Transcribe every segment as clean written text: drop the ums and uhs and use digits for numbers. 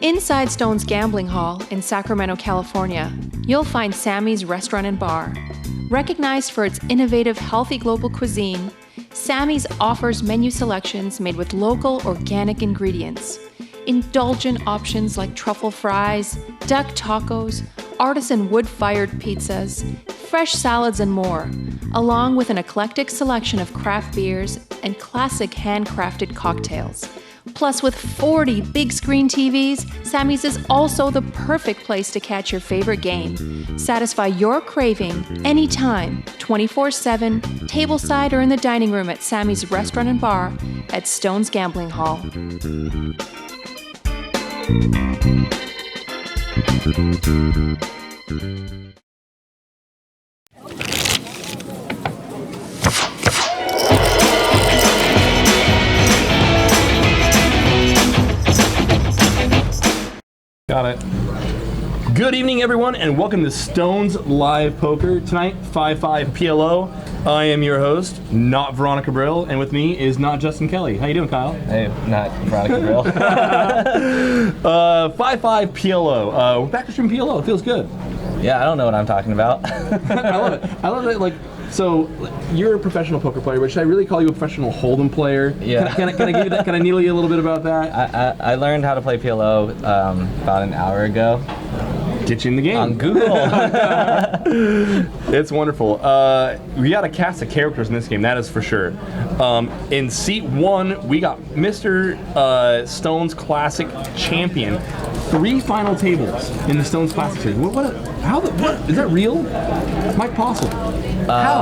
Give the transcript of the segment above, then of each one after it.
Inside Stone's Gambling Hall in Sacramento, California, you'll find Sammy's Restaurant and Bar. Recognized for its innovative, healthy global cuisine, Sammy's offers menu selections made with local, organic ingredients. Indulgent options like truffle fries, duck tacos, artisan wood-fired pizzas, fresh salads, and more, along with an eclectic selection of craft beers and classic handcrafted cocktails. Plus, with 40 big screen TVs, Sammy's is also the perfect place to catch your favorite game. Satisfy your craving anytime, 24/7, tableside or in the dining room at Sammy's Restaurant and Bar at Stone's Gambling Hall. Got it. Good evening, everyone, and welcome to Stone's Live Poker. Tonight, 5-5 PLO. I am your host, not Veronica Brill, and with me is not Justin Kelly. How you doing, Kyle? Hey, not Veronica Brill. 5-5 PLO. We're back to stream PLO. It feels good. Yeah, I don't know what I'm talking about. I love it. I love it. So you're a professional poker player, but should I really call you a professional Hold'em player? Yeah. Can I give you that? Can I needle you a little bit about that? I learned how to play PLO about an hour ago. Get you in the game. On Google. It's wonderful. We got a cast of characters in this game, that is for sure. In seat 1, we got Mr. Stone's Classic Champion. 3 final tables in the Stone's Classic Series. What is that real? Mike Possible. How?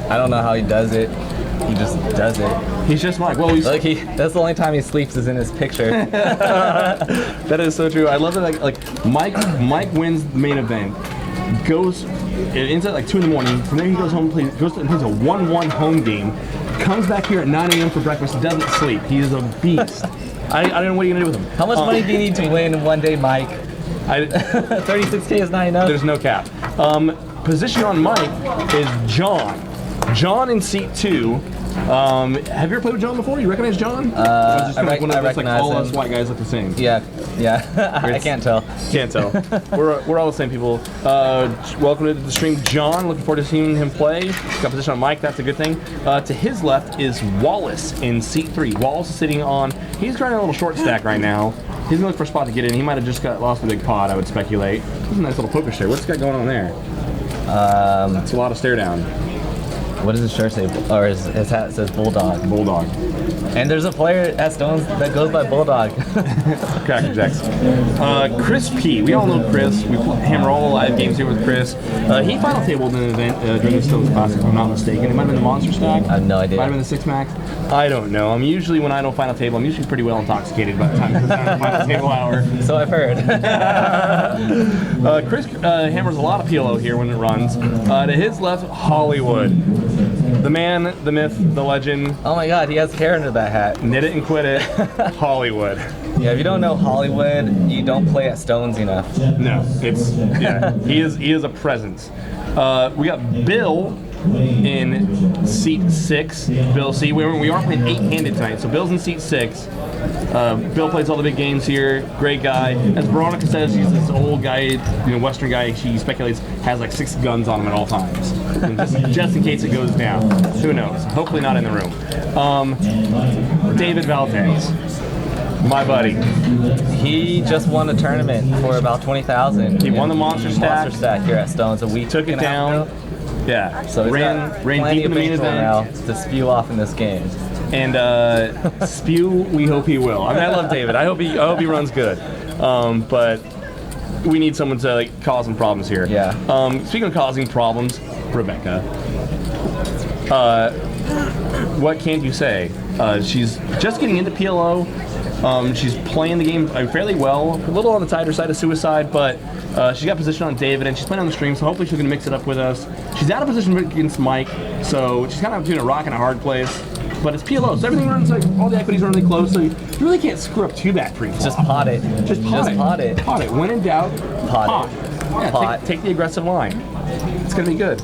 I don't know how he does it. He just does it. He's just Mike. Well, that's the only time he sleeps is in his picture. That is so true. I love that. Like Mike wins the main event, goes it ends at 2 in the morning. From there he goes home, and plays a 1-1 home game. Comes back here at 9 a.m. for breakfast. Doesn't sleep. He is a beast. I don't know what you're gonna do with him. How much money do you need to win in one day, Mike? 36K is not enough. There's no cap. Position on Mike is John. John in seat 2. Have you ever played with John before? You recognize John? I recognize all him. us white guys look the same. Yeah. I can't tell. Can't tell. We're all the same people. Welcome to the stream, John. Looking forward to seeing him play. Got position on Mike. That's a good thing. To his left is Wallace in seat 3. Wallace is sitting on. He's grinding a little short stack right now. He's looking for a spot to get in. He might have just got lost in the big pot, I would speculate. This is a nice little poker share. What's he got going on there? It's a lot of stare down. What does his shirt say? Or his hat says Bulldog. Bulldog. And there's a player at Stones that goes by Bulldog. Cracker Jacks. Chris P. We all know Chris. We hammer all the live games here with Chris. He final tabled in an event during the Stones Classic, if I'm not mistaken. It might have been the Monster Stack. I have no idea. Might have been the 6 Max. I don't know. I'm usually, when I don't final table, I'm usually pretty well intoxicated by the time it's down to the final table hour. So I've heard. Chris hammers a lot of PLO here when it runs. To his left, Hollywood. The man, the myth, the legend. Oh my god, he has hair under that hat. Knit it and quit it. Hollywood. Yeah, if you don't know Hollywood, you don't play at Stones enough. No, he is a presence. We got Bill in seat 6. Bill C. We are playing 8-handed tonight, so Bill's in seat 6. Bill plays all the big games here. Great guy. As Veronica says, he's this old guy, Western guy. She speculates has 6 guns on him at all times, just in case it goes down. Who knows? Hopefully not in the room. David Valdez, my buddy. He just won a tournament for about 20,000. He won the Monster Stack. Monster Stack here at Stones a week. Took it down. Yeah. So ran deep in the main event now to spew off in this game. And spew, we hope he will. I mean, I love David. I hope he runs good. But we need someone to cause some problems here. Yeah. Speaking of causing problems, Rebecca. What can't you say? She's just getting into PLO. She's playing the game fairly well. A little on the tighter side of suicide, but she's got position on David, and she's playing on the stream, so hopefully she's going to mix it up with us. She's out of position against Mike, so she's kind of between a rock and a hard place. But it's PLO, so everything runs all the equities are really close, so you really can't screw up too bad pre-flop. Just pot it. Just pot it. Pot it. When in doubt, pot. Yeah, Pot. take the aggressive line. It's gonna be good.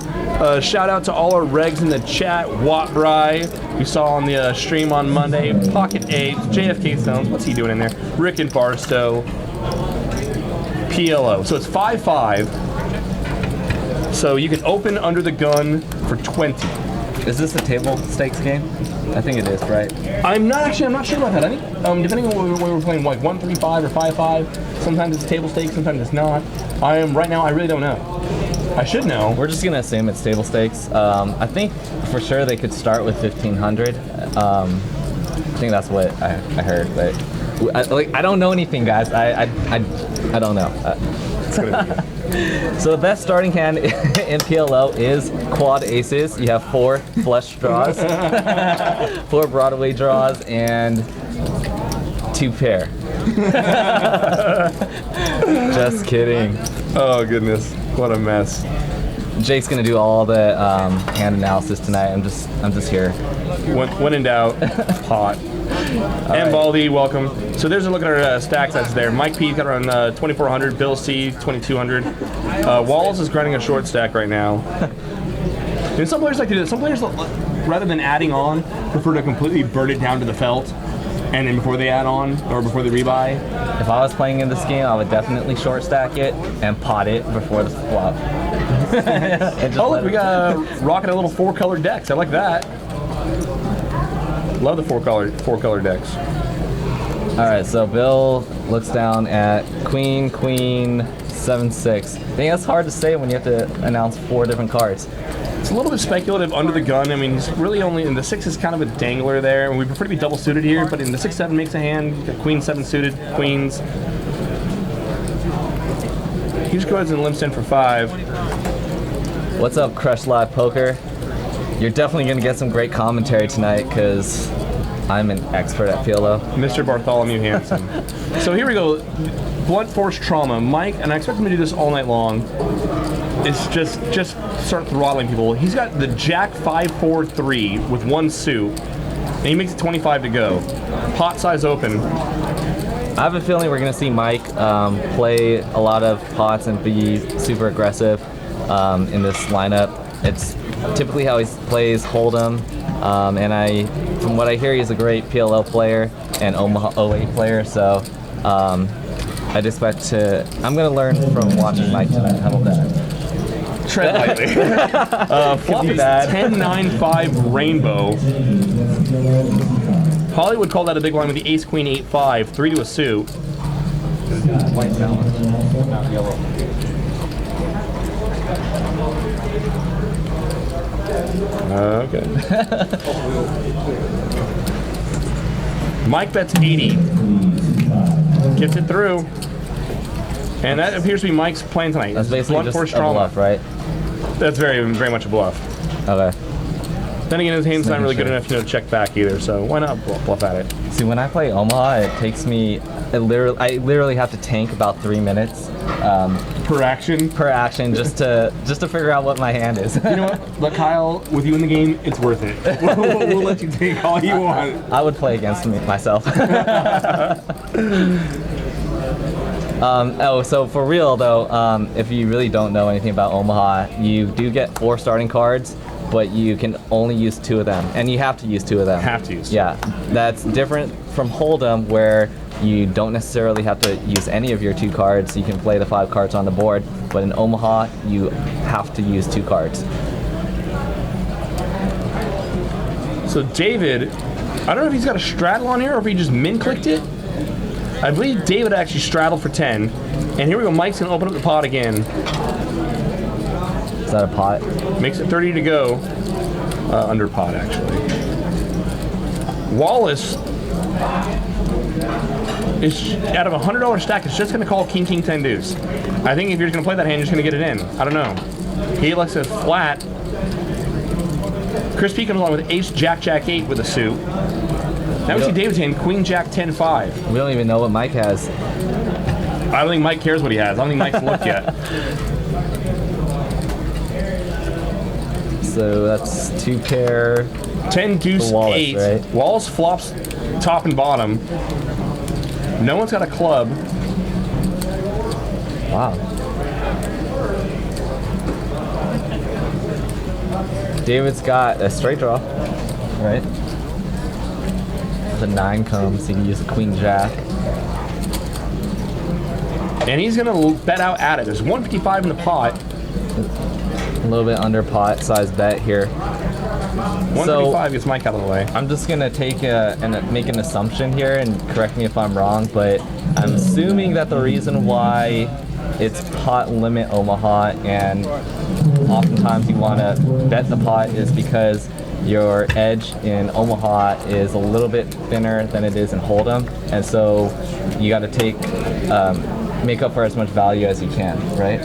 Shout out to all our regs in the chat. Watt Bry, we saw on the stream on Monday. Pocket 8, JFK Stones, what's he doing in there? Rick and Barstow. PLO. So it's 5-5. So you can open under the gun for 20. Is this a table stakes game? I think it is, right? I'm not sure about that. I think depending on what we're playing, like 1-3-5 or 5-5. Sometimes it's table stakes, sometimes it's not. Right now I really don't know. I should know. We're just gonna assume it's table stakes. I think for sure they could start with 1,500. I think that's what I heard, but I don't know anything, guys. I don't know. It's gonna be good. So the best starting hand in PLO is quad aces. You have 4 flush draws, 4 Broadway draws, and 2 pair. Just kidding. Oh goodness, what a mess. Jake's gonna do all the hand analysis tonight. I'm just here. When in doubt, pot. And Baldy, welcome. So there's a look at our stack sets there. Mike P got around 2,400, Bill C 2,200. Wallace is grinding a short stack right now. And some players like to do this. Some players, rather than adding on, prefer to completely burn it down to the felt, and then before they add on or before they rebuy. If I was playing in this game, I would definitely short stack it and pot it before the flop. Oh look, we got rocking a little 4-color decks. I like that. Love the 4-color decks. All right, so Bill looks down at Queen, 7-6. I think that's hard to say when you have to announce 4 different cards. It's a little bit speculative under the gun. I mean, he's really only in the 6 is kind of a dangler there, and we prefer to be double suited here. But in the 6-7 makes a hand. You got Queen 7 suited, Queens. He just goes and limps in for 5. What's up, Crush Live Poker? You're definitely gonna get some great commentary tonight because I'm an expert at PLO. Mr. Bartholomew Hansen. So here we go. Blunt force trauma. Mike, and I expect him to do this all night long, is just start throttling people. He's got the Jack 5-4-3 with 1 suit, and he makes it 25 to go. Pot size open. I have a feeling we're gonna see Mike play a lot of pots and be super aggressive in this lineup. It's typically how he plays Hold'em, and from what I hear, he's a great PLO player and Omaha 08 player. So I'd expect I'm gonna learn from watching Mike tonight. How about that? Tread lightly. Flop is 10-9-5 rainbow. Hollywood called that a big line with the Ace Queen 8-5, 3 to a suit. White balance, not yellow. Okay. Mike bets 80. Gets it through. And that appears to be Mike's plan tonight. That's basically just a bluff, right? That's very, very much a bluff. Okay. Then again, his hand's not really good enough to check back either, so why not bluff at it? See, when I play Omaha, it takes me, I literally have to tank about 3 minutes. Per action? Per action, just to figure out what my hand is. You know what? But Kyle, with you in the game, it's worth it. We'll let you take all you want. I would play against myself. So for real though, if you really don't know anything about Omaha, you do get 4 starting cards, but you can only use 2 of them, and you have to use 2 of them. Have to use. Yeah, that's different from Hold'em, where you don't necessarily have to use any of your 2 cards. You can play the 5 cards on the board, but in Omaha, you have to use 2 cards. So David, I don't know if he's got a straddle on here or if he just min-clicked it. I believe David actually straddled for 10. And here we go, Mike's gonna open up the pot again. Is that a pot? Makes it 30 to go. Under pot, actually. Wallace is out of a $100 stack. It's just gonna call King, King, 10 deuce. I think if you're just gonna play that hand, you're just gonna get it in. I don't know. He likes it flat. Chris P comes along with Ace, Jack, Jack 8 with a suit. Now we see David's hand, Queen, Jack, 10-5. We don't even know what Mike has. I don't think Mike cares what he has. I don't think Mike's looked yet. So that's 2 pair. 10 deuce Wallace, 8. right? Wallace flops top and bottom. No one's got a club. Wow. David's got a straight draw, right? The 9 comes, he can use a queen jack. And he's gonna bet out at it. There's 155 in the pot. A little bit under pot size bet here. 155 gets Mike out of the way. I'm just gonna take and make an assumption here, and correct me if I'm wrong, but I'm assuming that the reason why it's pot limit Omaha and oftentimes you want to bet the pot is because your edge in Omaha is a little bit thinner than it is in Hold'em, and so you got to make up for as much value as you can, right?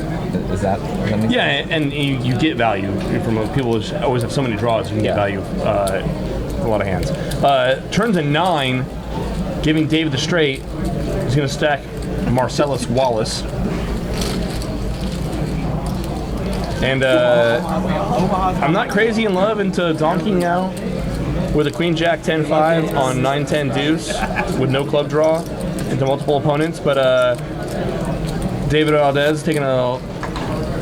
Does that make sense? Yeah, and you get value from people who always have so many draws. You can get value a lot of hands. Turns a 9, giving David the straight. He's going to stack Marcellus Wallace. And I'm not crazy in love into donking now with a Queen Jack 10-5 on 9-10 deuce with no club draw into multiple opponents, but David Aldez taking a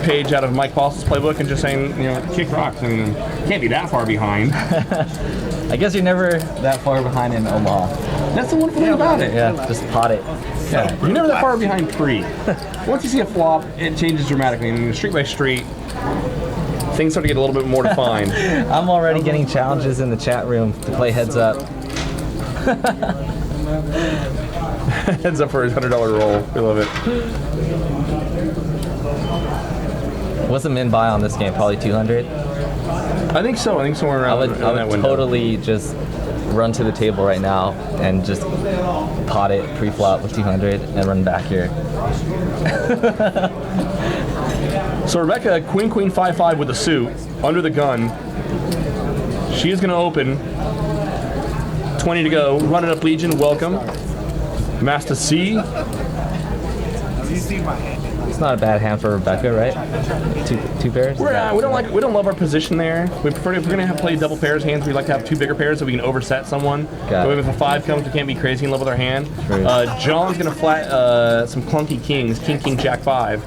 page out of Mike Paulson's playbook and just saying, kick rocks. I mean, can't be that far behind. I guess you're never that far behind in Omaha. That's the wonderful thing about it. Yeah, just pot it. Yeah, you're never that far behind pre. Once you see a flop, it changes dramatically. I mean, street by street, things start to get a little bit more defined. I'm already getting challenges in the chat room to play heads up. Heads up for his $100 roll. We love it. What's the min buy on this game? Probably 200? I think so. I think somewhere around I that would window. totally just run to the table right now and just pot it pre-flop with 200 and run back here. So Rebecca, Queen 5-5 with a suit under the gun. She is going to open. 20 to go. Run it up, Legion. Welcome. Master C. It's not a bad hand for Rebecca, right? Two pairs. We don't love our position there. We prefer if we're gonna play double pairs hands. We like to have 2 bigger pairs so we can overset someone. Got it. If a 5 comes, we can't be crazy in love with our hand. True. John's gonna flat some clunky kings. King Jack 5.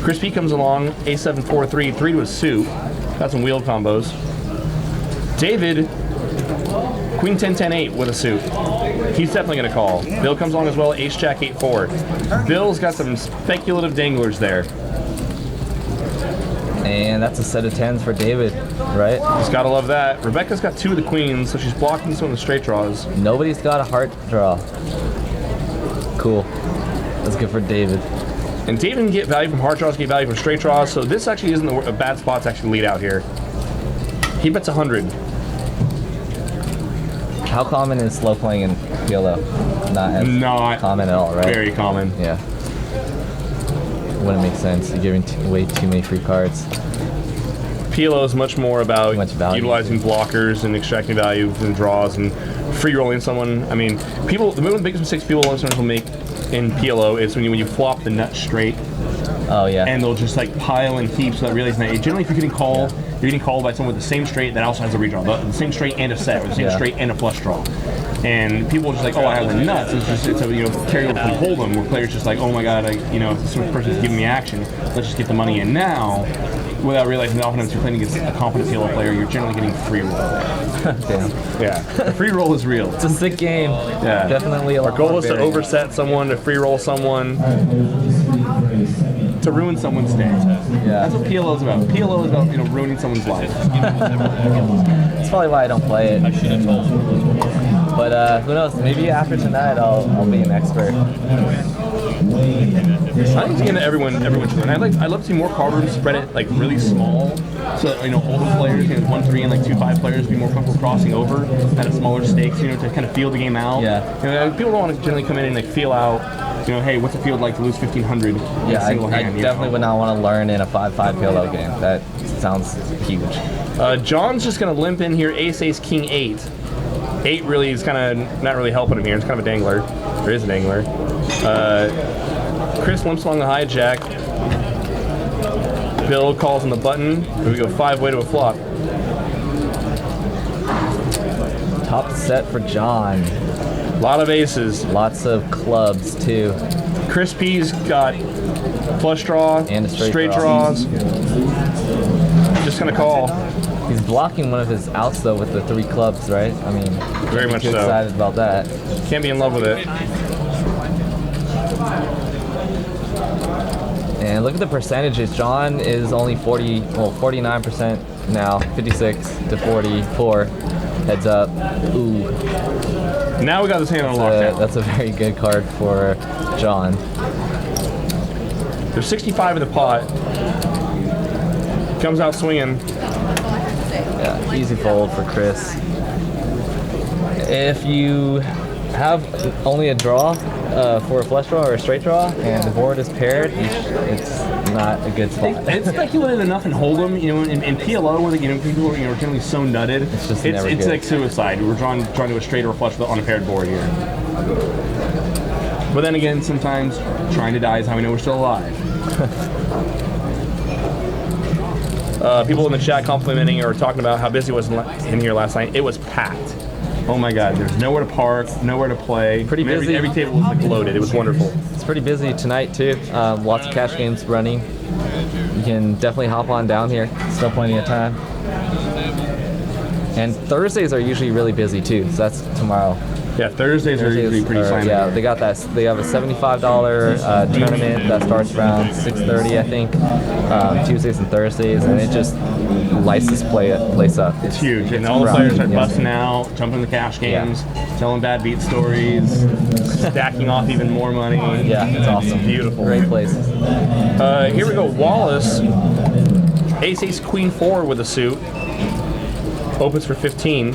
Chris P comes along. A7 4-3 3 to a suit. Got some wheel combos. David. Queen 10-10-8 with a suit. He's definitely going to call. Bill comes along as well, Ace-Jack 8-4. Bill's got some speculative danglers there. And that's a set of 10s for David, right? Just got to love that. Rebecca's got 2 of the queens, so she's blocking some of the straight draws. Nobody's got a heart draw. Cool. That's good for David. And David can get value from heart draws, get value from straight draws, so this actually isn't a bad spot to actually lead out here. He bets 100. How common is slow playing in PLO? Not common at all, right? Very common. Yeah. Wouldn't make sense. You're giving way too many free cards. PLO is much more about value. utilizing blockers and extracting value from draws and free rolling someone. I mean, one of the biggest mistakes people sometimes will make in PLO is when you flop the nut straight. Oh yeah. And they'll just like pile in heaps without realizing that. Generally, if you're getting called, you're getting called by someone with the same straight that also has a redraw, the same straight and a set, or the same straight and a flush draw. And people are just like, oh, I have the nuts. It's a carryover from Hold'em, where players just like, oh my god, this person's giving me action. Let's just get the money in now, without realizing that oftentimes you're playing against a competent PLO player, you're generally getting free roll. Damn. Yeah, the free roll is real. It's a sick game. Yeah, definitely. Our goal is to overset someone, to free roll someone, to ruin someone's day. Yeah. That's what PLO is about. PLO is about ruining someone's life. That's probably why I don't play it. I should have told you. But who knows? Maybe after tonight I'll be an expert. I think everyone should learn. I'd love to see more card rooms spread it like really small, so that, older players, 1-3 and like 2-5 players be more comfortable crossing over at a smaller stakes, to kind of feel the game out. Yeah. People don't want to generally come in and like feel out. Hey, what's it feel like to lose 1,500 in a single hand? I definitely would not want to learn in a 5-5 PLO game. That sounds huge. John's just going to limp in here, Ace, King 8. 8 really is kind of not really helping him here. It's kind of a dangler. There is a dangler. Chris limps along the hijack. Bill calls on the button. Here we go 5-way to a flop. Top set for John. A lot of aces. Lots of clubs too. Chris P's got flush draw and straight draws. Just gonna call. He's blocking one of his outs though with the 3 clubs, right? I mean, Very much too so. excited about that. Can't be in love with it. And look at the percentages. John is only 49% now, 56 to 44. Heads up. Ooh. Now we got this hand on lockdown. That's a very good card for John. There's 65 in the pot. Comes out swinging. Yeah, easy fold for Chris. If you have only a draw for a flush draw or a straight draw, and the board is paired, it's not a good spot. It's speculated enough in Hold'em, in PLO when people are generally so nutted. It's like suicide. We're trying to a straight or a flush on a paired board here. But then again, sometimes trying to die is how we know we're still alive. People in the chat complimenting or talking about how busy it was in here last night. It was packed. Oh my God, there's nowhere to park, nowhere to play. Pretty busy. Every table was like loaded. It was wonderful. It's pretty busy tonight too. Lots of cash games running. You can definitely hop on down here. Still plenty of time. And Thursdays are usually really busy too. So that's tomorrow. Yeah, Thursdays are usually pretty slammed. Yeah, they got that. They have a $75 tournament that starts around 6:30, I think. Tuesdays and Thursdays, and it just lights this place up. It's huge, and all the players are busting out, jumping the cash games, telling bad beat stories, stacking off even more money. Yeah, it's awesome. Beautiful. Great places. Here we go. Wallace, Ace Queen 4 with a suit. Opens for 15.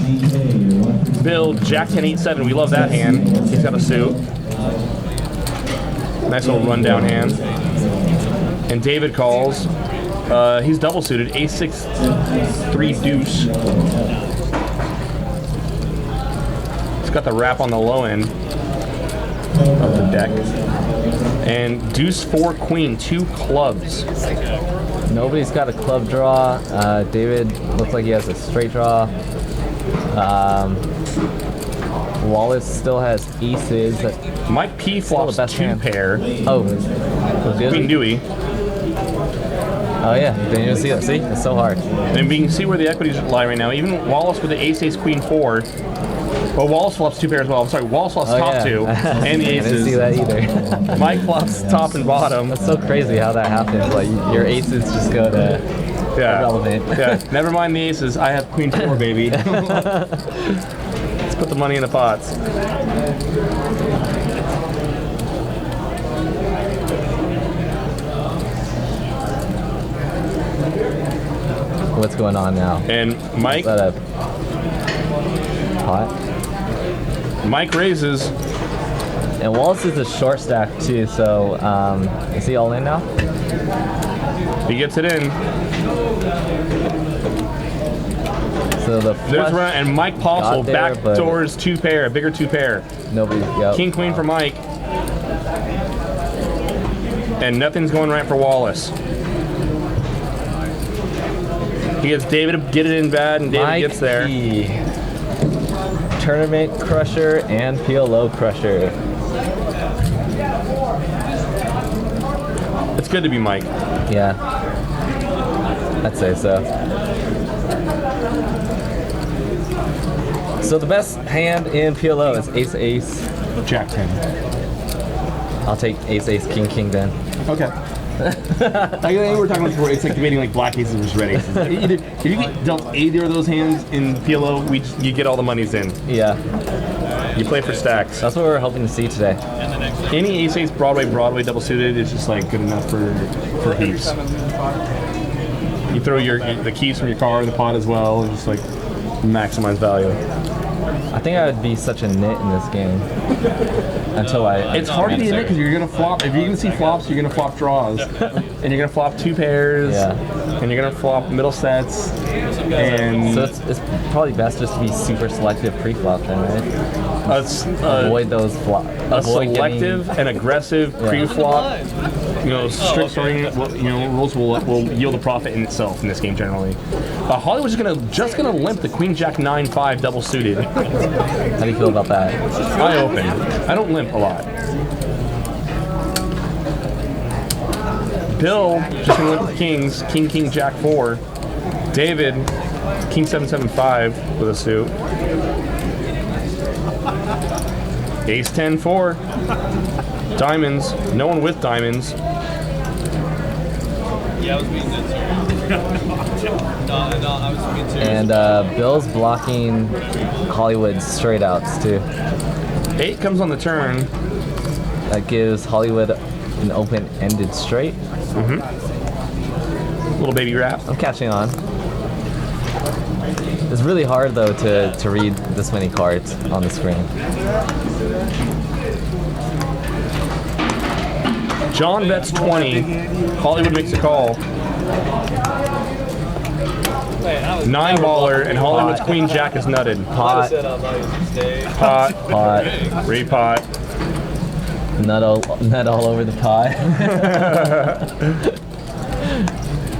Bill, Jack 10 8 7. We love that hand. He's got a suit. Nice little rundown hand. And David calls. He's double suited. Ace 6 3 deuce. It's got the wrap on the low end of the deck. And deuce 4 queen, 2 clubs. Nobody's got a club draw. David looks like he has a straight draw. Wallace still has aces. Mike P flops the best 2 hand. pair. Oh, Queen Dewey. Oh yeah, didn't even see that. See, it's so hard. And we can see where the equities lie right now. Even Wallace with the Ace Queen 4. Well, Wallace flops 2 pairs as well. I'm sorry, Wallace flops top 2 and the I aces. didn't see that either. Mike flops top and bottom. That's so crazy how that happens. Like your aces just go to irrelevant. Yeah. Never mind the aces. I have Queen 4, baby. Let's put the money in the pots. What's going on now? And Mike. Is that a pot? Mike raises. And Wallace is a short stack too, so is he all in now? He gets it in. So the There's run, and Mike Postle backdoors 2 pair, a bigger 2 pair. Nobody. Yep. King Queen for Mike. And nothing's going right for Wallace. He gets David to get it in bad, and David Mike gets there. P. Tournament crusher and PLO crusher. It's good to be Mike. Yeah, I'd say so. So the best hand in PLO is Ace Ace. Jack 10. I'll take Ace Ace King King then. Okay. I think we were talking about before. It's like debating like black aces versus red aces. If you get dealt either of those hands in PLO, you get all the monies in. Yeah. You play for stacks. That's what we're hoping to see today. Any Ace Ace Broadway double suited is just like good enough for heaps. You throw the keys from your car in the pot as well, and just like maximize value. I think I would be such a nit in this game until I. It's hard to be in it because you're gonna flop. If you're gonna see flops, you're gonna flop draws, and you're gonna flop 2 pairs, and you're gonna flop middle sets, and so it's probably best just to be super selective pre-flop then, right? Avoid those flops. A selective and aggressive pre-flop. Strict starting rules will yield a profit in itself in this game generally. Hollywood's just gonna limp the Queen Jack 9-5 double suited. How do you feel about that? I open. I don't limp a lot. Bill just gonna limp the kings. King Jack 4. David King 775 with a suit. Ace 10-4. Diamonds. No one with diamonds. Yeah, I was being good, sir. No, I was being serious. And Bill's blocking Hollywood's straight outs too. 8 comes on the turn. That gives Hollywood an open-ended straight. Little baby wrap. I'm catching on. It's really hard though to read this many cards on the screen. John bets 20. Hollywood makes a call. 9 baller, and Hollywood's Queen Jack is nutted. Pot, Pot. pot, Repot. nut all over the pot.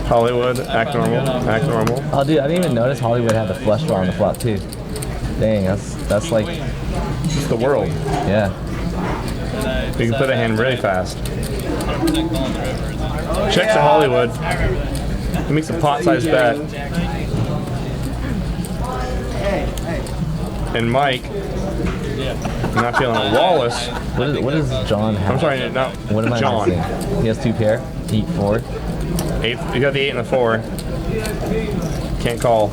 Hollywood, act normal. Act normal. Oh, dude, I didn't even notice Hollywood had the flush draw on the flop too. Dang, that's like, It's the world. yeah. You can play the hand really fast. Checks to Hollywood. He makes a pot-sized bet. And Mike, I'm not feeling it. Wallace. What is John have? I'm sorry, not What am I John. missing? He has 2 pair. Heat 4. 8. You got the 8 and the 4. Can't call.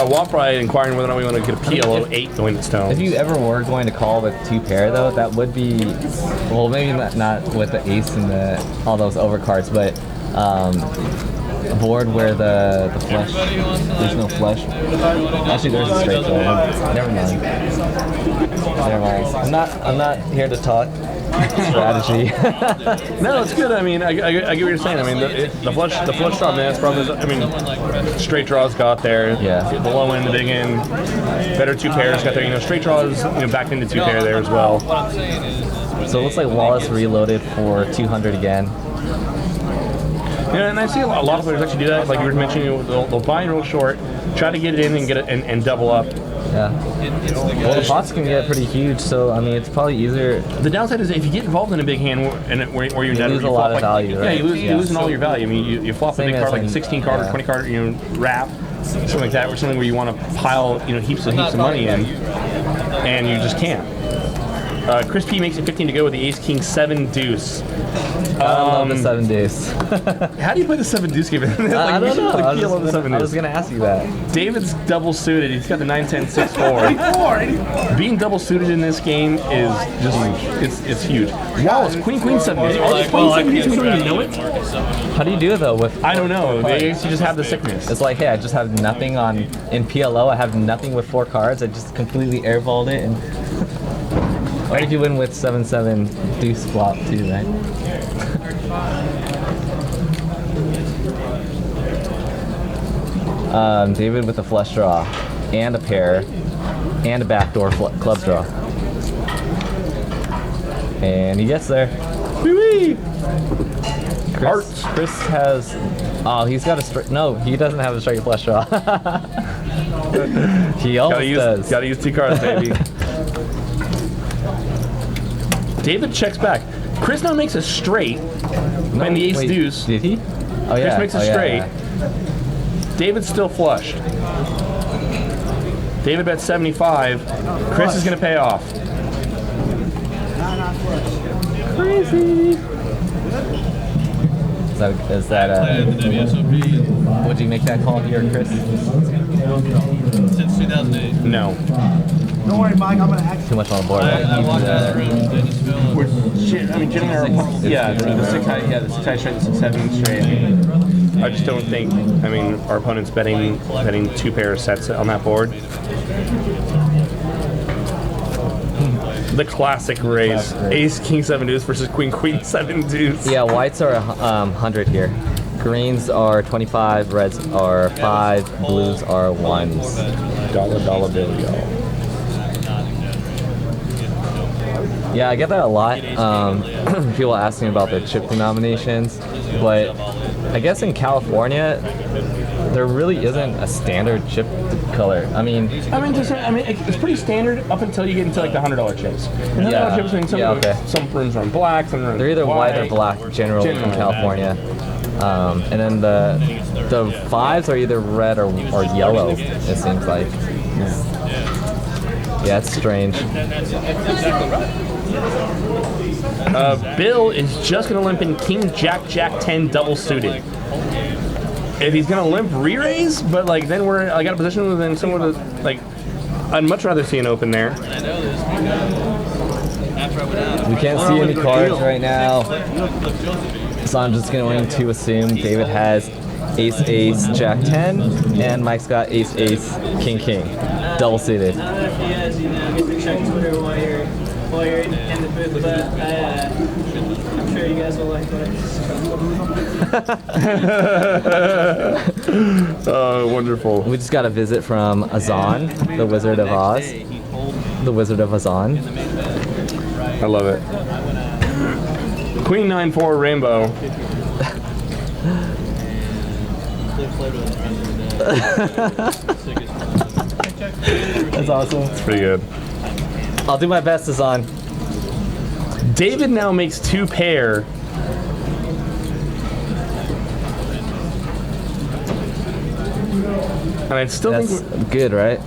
Walt probably inquiring whether or not we want to get a PLO 8 going to Stones. If you ever were going to call with 2 pair though, that would be, well, maybe not with the ace and all those overcards, but a board where the flush, there's no flush. Actually, there's a straight draw. Never mind. Never mind. I'm not here to talk strategy. No, it's good. I mean, I get what you're saying. I mean, the flush draw, man, it's probably, I mean, straight draws got there. Yeah. The low end, the big end, better 2 pairs got there. You know, straight draws, back into 2 pair there as well. So it looks like Wallace reloaded for 200 again. Yeah, and I see a lot of players actually do that. Like you were mentioning, they'll buy real short, try to get it in and get it and double up. Yeah. Well, the pots can get pretty huge, so I mean, it's probably easier. The downside is if you get involved in a big hand where you're You lose a lot of value, right? Yeah, you're losing all your value. I mean, you flop a Same big as card like a in- 16 card or yeah. 20 card, wrap, something like that, or something where you want to pile, heaps of money in, and you just can't. Chris P makes it 15 to go with the Ace King 7 Deuce. I love the 7 deuce. How do you play the 7 Deuce game? I don't know. I I was gonna ask you that. David's double suited. He's got the 9-10-6-4. Being double suited in this game is just it's huge. Wallace, Queen 7 Deuce. All these Queen 7 Deuce, we don't even know it. How do you do it though? With I don't know. You just have the sickness. it's like, hey, I just have nothing in PLO. I have nothing with 4 cards. I just completely airballed it and. What did you win with 7-7 deuce flop too, right? David with a flush draw, and a pair, and a backdoor club draw. And he gets there. Wee-wee. Chris has, oh, he's got a straight, no, he doesn't have a straight flush draw. He almost does. Gotta use 2 cards, baby. David checks back. Chris now makes a straight. And the ace Wait, deuce. Did he? Oh yeah. Chris makes a straight. Yeah. David's still flushed. David bets 75. Chris is going to pay off. Crazy. Is that The WSOP would you make that call here, Chris? since 2008. No. Don't worry, Mike. I'm gonna act. Too much on the board. I walked out of the room with Dennis Phil. Generally our opponents, the 6 high, the 6 high straight, the 6 7 straight. I just don't think. I mean, our opponent's betting 2 pair of sets on that board. The classic raise: Ace King 7 Deuce versus Queen 7 Deuce. Yeah, whites are 100 here. Greens are 25, reds are 5, blues are 1s. Dollar bill, y'all. Yeah, I get that a lot. People asking about the chip denominations, but I guess in California, there really isn't a standard chip color. I mean, it's pretty standard up until you get into like the $100 chips. The $100 chips, I mean, some rooms are in black, some are in they're either white or black, generally in Generally. California. And then the fives are either red or yellow, it seems like. Yeah, it's strange. Bill is just going to limp in King Jack Jack 10 double suited. If he's going to limp re-raise, but like then I got a position within someone to like. I'd much rather see an open there. We can't see any cards right now, so I'm just going to assume David has Ace Ace Jack 10, and Mike's got Ace Ace King King, double suited. I don't know if you guys, get to check Twitter while you're in the booth, but I'm sure you guys will like it. Oh, wonderful. We just got a visit from Azan, the Wizard of Oz. The Wizard of Azan. I love it. Queen 9-4 Rainbow. That's awesome. It's pretty good. I'll do my best, Azan. David now makes 2 pair. And I still That's think good, right?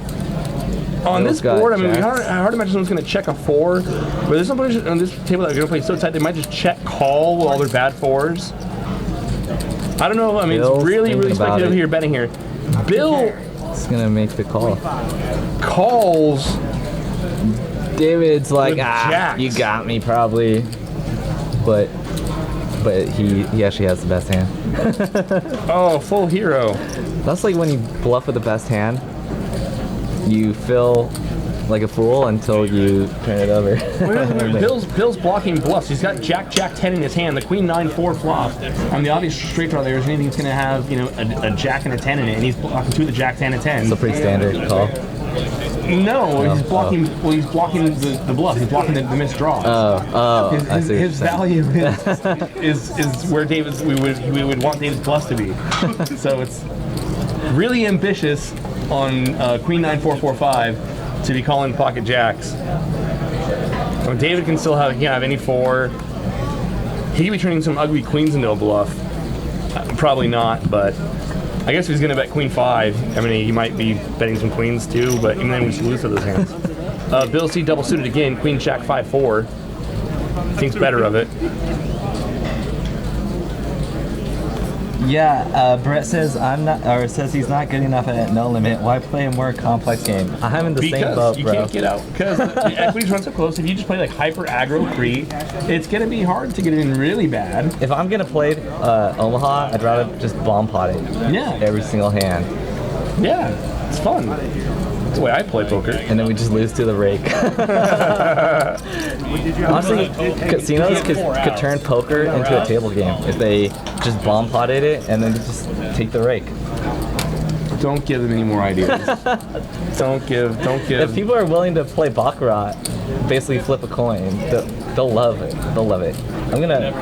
on this got board, I mean, I jacks. hard imagine someone's going to check a 4, but there's somebody on this table that are going to play so tight they might just check call with all their bad 4s. I don't know. I mean, Bill's it's really thinking about speculative it. here betting here. Bill It's gonna make the call. calls. David's like, With jacks. you got me probably, but he actually has the best hand. Oh, full hero. That's like when you bluff with the best hand. You feel like a fool until you turn it over. Bill's blocking bluffs. He's got Jack Jack 10 in his hand. The Queen 9-4 flop. The obvious straight draw there is anything that's going to have a Jack and a 10 in it, and he's blocking 2 of the Jack 10 and 10. It's a pretty standard call. No, he's blocking. Well, he's blocking the bluff. He's blocking the missed draws. I see what you're His saying. value is where we would want David's bluffs to be. So it's really ambitious on Queen 9-4-4-5 to be calling pocket jacks. So David can still have any 4. He could be turning some ugly queens into a bluff. Probably not, but I guess if he's gonna bet Queen 5, I mean he might be betting some queens too, but even then we should lose to those hands. Bill C double suited again, Queen Jack 5-4. Thinks better of it. Yeah, Brett says says he's not good enough at no limit. Why play a more complex game? I'm in the same Because boat, you bro. can't get out. Because the equities run so close. If you just play like hyper aggro pre, it's gonna be hard to get it in really bad. If I'm gonna play Omaha, I'd rather just bomb pot it. Yeah. Every single hand, Yeah, it's fun. That's the way I play poker. and then we just lose to the rake. Honestly, casinos could turn poker into a table game if they just bomb potted it and then just take the rake. Don't give them any more ideas. Don't give. If people are willing to play baccarat, basically flip a coin, they'll love it. They'll love it. I'm gonna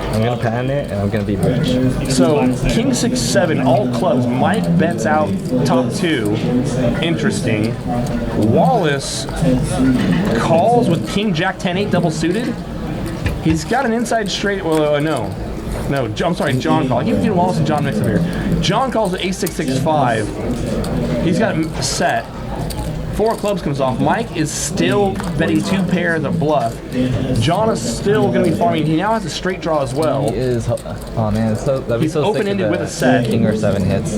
patent it and I'm gonna be rich. So King 6-7, all clubs. Mike bets out top 2. Interesting. Wallace calls with King Jack 10-8 double suited. He's got an inside straight. Well, no, I'm sorry, John calls. I keep getting Wallace and John mixed up here. John calls with Ace-6-6-5. He's got a set. 4 clubs comes off. Mike is still betting 2 pairs of bluff. John is still going to be farming. He now has a straight draw as well. He is. Oh man, that'd be He's so sick open-ended if with a set. King or 7 hits.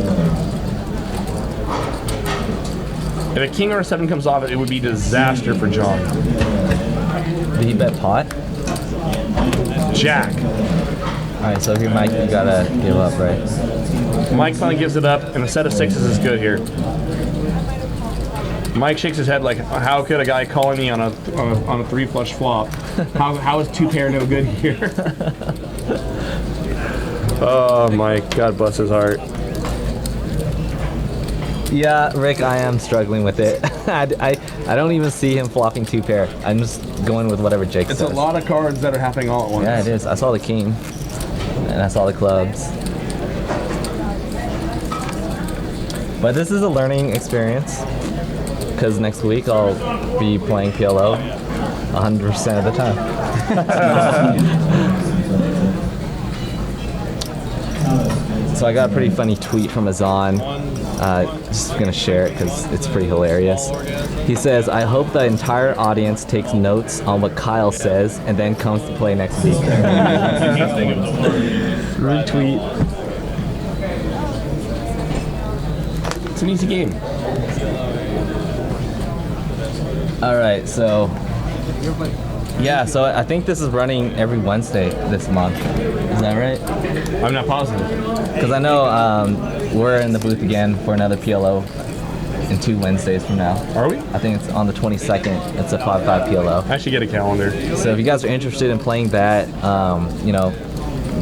If a king or a 7 comes off, it would be disaster for John. Did he bet pot? Jack. All right, so here, Mike, you gotta give up, right? Mike finally gives it up, and a set of 6s is good here. Mike shakes his head like, how could a guy calling me on a 3 flush flop? How is 2 pair no good here? Oh, Mike, God bless his heart. Yeah, Rick, I am struggling with it. I don't even see him flopping 2 pair. I'm just going with whatever Jake It's says. a lot of cards that are happening all at once. Yeah, it is. I saw the king, and I saw the clubs. But this is a learning experience, because next week I'll be playing PLO 100% of the time. So I got a pretty funny tweet from Azan. Just gonna share it because it's pretty hilarious. He says, "I hope the entire audience takes notes on what Kyle says and then comes to play next week." Retweet. It's an easy game. All right, so yeah, so I think this is running every Wednesday this month. Is that right? I'm not positive. Because I know we're in the booth again for another PLO in 2 Wednesdays from now. Are we? I think it's on the 22nd. It's a 5-5 PLO. I should get a calendar. So if you guys are interested in playing that, you know,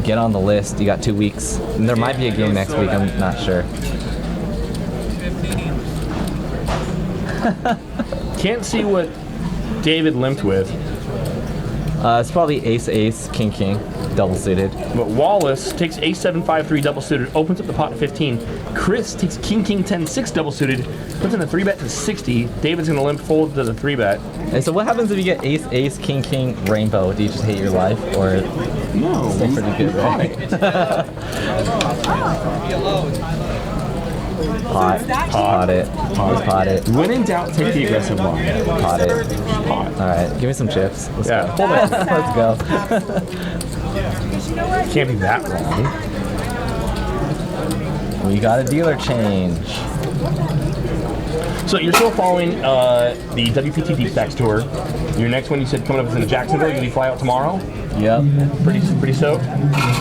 get on the list. You got 2 weeks. And there might be a game next week. I'm not sure. Can't see what David limped with. It's probably ace, king, double suited. But Wallace takes ace 7 5 3 double suited, opens up the pot to 15. Chris takes king 10 6 double suited, puts in a 3-bet to 60. David's gonna limp fold to the 3-bet. And so what happens if you get ace, king, rainbow? Do you just hate your life, or No, still pretty good, right? Pot it. When in doubt, take the aggressive line. Pot it. Pot. All right, give me some chips. Let's Yeah, go. hold it. Let's go. Can't be that wrong. We got a dealer change. So you're still following the WPT Deep Stacks tour. Your next one you said coming up is in Jacksonville. You fly out tomorrow. Yep. Pretty stoked.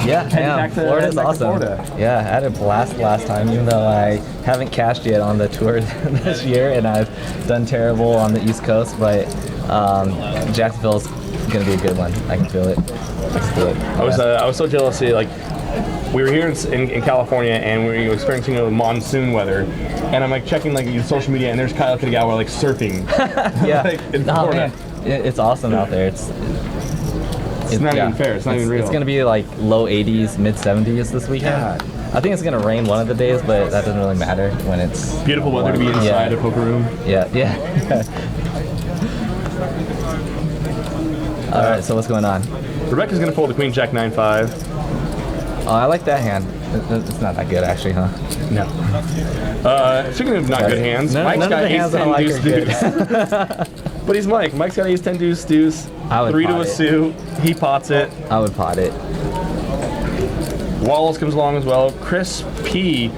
Yeah, back to- Florida's back to awesome. Florida. Yeah, I had a blast last time, even though I haven't cashed yet on the tour this year, and I've done terrible on the East Coast. But Jacksonville's gonna be a good one. I can feel it. Let's do it. I was so jealous. See, like we were here in California and we were experiencing monsoon weather, and I'm like checking like your social media, and there's Kyle Kitagawa like surfing. Yeah. Like, in No, Florida. man, it's awesome out there. It's not even fair. It's not even real. It's gonna be like low 80s, mid 70s this weekend. God. I think it's gonna rain one of the days, but that doesn't really matter when it's Beautiful weather to be warm. inside Yeah. a poker room. Yeah. All right, so what's going on? Rebecca's gonna fold the Queen Jack 9-5. Oh, I like that hand. It's not that good, actually, huh? No. Speaking of not good hands, Mike's none got of the ace hands I 10 like deuce are good. deuce. But he's Mike. Mike's got ace 10 deuce deuce. I would 3 to pot a it. suit. He pots it. I would pot it. Wallace comes along as well. Chris P.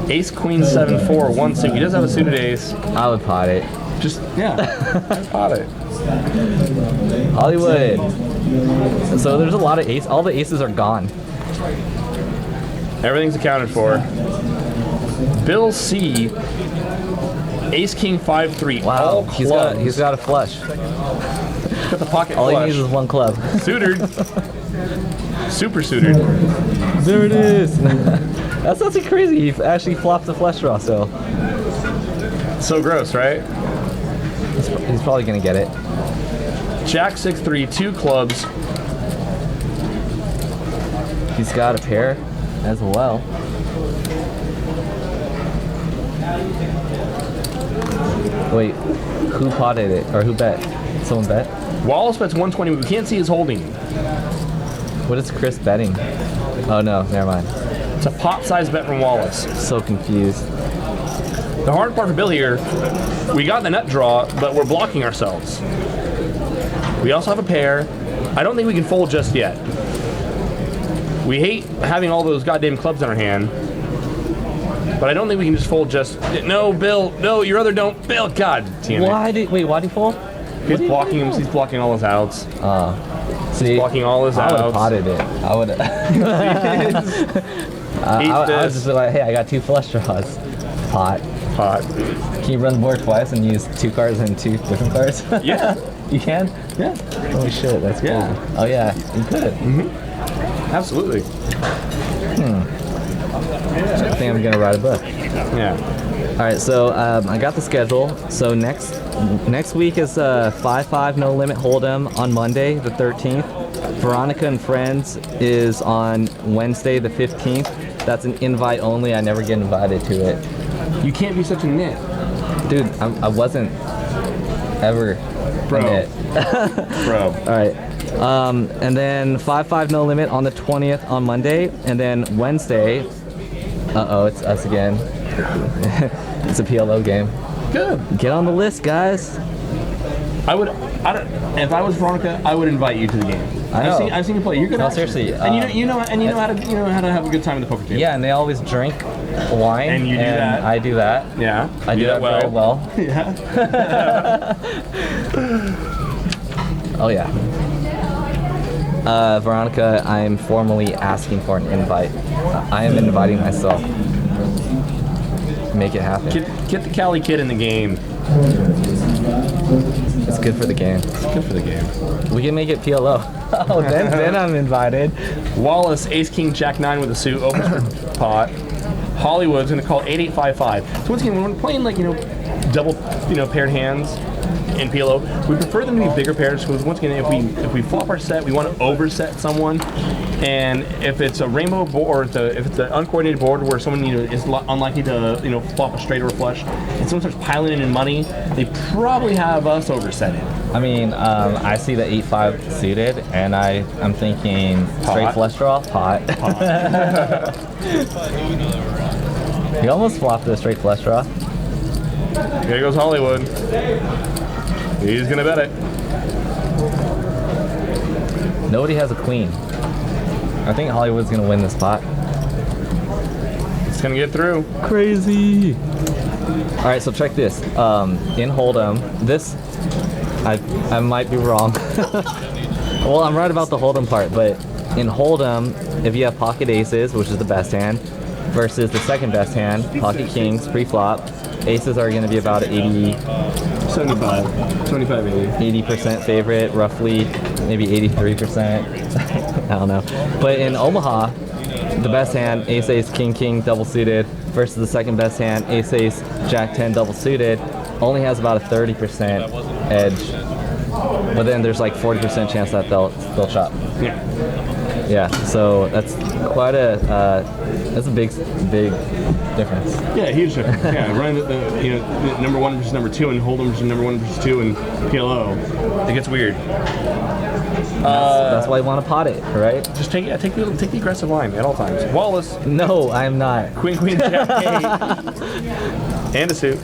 Ace Queen 7-4 1 suit. He does have a suited ace. I would pot it. Just yeah. Pot it. Hollywood. So there's a lot of ace. All the aces are gone. Everything's accounted for. Bill C. Ace King 5-3. Wow. All He's clubs. got a flush. Got the pocket All flush. he needs is one club. Suited. Super suited. There it is. That's not so crazy. He actually flopped the flush draw, so So gross, right? he's probably gonna get it. Jack 6-3, 2 clubs. He's got a pair as well. Wait, who potted it? Or who bet? Someone bet? Wallace bets 120, but we can't see his holding. What is Chris betting? Oh no, never mind. It's a pot-sized bet from Wallace. So confused. The hard part for Bill here, we got the nut draw, but we're blocking ourselves. We also have a pair. I don't think we can fold just yet. We hate having all those goddamn clubs in our hand, but I don't think we can just fold just. No, Bill. No, your other don't. Bill, God damn it. Why'd he fall? He's blocking him. He's blocking all his outs. See, Blocking all his I would have outs. potted it. I would. I was just like, hey, I got 2 flush draws. Pot. Pot. Can you run the board twice and use 2 cards and 2 different cards? Yeah. You can? Yeah. Holy shit, that's cool. Yeah. Oh yeah, you could. Absolutely. I think I'm gonna write a book. Yeah. All right, so I got the schedule. So next week is 5-5 no limit hold'em on Monday the 13th. Veronica and Friends is on Wednesday the 15th. That's an invite only. I never get invited to it. You can't be such a nit. Dude, I wasn't ever Bro. in it. Bro. All right. And then 5-5 no limit on the 20th on Monday, and then Wednesday Uh-oh, it's us again. It's a PLO game. Good. Get on the list, guys. If I was Veronica, I would invite you to the game. I know. I've seen you play. You're good. No, at it. seriously, And you know how to have a good time in the poker table. Yeah, and they always drink wine. And you do that. I do that. Yeah. I do that very well. Yeah. Oh yeah. Veronica, I am formally asking for an invite. I am inviting myself. Make it happen. Get the Cali kid in the game. It's good for the game. It's good for the game. We can make it PLO. Oh, then I'm invited. Wallace, Ace King Jack 9 with a suit, opens for pot. Hollywood's gonna call 8855. So once again, when we're playing like double paired hands in PLO, we prefer them to be bigger pairs because once again, if we flop our set, we want to overset someone. And if it's a rainbow board, or if it's an uncoordinated board where someone is unlikely to flop a straight or a flush, and someone starts piling in money, they probably have us overset it. I mean, I see the 8-5 suited, and I'm thinking straight Pot. flush draw, pot. He almost flopped a straight flush draw. Here goes Hollywood. He's gonna bet it. Nobody has a queen. I think Hollywood's gonna win this pot. It's gonna get through. Crazy. All right, so check this. In Hold'em, this I might be wrong. Well, I'm right about the Hold'em part, but in Hold'em, if you have pocket aces, which is the best hand, versus the second best hand, pocket kings, pre-flop, aces are going to be about 80, 75, 80% favorite, roughly, maybe 83%. I don't know. But in Omaha, the best hand, ace, ace, king, king, double suited, versus the second best hand, ace, ace, jack 10, double suited, only has about a 30% edge. But then there's like 40% chance that they'll chop. Yeah. Yeah, so that's quite a that's a big difference. Yeah, huge difference. Yeah, running the number one versus number two, and Hold'em versus number one versus two, and PLO, it gets weird. That's why you want to pot it, right? Just take the aggressive line at all times. Wallace, No, I'm not. queen, jack, 8, and a suit.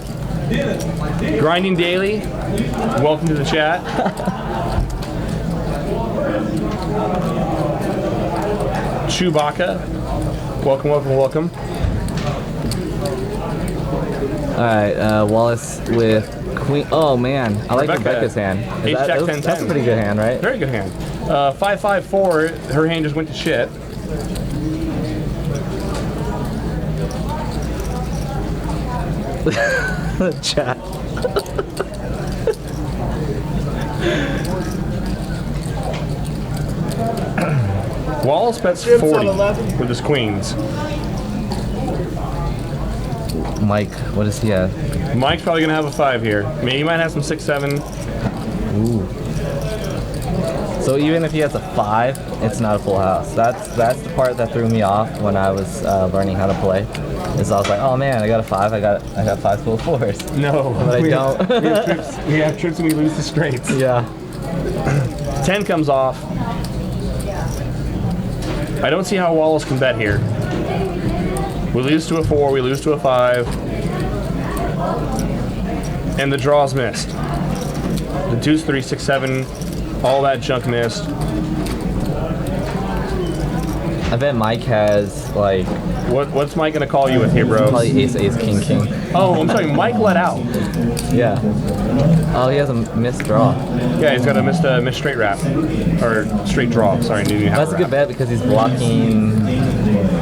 Grinding daily. Welcome to the chat. Chewbacca. Welcome. All right, Wallace with queen. Oh man, I like Rebecca. Rebecca's hand. Ace, jack, 10, That's a 10. pretty good hand, right? Very good hand. 5-5-4. Her hand just went to shit. Chat. Wallace bets Chips on 40 11. with his queens. Mike, what does he have? Mike's probably gonna have a 5 here. I mean, he might have some 6-7. Ooh. So even if he has a 5, it's not a full house. That's the part that threw me off when I was learning how to play. Is I was like, oh man, I got a 5. I got 5 full 4s. No, But I don't. we have trips and we lose the straights. Yeah. 10 comes off. I don't see how Wallace can bet here. We lose to a 4, we lose to a 5. And the draw's missed. The deuce, 3, 6, 7, all that junk missed. I bet Mike has like What's Mike gonna call you with here, bro? probably ace, ace, king, king. Oh, I'm sorry, Mike let out. Yeah. Oh, he has a missed draw. Yeah, he's got a missed straight wrap. Or straight draw, sorry, didn't even have That's a good bet because he's blocking.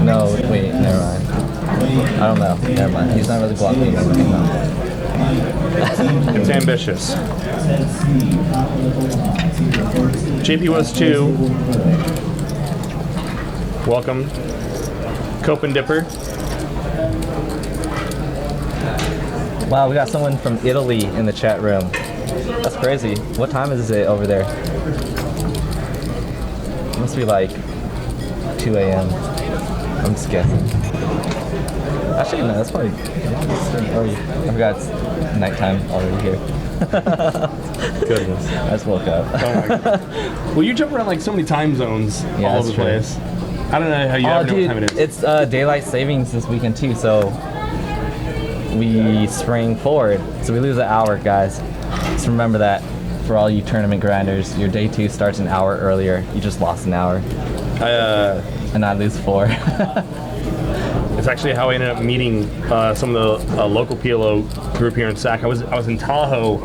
No, wait, never mind. I don't know. Never mind. He's not really blocking anything though. It's ambitious. JP was 2. Welcome. Cope and Dipper. Wow, we got someone from Italy in the chat room. That's crazy. What time is it over there? It must be like 2 a.m. I'm just guessing. Actually, no, that's probably. I forgot it's nighttime already here. Goodness. I just woke up. Oh my God. Well, you jump around like so many time zones Yeah, all over that's the true. place. I I don't know how you Oh, ever know dude, what time it is. it's daylight savings this weekend too, so we spring forward. So we lose an hour, guys. Just remember that for all you tournament grinders. Your day 2 starts an hour earlier. You just lost an hour. And I lose 4. It's actually how I ended up meeting some of the local PLO group here in Sac. I was in Tahoe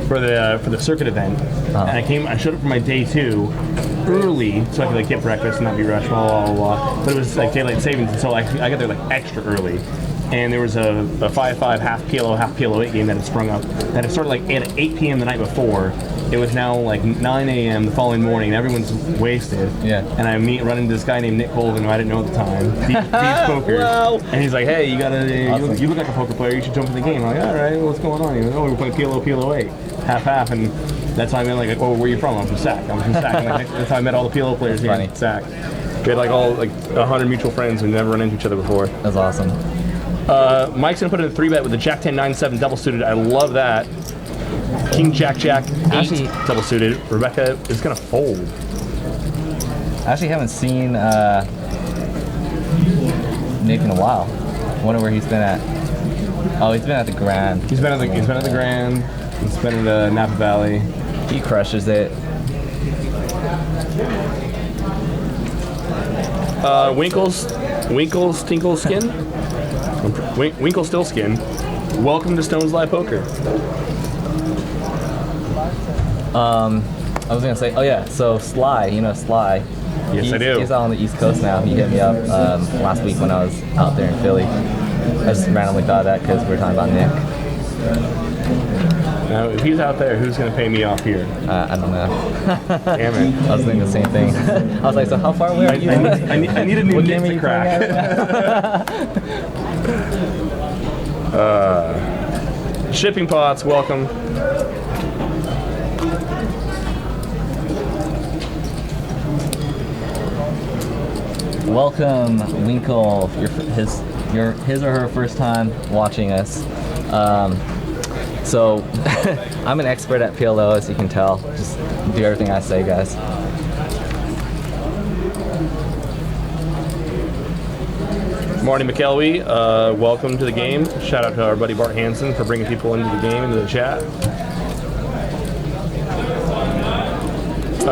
for the circuit event, and I showed up for my day 2 early so I could like get breakfast and not be rushed, blah blah blah. But it was like daylight savings, and so I got there like extra early. And there was a 5-5 half PLO 8 game that had sprung up. That had started like at 8 p.m. the night before. It was now like 9 a.m. the following morning, and everyone's wasted. Yeah. And I run into this guy named Nick Colvin, who I didn't know at the time. He's poker. Wow. And he's like, hey, Awesome. you look like a poker player. You should jump in the game. I'm like, all right, what's going on? He goes, oh, we're playing PLO 8, half. And that's how I met. Like, oh, where are you from? I'm from Sac. I'm from Sac. And like, that's how I met all the PLO players here in Sac. We had like 100 mutual friends who never run into each other before. That's awesome. Mike's gonna put in a 3-bet with the Jack 10 9 7 double suited. I love that. King Jack 8 Actually- double suited. Rebecca is gonna fold. I actually haven't seen Nick in a while. Wonder where he's been at. Oh, he's been at the Grand. He's been at the Grand. He's been at Napa Valley. He crushes it. Winkle's Tinkle Skin. Winkle Still Skin. Welcome to Stones Live Poker. I was gonna say, oh yeah, so Sly, you know Sly. Yes, I do. He's out on the East Coast now. He hit me up last week when I was out there in Philly. I just randomly thought of that because we were talking about Nick. Now, if he's out there, who's going to pay me off here? I don't know. Damn it. I was thinking the same thing. I was like, so how far away are you? I need a new What nip game are to you crack. Shipping Pots, welcome. Welcome, Winkle. His or her first time watching us. So, I'm an expert at PLO, as you can tell. Just do everything I say, guys. Marty McKelvey, welcome to the game. Shout out to our buddy Bart Hansen for bringing people into the game, into the chat.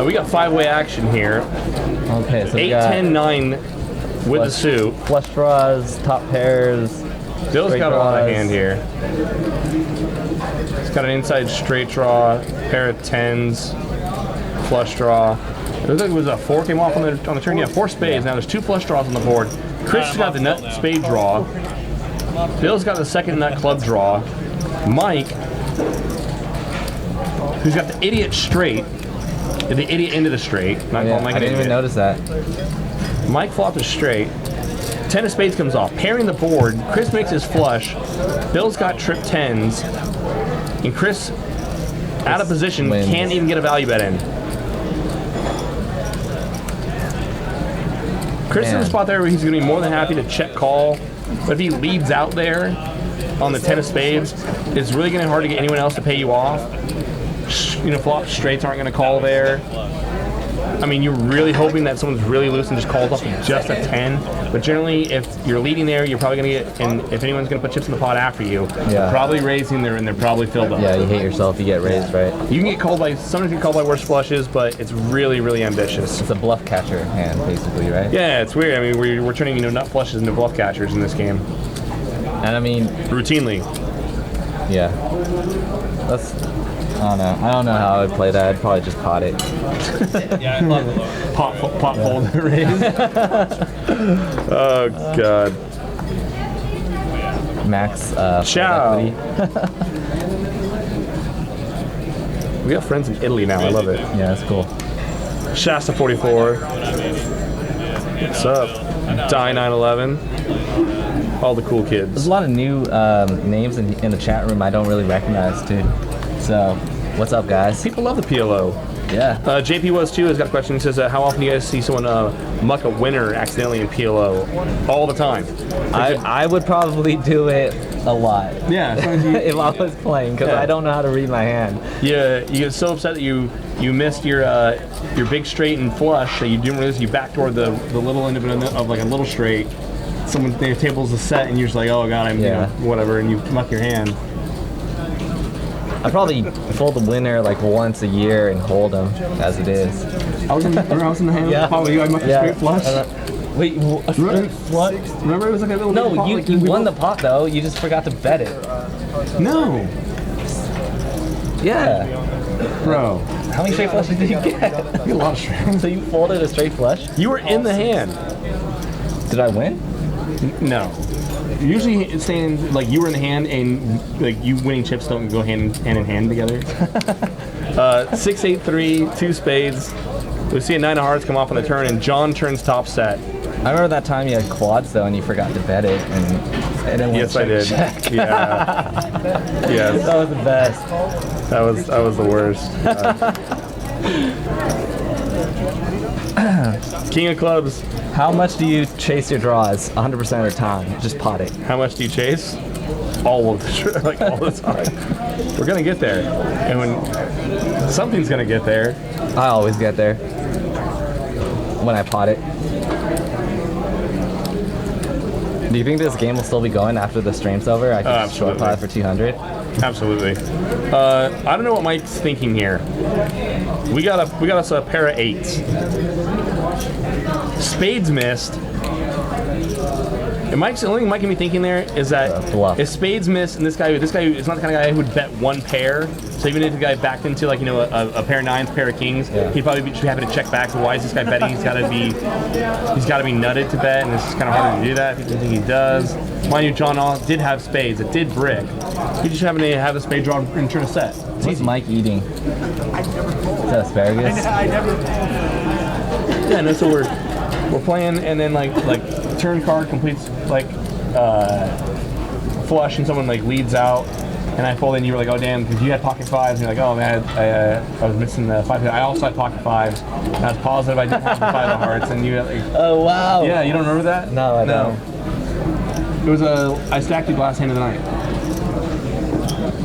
We got 5-way action here. Okay, so we 8, got 10, 9 with the suit. flush draws, top pairs. Bill's straight got a lot of draws. hand here. He's got an inside straight draw, pair of 10s, flush draw. It looks like it was a 4 came off on the turn. Yeah, 4 spades. Now there's 2 flush draws on the board. Chris got the nut spade draw. Bill's got the second nut club draw. Mike, who's got the idiot straight, the idiot into the straight. Not Yeah, calling Mike I an didn't even idiot. notice that. Mike flopped a straight. 10 of spades comes off. Pairing the board, Chris makes his flush. Bill's got trip 10s. And Chris, out of position, wins. can't even get a value bet in. Chris is in a Man. spot there where he's going to be more than happy to check call. But if he leads out there on the 10 of spades, it's really going to be hard to get anyone else to pay you off. Flop straights aren't going to call there. I mean, you're really hoping that someone's really loose and just calls off with just a 10. But generally, if you're leading there, you're probably going to get, and if anyone's going to put chips in the pot after you, they're probably raising there and they're probably filled up. Yeah, you hate yourself, you get raised, right? You can get called by, sometimes you get called by worse flushes, but it's really, really ambitious. It's a bluff catcher hand, basically, right? Yeah, it's weird. I mean, we're turning nut flushes into bluff catchers in this game. And I mean, Routinely. yeah. That's, I don't know how I'd play that. I'd probably just pot it. Yeah, I love it. Pot hold raise. Oh, God. Max Ciao. equity. We have friends in Italy now. I love it. Yeah, that's cool. Shasta 44. What's up? Die 911. All the cool There's kids. a lot of new names in the chat room I don't really recognize, too. So, what's up, guys? People love the PLO. Yeah. JP was too has got a question. He says, how often do you guys see someone muck a winner accidentally in PLO? All the time. I would probably do it a lot. Yeah, sometimes If I was playing, because Yeah. I don't know how to read my hand. you get so upset that you missed your big straight and flush that you didn't realize you backdoored the little end of like a little straight. Someone their table's a set and you're just like, oh god, I'm whatever, and you muck your hand. I probably fold the winner like once a year and hold them as it is. I was in the hand. Yeah. Probably you. I mucked a straight flush. Wait, a straight flush? Remember, it was like a little. No, pot, you like, you we won the both- pot though. You just forgot to bet it. No, Yeah. bro. How many straight flushes did you get? A lot of straight. So you folded a straight flush? You were in the hand. Did I win? No. Usually it's saying like you were in the hand and like you winning chips don't go hand in hand together. 6, 8, 3, 2 spades. We see a 9 of hearts come off on the turn and John turns top set. I remember that time you had quads though and you forgot to bet it and it Yes, I did. Yeah. Yes. That was the best. That was the worst. King of clubs. How much do you chase your draws 100% of the time? Just pot it. How much do you chase? All of the like all the time. We're gonna get there, and when something's gonna get there. I always get there when I pot it. Do you think this game will still be going after the stream's over? I can short pot for 200. Absolutely. I don't know what Mike's thinking here. We got us a pair of 8s. Spades missed. And the only thing Mike can be thinking there is that if spades missed, and this guy is not the kind of guy who would bet one pair. So even if the guy backed into like a pair of 9s, pair of kings, he'd probably be happy to check back. So why is this guy betting? He's got to be nutted to bet, and it's just kind of hard to do that. If you think he does, mind you, John did have spades. It did brick. He just happened to have a spade draw and turn a set. What's Mike eating? Is that asparagus? Yeah, no. So we're playing, and then like turn card completes like flush, and someone like leads out, and I fold in. You were like, oh damn, because you had pocket 5s, and you're like, oh man, I was missing the 5. I also had pocket 5s. And I was positive I didn't have the 5 of hearts, and you had like, Oh wow! yeah, you don't remember that? No, I don't. It was I stacked you last hand of the night.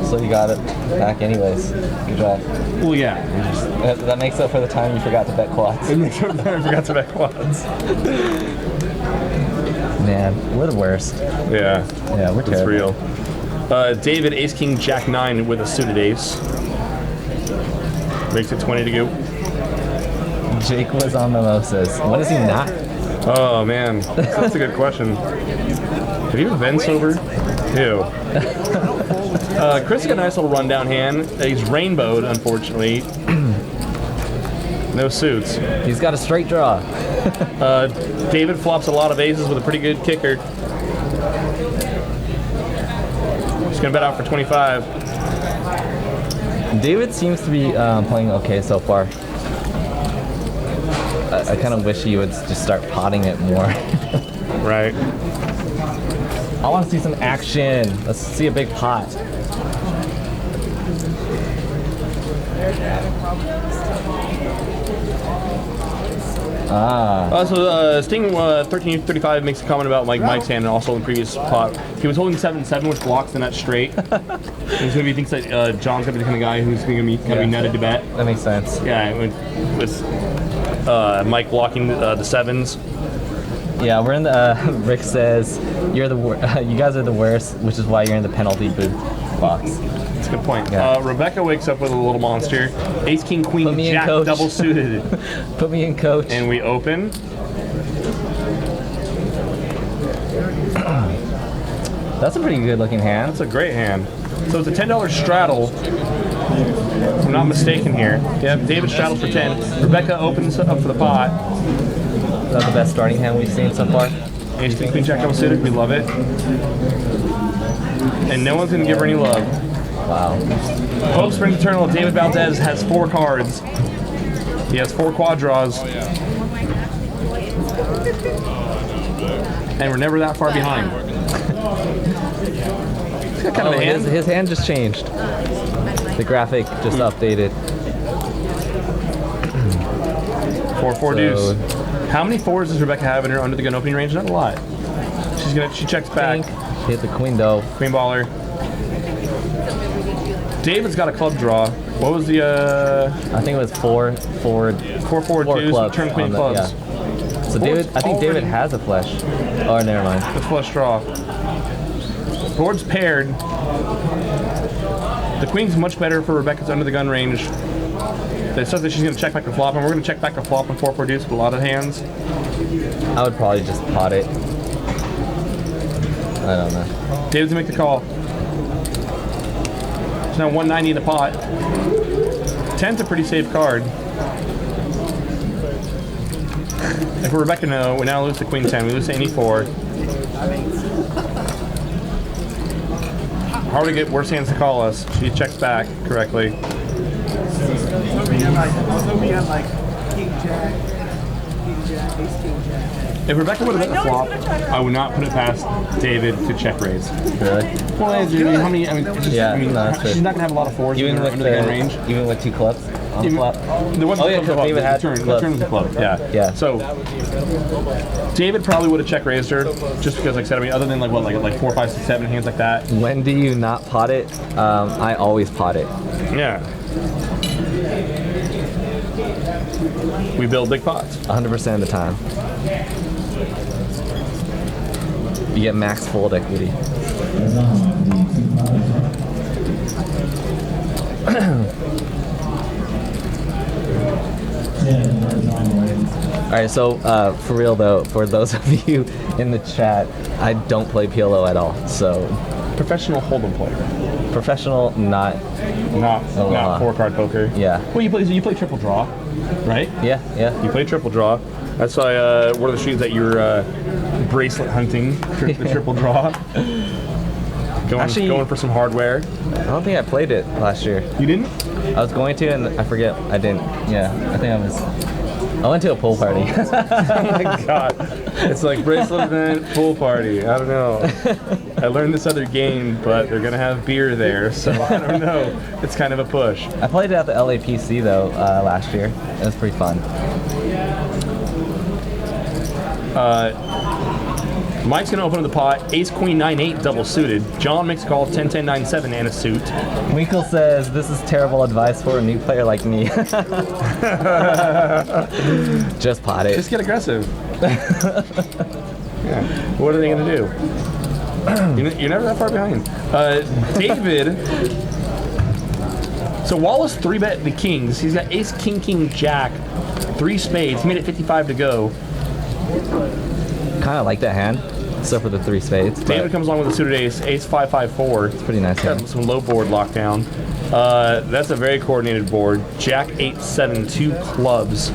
So you got it back anyways. Good job. Well, yeah. That makes up for the time you forgot to bet quads. I forgot to bet quads. Man, we're the worst. Yeah. Yeah, we're It's terrible. real. David, ace, king, jack 9 with a suited ace. Makes it 20 to go. Jake was on mimosas. When is he not? Oh man, that's a good question. Have you ever been sober? Ew. Chris got a nice little rundown hand. He's rainbowed, unfortunately. No suits. He's got a straight draw. David flops a lot of aces with a pretty good kicker. He's gonna bet out for 25. David seems to be playing okay so far. I kind of wish he would just start potting it more. Right. I want to see some action. Let's see a big pot. So Sting 1335 makes a comment about Mike's hand, and also in the previous pot. He was holding 7-7, which blocks the nut straight. And he's gonna be thinks that John's gonna be the kind of guy who's gonna be nutted to bet. That makes sense. Yeah, with Mike blocking the 7s. Yeah, we're in the. Rick says you guys are the worst, which is why you're in the penalty booth box. That's a good point. Yeah. Rebecca wakes up with a little monster. Ace, king, queen, Put me in, jack, coach. double suited. Put me in, coach. And we open. That's a pretty good looking hand. That's a great hand. So it's a $10 straddle. If I'm not mistaken here. Yeah, David straddles for 10. Rebecca opens up for the pot. That's the best starting hand we've seen so far. Ace, king, queen, jack, double suited. We love it. And no one's gonna give her any love. Wow. Hope Springs Eternal. David Valdez has 4 cards. He has 4 quad draws. And we're never that far behind. He's got kind of a hand. His hand just changed. The graphic just updated. 4-4 deuce. How many 4s does Rebecca have in her under the gun opening range? Not a lot. She checks back. Hit the queen though. Queen baller. David's got a club draw. What was the I think it was four 4-4 deuce, clubs turn queen on the- clubs. yeah. So David, I think David already- has a flush. Oh, never mind. The flush draw. Board's paired. The queen's much better for Rebecca's under the gun range. It says that she's going to check back the flop, and we're going to check back the flop and 4-4 deuce with a lot of hands. I would probably just pot it. I don't know. David's going to make the call. It's now 190 in the pot. 10's a pretty safe card. If we're Rebecca, no, we now lose to queen 10. We lose to any 4. Hard to get worse hands to call us. She checks back correctly. I was hoping you had like King Jack, Ace King Jack. If Rebecca would have bet the flop, I would not put it past David to check raise. Really? Well, how many? I mean, it's just, Yeah, I mean, no, that's she's true. not gonna have a lot of 4s Even in her with under the gun range. even with 2 clubs on the Even- flop. There wasn't Oh, yeah, a club 'cause David the had turn. The clubs. turn was a club. Yeah. Yeah. So David probably would have check raised her, just because, like I said, I mean, other than like 4, 5, 6, 7 hands like that. When do you not pot it? I always pot it. Yeah. We build big pots. 100% of the time. You get max fold equity. Alright, so for real though, for those of you in the chat, I don't play PLO at all. So Professional hold'em player, professional, not. not 4-card poker. Yeah. Well, you play triple draw, right? Yeah, yeah. You play triple draw. That's why one of the streams that you're bracelet hunting, the triple draw. Going for some hardware. I don't think I played it last year. You didn't? I was going to, and I forget. I didn't. Yeah, I think I went to a pool party. Oh my god. It's like bracelet event, pool party. I don't know. I learned this other game, but they're gonna have beer there, so I don't know. It's kind of a push. I played it at the LAPC though last year. It was pretty fun. Mike's gonna open up the pot. Ace, Queen, 9-8, double suited. John makes a call, 10-10, 9-7, and a suit. Winkle says, this is terrible advice for a new player like me. Just pot it. Just get aggressive. Yeah. What are they gonna do? You're never that far behind. David. So Wallace 3-bet the kings. He's got ace, king, king, jack, 3 spades. He made it 55 to go. Kind of like that hand, except for the 3 spades. David comes along with a suited ace, ace 5, 5, 4. It's pretty nice Got hand. some low board lockdown. That's a very coordinated board. Jack 8, 7, 2 clubs.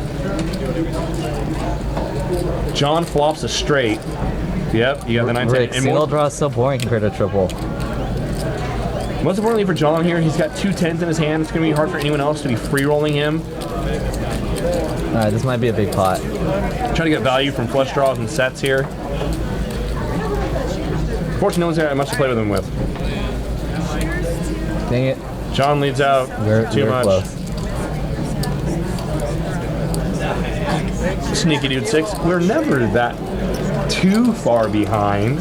John flops a straight. Yep, you got the 9, 10. Rick, And single draw is so boring compared to triple. most importantly for John here, he's got 2 10s in his hand. It's going to be hard for anyone else to be free rolling him. Alright, this might be a big pot. Trying to get value from flush draws and sets here. Fortunately, no one's got much to play with him with. Dang it. John leads out. We're Too much. close. Sneaky dude 6. We're never that too far behind.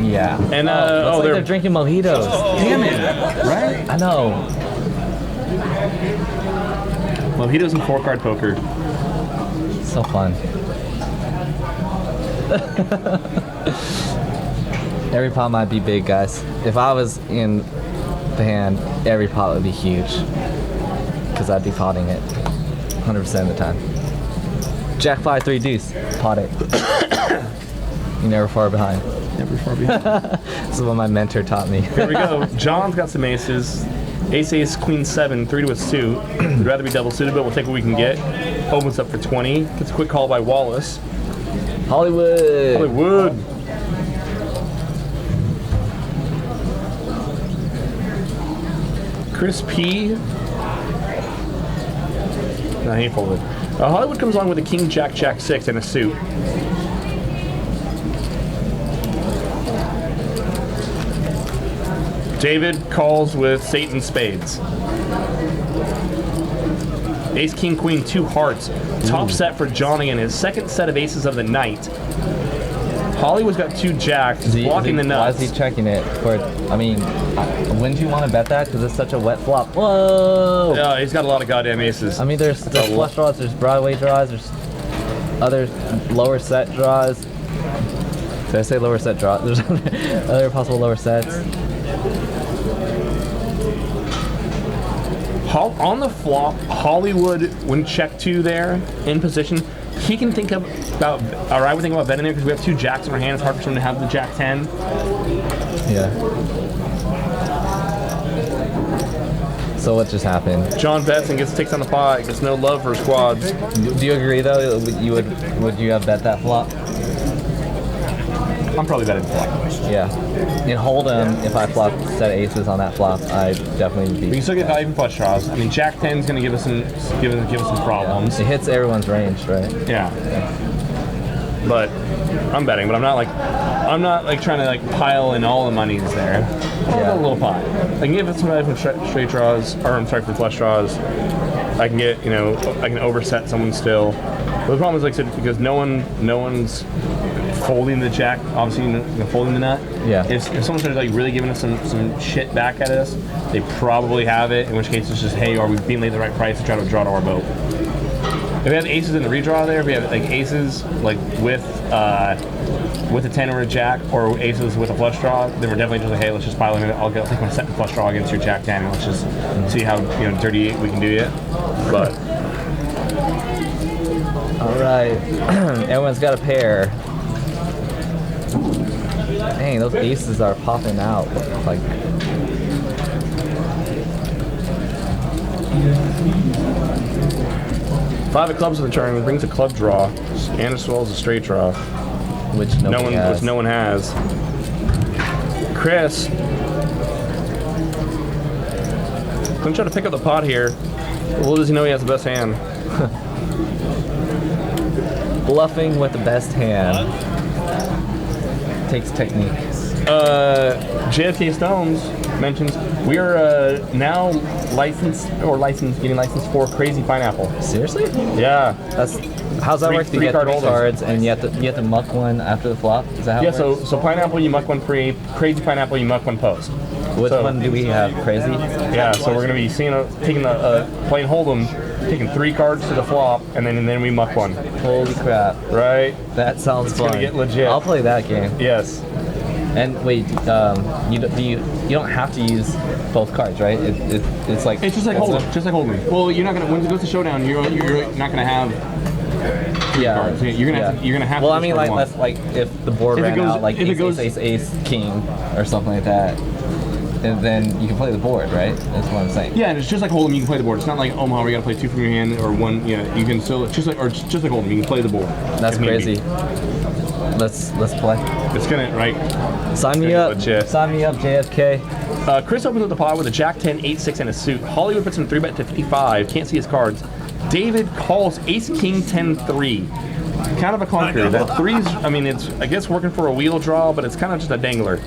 Yeah. And looks like they're drinking mojitos. damn it, right? I know. Mojitos and 4-card poker. So fun. Every pot might be big, guys. If I was in the hand, every pot would be huge. Because I'd be potting it 100% of the time. Jack 5, 3 deuce. Pot it. You're never far behind. Never far behind. This is what my mentor taught me. Here we go. John's got some aces. Ace, ace, queen 7, 3 to a suit. We'd rather be double suited, but we'll take what we can get. Opens up for 20. Gets a quick call by Wallace. Hollywood. Hollywood. Chris P. No, he ain't folded. Hollywood comes along with a king, jack, jack 6, and a suit. David calls with Satan spades. Ace, king, queen, 2 hearts. Top set for Johnny and his second set of aces of the night. Hollywood's got 2 jacks, blocking the nuts. Why is he checking it? I mean, wouldn't you want to bet that? Because it's such a wet flop. Whoa! Yeah, he's got a lot of goddamn aces. I mean, there's flush draws, there's Broadway draws, there's other lower set draws. Did I say lower set draws? There's other possible lower sets. On the flop, Hollywood, when check 2 there, in position, he can think about, or I would think about betting there because we have 2 jacks in our hand. It's hard for him to have the jack 10. Yeah. So what just happened? John bets and gets takes on the pot. Gets no love for his quads. Do you agree though? Would you have bet that flop? I'm probably betting flop. Yeah. In Hold'em, if I flop set aces on that flop, I definitely would We be. can still get value from flush draws. I mean, Jack 10 is going to give us some problems. It hits everyone's range, right? Yeah. But I'm betting, but I'm not like trying to like pile in all the monies there. I'll Yeah. go a little pot. I can give it some value from straight draws, or I'm sorry, for flush draws. I can get, I can overset someone still. But the problem is, like I said, because no one's folding the jack, obviously folding the nut. Yeah. If someone started like really giving us some shit back at us, they probably have it. In which case, it's just, hey, are we being laid the right price to try to draw to our boat? If we have aces in the redraw there, if we have like aces like with a 10 or a jack, or aces with a flush draw, then we're definitely just like, hey, let's just pile in it. I'll take my second flush draw against your jack 10, and let's just see how dirty we can do it. But All right. Everyone's got a pair. Dang, those aces are popping out. Like. Five of clubs in the turn brings a club draw, and as well as a straight draw, Which no one has. Chris, gonna try to pick up the pot here. Little does he know he has the best hand. Bluffing with the best hand takes technique. JFK Stones mentions we are now getting licensed for Crazy Pineapple. Seriously? Yeah. How's that work? You get 3 holders. cards and you have to muck one after the flop? Is that how Yeah, it works? so Pineapple you muck one pre, Crazy Pineapple you muck one post. Which one do we have? Crazy? Yeah, so we're gonna be taking playing Hold'em, taking 3 cards to the flop, and then we muck one. Holy crap. Right? That sounds fun. gonna get legit. I'll play that game. Yes. And wait, you don't have to use both cards, right? It's like It's just like Hold'em. Just like Hold'em. Well, you're not gonna when it goes to showdown, you're not gonna have cards. You're gonna have. Well, to I mean, discard like one. that's like if the board If it ran goes- out like if it ace, goes- ace, king, or something like that, and then you can play the board, right? That's what I'm saying. Yeah, and it's just like Hold'em. You can play the board. It's not like Omaha where you gotta play 2 from your hand or 1. Yeah, you can still just like Hold'em. You can play the board. That's if need be. crazy. Let's play. It's gonna right. Sign me Okay, up. legit. Sign me up, JFK. Chris opens up the pot with a Jack 10, 8-6, and a suit. Hollywood puts him 3-bet to 55. Can't see his cards. David calls Ace King 10-3. Kind of a clunker. That 3's, I mean, it's I guess working for a wheel draw, but it's kind of just a dangler.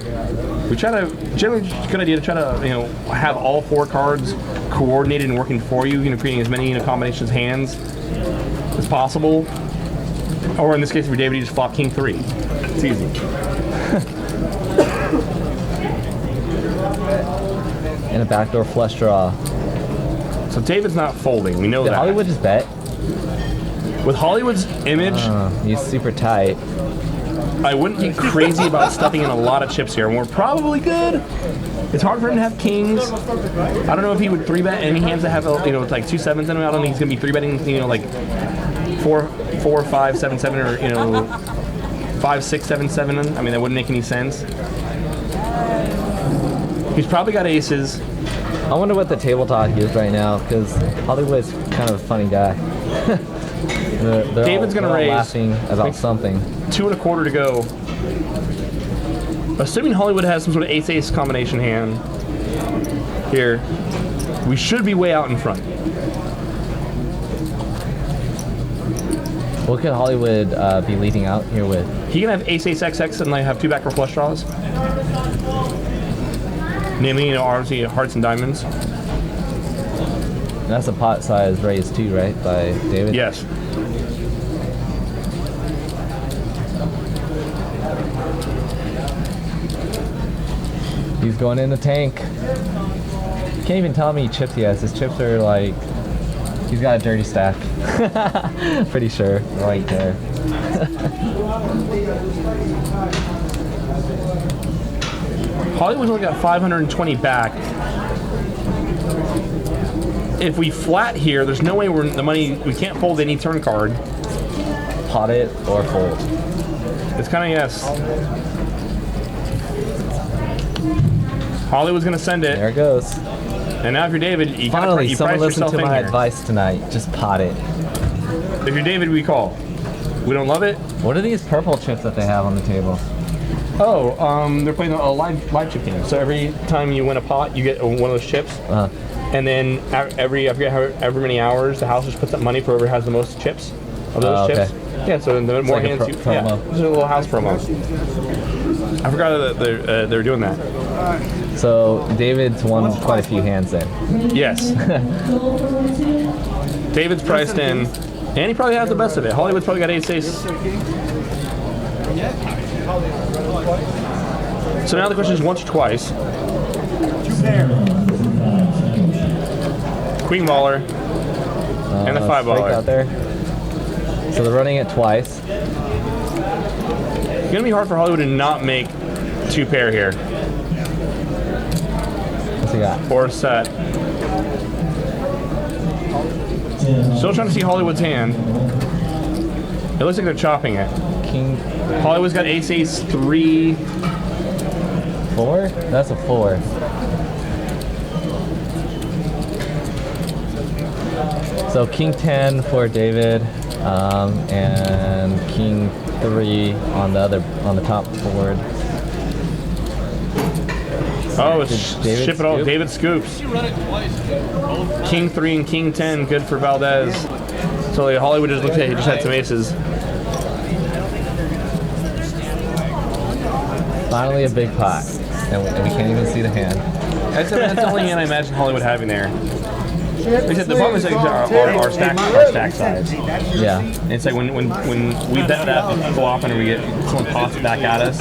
We try to generally just a good idea to try to have all 4 cards coordinated and working for you. Creating as many combinations of hands as possible. Or in this case, for David, you just flop King 3. It's easy. And a backdoor flush draw. So David's not folding. We know Did that. Hollywood just bet? With Hollywood's image, He's super tight. I wouldn't be crazy about stuffing in a lot of chips here, and we're probably good. It's hard for him to have kings. I don't know if he would 3-bet any hands that have like 2 7s in them. I don't think he's gonna be 3-betting like 4 5 7 7 or 5 6 7 7. I mean that wouldn't make any sense. He's probably got aces. I wonder what the table talk is right now, because Hollywood's kind of a funny guy. they're David's gonna all raise. laughing about something. 2 1/4 to go. Assuming Hollywood has some sort of ace-ace combination hand here, we should be way out in front. What could Hollywood be leading out here with? He can have ace-ace XX and like have 2 backdoor flush draws. Namely, obviously hearts and diamonds. That's a pot size raised too, right? By David? Yes. He's going in the tank. You can't even tell how many chips he has. His chips are like, he's got a dirty stack. Pretty sure, right there. Hollywood's only got 520 back. If we flat here, there's no way we can't fold any turn card. Pot it or fold. It's kind of yes. Hollywood's gonna send it. There it goes. And now if you're David, you gotta Finally, you someone price listened yourself to in my here. advice tonight. Just pot it. If you're David, we call. We don't love it. What are these purple chips that they have on the table? Oh, they're playing a live chip game. So every time you win a pot, you get one of those chips. And then every I forget however many hours, the house just puts up money for whoever has the most chips of those okay. chips. Yeah, so the more like a hands you promo. yeah, it's a little house promo. I forgot that they're doing that. So David's won quite a few hands then. Yes. David's priced in, and he probably has the best of it. Hollywood's probably got ace. So now the question is once or twice. Queen baller and the five Strike baller. out there. So they're running it twice. It's gonna be hard for Hollywood to not make two pair here What's he got? or a set. Still trying to see Hollywood's hand. It looks like they're chopping it. King Hollywood's got ace 3. 4? That's a 4. So King 10 for David, and King 3 on the top board. Oh, it's David ship it all. scoop? David scoops. King 3 and King 10, good for Valdez. So like, Hollywood just looked at it, he just had some aces. Finally a big pot, and we can't even see the hand. That's the only hand I imagine Hollywood having there. Like I said, the problem is like our stack size. Yeah. It's like when we bet that flop and we get someone pops it back at us,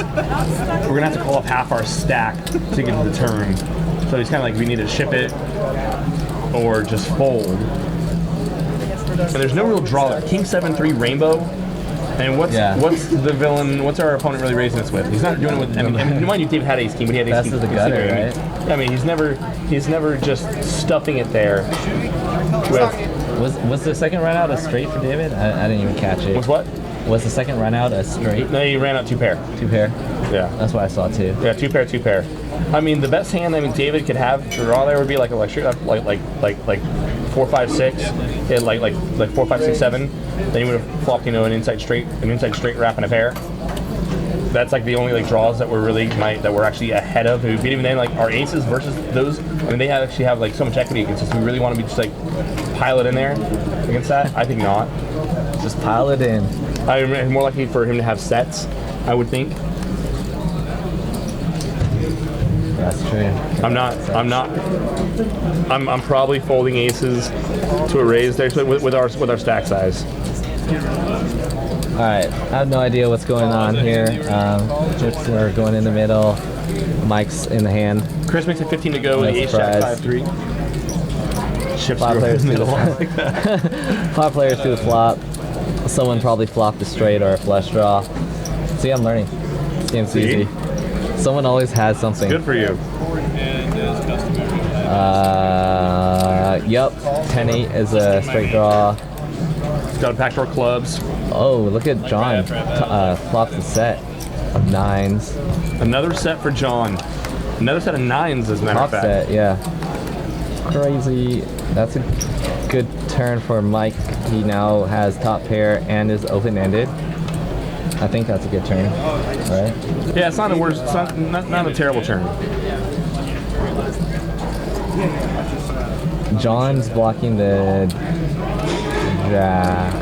we're gonna have to call up half our stack to get to the turn. So it's kind of like we need to ship it or just fold. And there's no real draw there. King 7-3 rainbow. And what's the villain? What's our opponent really raising this with? He's not doing it with. I mean, mind you, Dave had ace king, but he had ace That's king. the gutter, right? I mean, he's never just stuffing it there. With Was the second run out a straight for David? I didn't even catch it. with what? Was the second run out a straight? No, he ran out 2 pair. 2 pair? Yeah. That's what I saw too. Yeah, 2 pair. I mean, the best hand David could have to draw there would be like a straight up like 4, 5, 6, hit like 4, 5, 6, 7. Then you would have flopped an inside straight wrap and a pair. That's like the only draws that we're actually ahead of. But even then, like our aces versus those, I mean, they actually have so much equity against us. We really want to be just pile it in there against that. I think not. Just pile it in. I'm more likely for him to have sets, I would think. That's true. I'm probably folding aces to a raise there with our stack size. All right, I have no idea what's going on here. Chips are going in the middle. Mike's in the hand. Chris makes it 15 to go with the ace jack 5-3. Chips 5 go players in the to the middle. 5 players to the flop. Someone probably flopped a straight or a flush draw. See, I'm learning. This game's easy. Someone always has something. Good for you. Yep. 10-8 is a straight draw. Got a backdoor clubs. Oh, look at John. Flops a set of 9s. Another set for John. Another set of 9s, as a matter of Top fact. set, yeah. Crazy. That's a good turn for Mike. He now has top pair and is open-ended. I think that's a good turn, right? Yeah, it's not a worse. It's not a terrible turn. John's blocking the jack.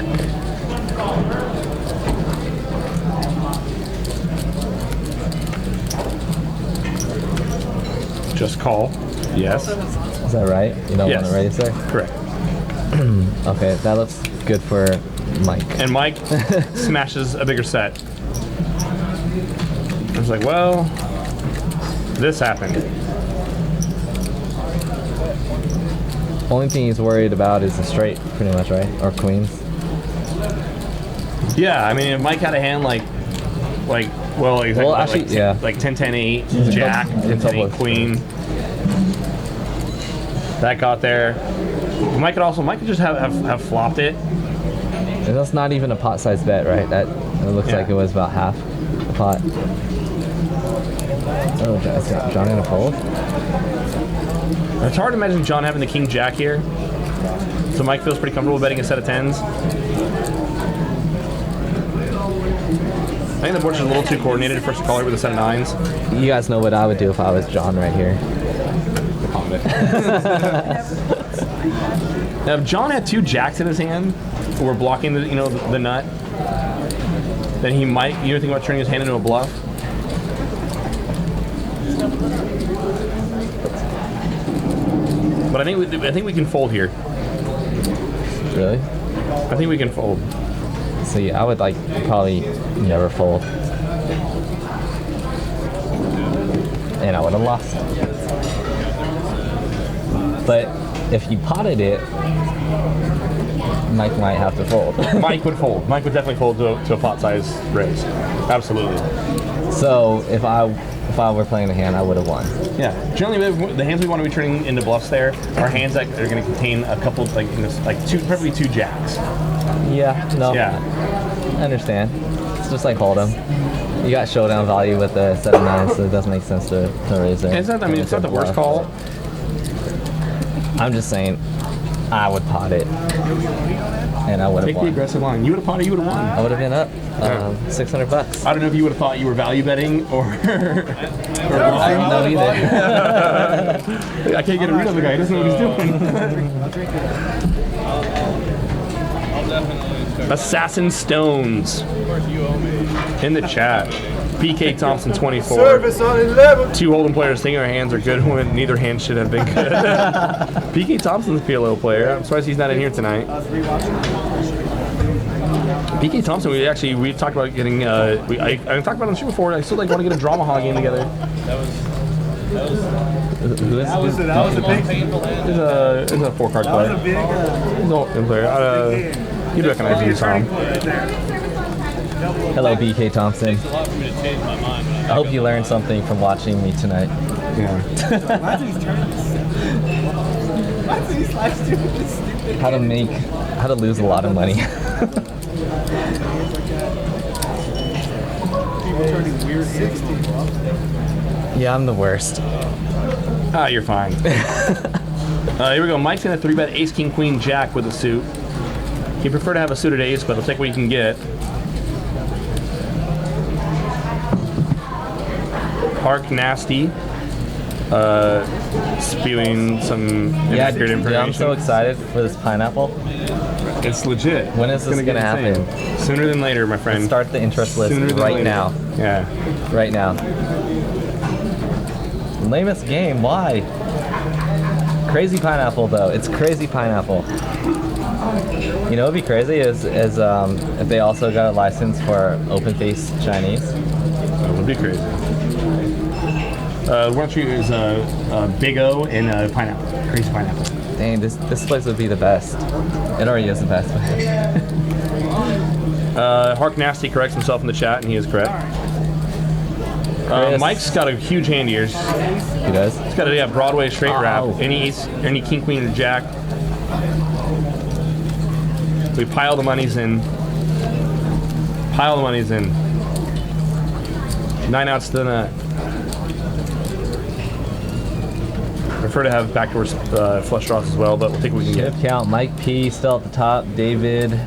Just call. Yes. Is that right? You don't Yes. want to raise there? Correct. Okay, that looks good for Mike. And Mike smashes a bigger set. I was like, well, this happened. Only thing he's worried about is the straight, pretty much, right? Or queens. Yeah, I mean, if Mike had a hand like actually, yeah. like 10, 10, 8, Jack, 10, 10, 8, Queen. That got there. Mike could just have flopped it. And that's not even a pot size bet, right? That it looks like it was about half the pot. Oh, is John gonna fold? It's hard to imagine John having the King Jack here. So Mike feels pretty comfortable betting a set of 10s. I think the board's just a little too coordinated for us to call it with a set of 9s. You guys know what I would do if I was John right here. Now, if John had 2 jacks in his hand, who were blocking the the nut, then he might think about turning his hand into a bluff. But I think we can fold here. Really? I think we can fold. See, I would probably never fold. And I would have lost. But if you potted it, Mike might have to fold. Mike would fold. Mike would definitely fold to a pot size raise. Absolutely. So if I were playing the hand, I would have won. Yeah. Generally, the hands we want to be turning into bluffs there are hands that are going to contain a couple preferably 2 jacks. Yeah. No. Yeah. I understand. It's just like Hold'em. You got showdown value with the set of 9s, so it doesn't make sense to raise it. It's not the worst call. I'm just saying, I would pot it, and I would have Take the won. aggressive line. You would have potted, you would have won. I would have been up $600. I don't know if you would have thought you were value betting or I don't know either. I can't get a read on the guy. He doesn't know what he's doing. Assassin Stones in the chat. PK Thompson 24. Service on 11. 2 Hold'em players think our hands are good when neither hand should have been good. PK Thompson's a PLO player. I'm surprised he's not in here tonight. PK Thompson, we talked about getting. I talked about on the show before. I still want to get a drama hog game together. That was a big It's a 4-card player. big He's an Hold'em player. You'd recognize you, Tom. Hello, BK Thompson. It's a lot for me to change my mind. I hope you learned something from watching me tonight. Yeah. How to lose a lot of money. Yeah, I'm the worst. You're fine. Here we go. Mike's gonna 3-bet Ace, King, Queen, Jack with a suit. He'd prefer to have a suited ace, but he'll take what he can get. Park Nasty, spewing some inaccurate information. Yeah, I'm so excited for this pineapple. It's legit. When is this gonna happen? Sooner than later, my friend. Let's start the interest list Sooner than right later. now. Yeah. Right now. Lamest game, why? Crazy pineapple though, it's crazy pineapple. You know what'd be crazy is if they also got a license for open face Chinese. That would be crazy. Why don't you use Big O and pineapple, crazy pineapple. Dang, this place would be the best. It already is the best. Hark Nasty corrects himself in the chat, and he is correct. Chris. Mike's got a huge hand here. He does? He's got a Broadway straight wrap. Any ace, any king, queen, or jack. We pile the monies in. Pile the monies in. 9 outs to the nut. Prefer to have backdoor flush draws as well, but we'll take what we can Chip get. count, Mike P still at the top, David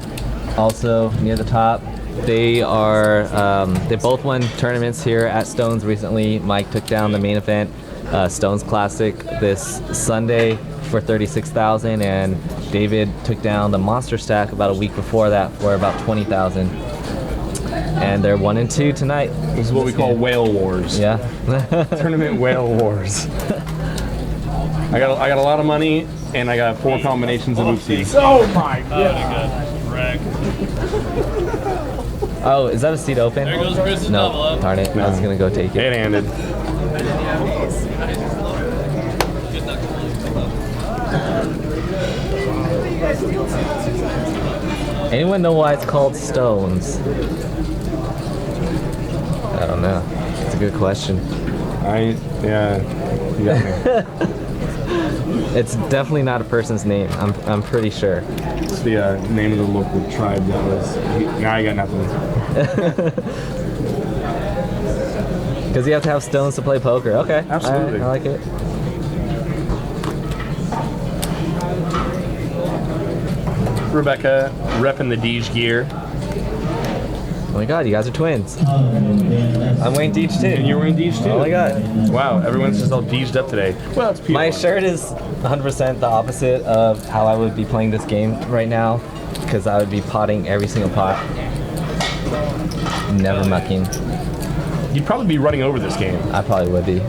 also near the top. They are, they both won tournaments here at Stones recently. Mike took down the main event, Stones Classic, this Sunday for $36,000, and David took down the Monster Stack about a week before that for about $20,000. And they're 1 and 2 tonight. This is what we call whale wars. Yeah. Tournament whale wars. I got a lot of money, and I got 4 combinations of oopsies. Oh my god. Oh, is that a seat open? There goes Chris's No, double up. darn it. I was gonna go take it. Eight-handed. Anyone know why it's called stones? I don't know. It's a good question. Yeah, you got me. It's definitely not a person's name. I'm pretty sure. It's the name of the local tribe that was. Now I got nothing. Because you have to have stones to play poker. Okay. Absolutely. I like it. Rebecca repping the Deej gear. Oh my god, you guys are twins. I'm wearing Deej too. And you're wearing Deej too. Oh my god. Wow, everyone's just all Deejed up today. Well, it's PLO. My shirt is 100% the opposite of how I would be playing this game right now, because I would be potting every single pot. Never mucking. You'd probably be running over this game. I probably would be.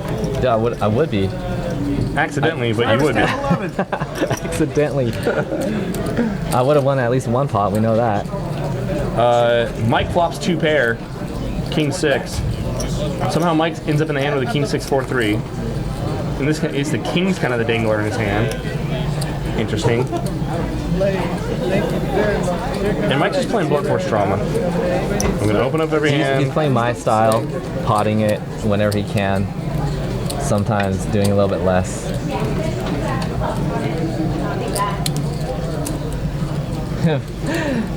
Yeah, I would be. Accidentally, but you would be. Accidentally. I would have won at least one pot, we know that. Mike flops 2 pair, King 6. Somehow Mike ends up in the hand with a King 6 4-3. In this case, the King's kind of the dangler in his hand. Interesting. And Mike's just playing Blunt Force Trauma. I'm going to open up every He's hand. playing my style, potting it whenever he can. Sometimes doing a little bit less.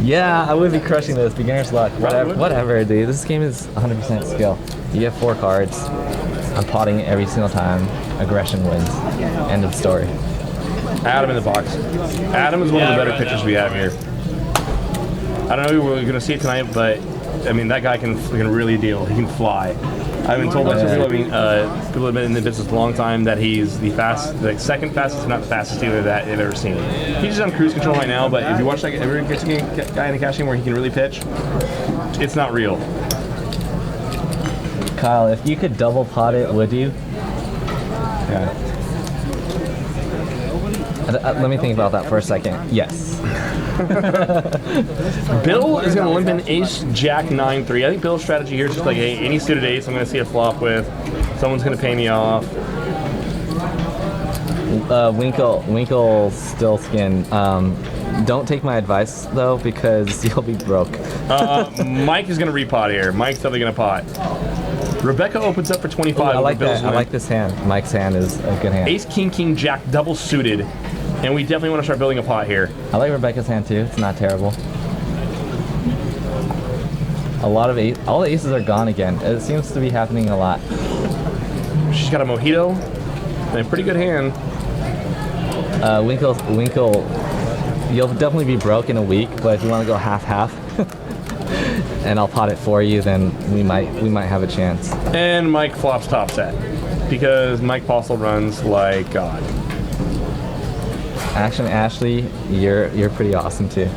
Yeah, I would be crushing this. Beginner's luck. Whatever, dude. This game is 100% skill. You get 4 cards. I'm potting it every single time. Aggression wins. End of story. Adam in the box. Adam is one of the better pitchers we have here. I don't know if we're going to see it tonight, but I mean, that guy can really deal. He can fly. I've been told by some people, people have been in the business a long time, that he's the second fastest, not the fastest dealer that they've ever seen. He's just on cruise control right now, but if you watch like every guy in the cash game where he can really pitch, it's not real. Kyle, if you could double pot it, would you? Yeah. Let me think about that for a second. Yes. Bill is going to limp in Ace Jack 9-3. I think Bill's strategy here is just like, hey, any suited ace I'm going to see a flop with. Someone's going to pay me off. Winkle Stillskin. Don't take my advice though, because you'll be broke. Mike is going to repot here. Mike's definitely going to pot. Rebecca opens up for 25. Ooh, I like Bill's that. I like this hand. Mike's hand is a good hand. Ace, King, King, Jack, double suited. And we definitely want to start building a pot here. I like Rebecca's hand too. It's not terrible. A lot of all the aces are gone again. It seems to be happening a lot. She's got a mojito and a pretty good hand. Winkle, you'll definitely be broke in a week, but if you want to go half-half, and I'll pot it for you, then we might have a chance. And Mike flops top set because Mike Postle runs like God. Actually, Ashley, you're pretty awesome too.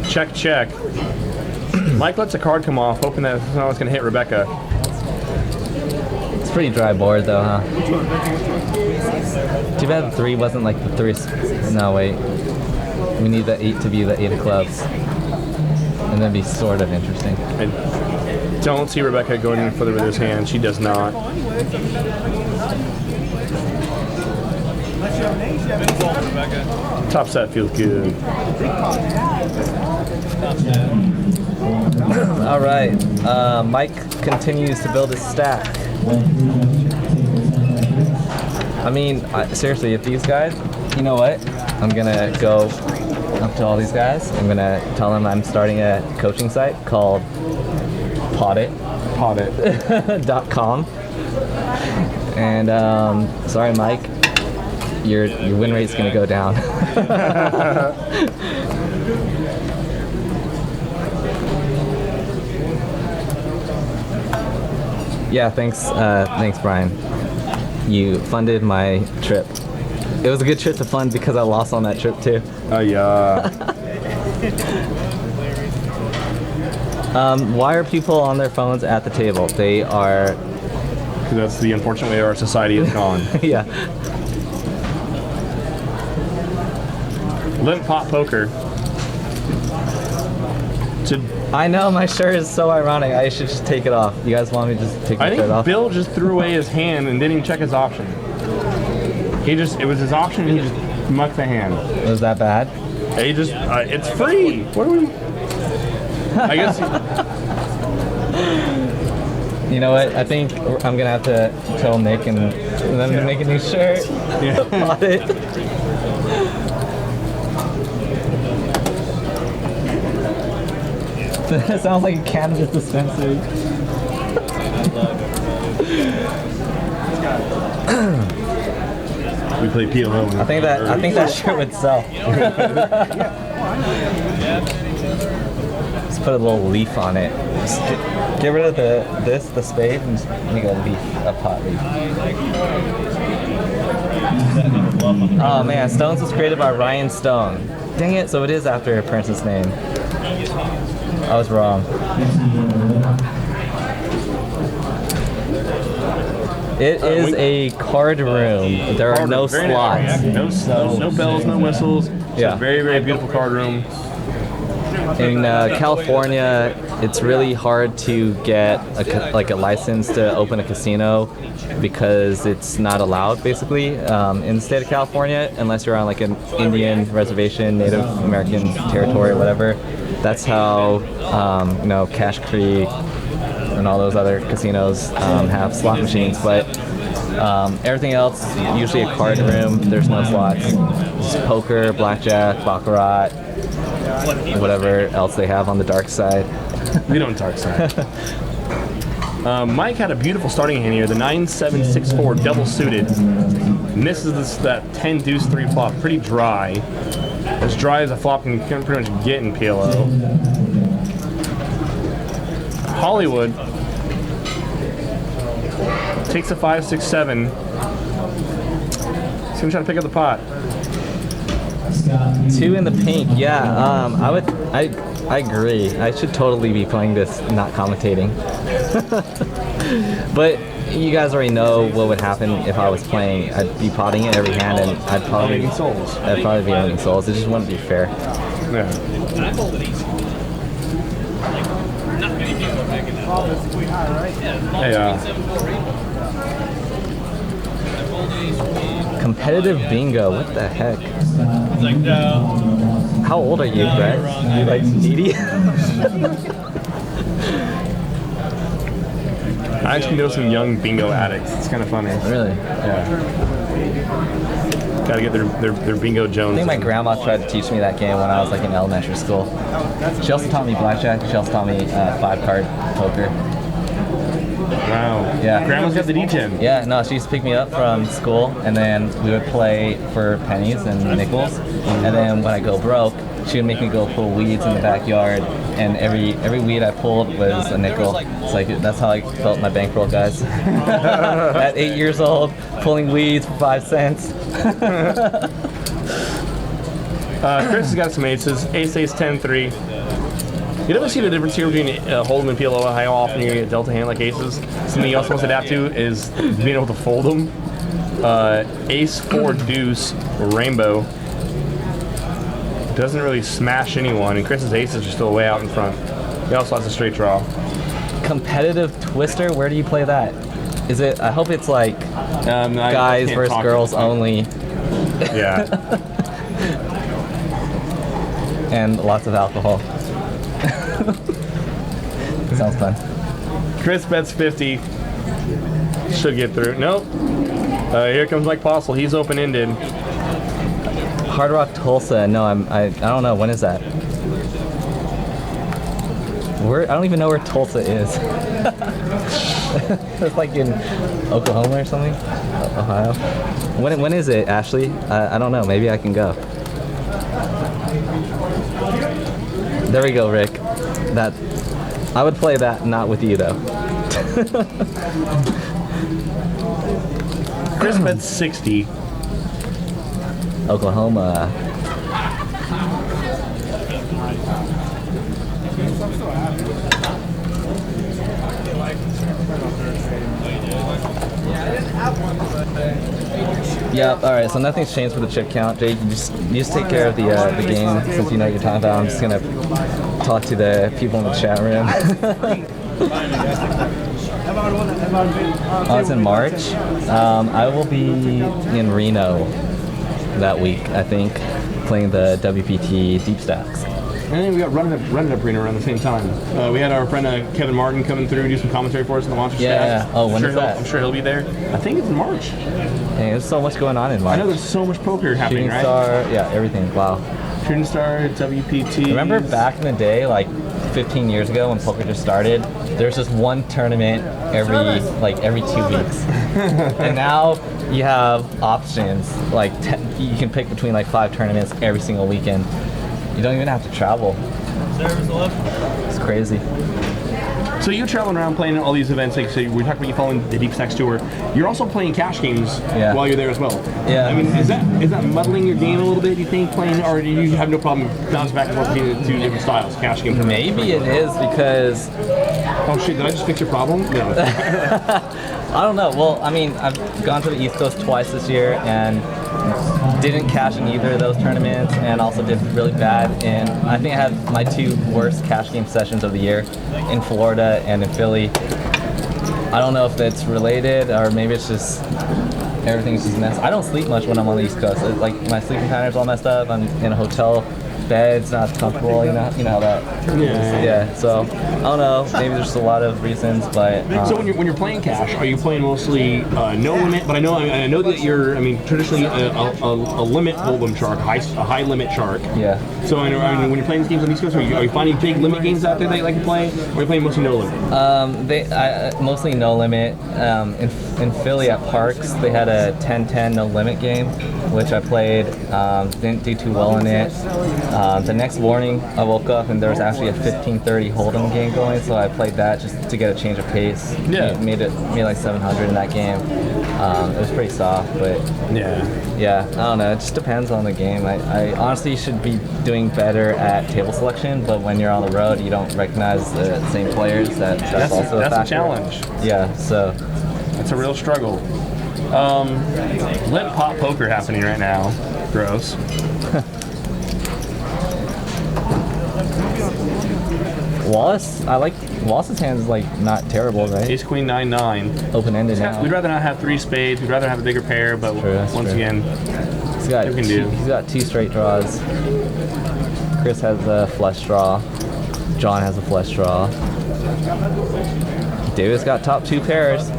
Check, check. Mike lets a card come off, hoping that it's going to hit Rebecca. It's pretty dry board though, huh? Too bad the 3 wasn't like the 3. No, wait. We need the 8 to be the 8 of clubs. And then be sort of interesting. I don't see Rebecca going any further with his hand. She does not. Top set feels good. All right, Mike continues to build his stack. I mean, seriously, if these guys, you know what? I'm gonna go up to all these guys. I'm gonna tell them I'm starting a coaching site called Podit.com. And sorry, Mike, your win rate's gonna go down. Yeah, thanks, Brian. You funded my trip. It was a good trip to fund because I lost on that trip too. Oh yeah. Why are people on their phones at the table? They are, Because that's the unfortunate way our society has gone. yeah. Limp pot poker. I know my shirt is so ironic. I should just take it off. You guys want me to just take I my shirt think off? Bill just threw away his hand and didn't even check his option. It was his option and he just mucked the hand. Was that bad? He just, it's free. What do we? I guess. You know what? I think I'm gonna have to tell Nick and them to make a new shirt. Yeah. Bought it. That sounds like a cannabis dispensary. We play PLO. I think that shirt would sell. Just put a little leaf on it. Just get rid of the spade, and just make a leaf, a pot leaf. Oh man, Stones was created by Ryan Stone. Dang it! So it is after Prince's name. I was wrong. It is a card room. There are no Very slots. nice. No bells, no whistles. It's Yeah. a very, very beautiful card room. In California, it's really hard to get a license to open a casino because it's not allowed, basically, in the state of California, unless you're on like an Indian reservation, Native American territory, or whatever. That's how Cache Creek and all those other casinos have slot machines, but everything else, usually a card room. There's no slots. It's poker, blackjack, baccarat, whatever else they have on the dark side. We don't dark side. Mike had a beautiful starting hand here. The 9-7-6-4 double suited. Misses that 10 deuce 3 flop. Pretty dry. As dry as a flop can pretty much get in PLO. Hollywood takes a 5-6-7. He's gonna try to pick up the pot. 2 in the pink, yeah. I agree. I should totally be playing this, not commentating. But you guys already know what would happen if I was playing. I'd be potting it every hand, and I'd probably Owning souls. I'd probably be owning souls. It just wouldn't be fair. Yeah. Hey, Competitive bingo. What the heck? How old are you, Brett? You like 80? I actually know some young bingo addicts. It's kind of funny. Really? Yeah. Gotta get their bingo I Jones. think my grandma tried to teach me that game when I was like in elementary school. She also taught me blackjack. She also taught me 5-card poker. Wow. Yeah. Grandma's got the D10. Yeah, no, she used to pick me up from school, and then we would play for pennies and nickels. And then when I go broke, she would make me go pull weeds in the backyard, and every weed I pulled was a nickel. It's like that's how I felt my bankroll, guys. At 8 years old, pulling weeds for 5 cents. Chris has got some aces. Ace, 10-3. You never see the difference here between hold'em and PLO. How often you get delta hand like aces. Something you also must adapt to is being able to fold them. Ace 4 deuce rainbow doesn't really smash anyone, and Chris's aces are still way out in front. He also has a straight draw. Competitive twister. Where do you play that? Is it? I hope it's like I guys can't versus talk girls about it. only, Yeah. and lots of alcohol. Sounds fun. Chris bets 50. Should get through. Nope. Here comes Mike Postle. He's open-ended. Hard Rock Tulsa. No, I don't know. When is that? I don't even know where Tulsa is. It's like in Oklahoma or something? Ohio? When is it, Ashley? I don't know. Maybe I can go. There we go, Rick. I would play that, not with you though. Chris bets 60. Oklahoma. Yeah. All right. So nothing's changed with the chip count. Jake, you just take care of the game since you know what you're talking about. I'm just gonna talk to the people in the chat room. Oh, it's in March. I will be in Reno that week, I think, playing the WPT Deep Stacks. And then we got running up Reno around the same time. We had our friend Kevin Martin coming through, do some commentary for us in the Monster Yeah. Oh, when is that? I'm sure he'll be there. I think it's in March. Hey, there's so much going on in March. I know there's so much poker happening, Shooting right? Star, yeah, everything. Wow. Shooting Star, WPT. Remember back in the day, like 15 years ago when poker just started, there was just one tournament every 2 weeks. And now you have options, like you can pick between like 5 tournaments every single weekend. You don't even have to travel. It's crazy. So you're traveling around playing all these events, like so we talked about you following the Deep Stacks tour. You're also playing cash games while you're there as well. Yeah. I mean, is that muddling your game a little bit? Do you think playing, or do you have no problem bouncing back and forth between the two different styles, cash game? Maybe it is because oh shit! Did I just fix your problem? No. I don't know. Well, I mean, I've gone to the East Coast twice this year and didn't cash in either of those tournaments, and also did really bad. And I think I had my 2 worst cash game sessions of the year in Florida and in Philly. I don't know if that's related or maybe it's just everything's just messed. I don't sleep much when I'm on the East Coast. Like my sleeping patterns all messed up. I'm in a hotel bed, it's not comfortable, you know how that. Yeah. So I don't know. Maybe there's just a lot of reasons, but. So when you're playing cash, are you playing mostly no limit? But I know that you're. I mean, traditionally a limit hold'em shark, a high limit shark. Yeah. So I mean, when you're playing these games on these coasts, are you finding big limit games out there that you like to play, or are you playing mostly no limit? Mostly no limit. In Philly at Parks, they had a 10-10 no limit game, which I played. Didn't do too well in it. The next morning, I woke up and there was actually a 15-30 hold'em game going, so I played that just to get a change of pace. Yeah. Made like 700 in that game. It was pretty soft, but yeah, I don't know. It just depends on the game. I honestly should be doing better at table selection, but when you're on the road, you don't recognize the same players. That's also a factor. a challenge. Yeah, so it's a real struggle. Lit pop poker happening right now. Gross. Wallace's hand is like not terrible, right? Ace Queen 9-9. Open-ended now. We'd rather not have 3 spades. We'd rather have a bigger pair, but once again, he's got 2 straight draws. Chris has a flush draw. John has a flush draw. David's got top 2 pairs.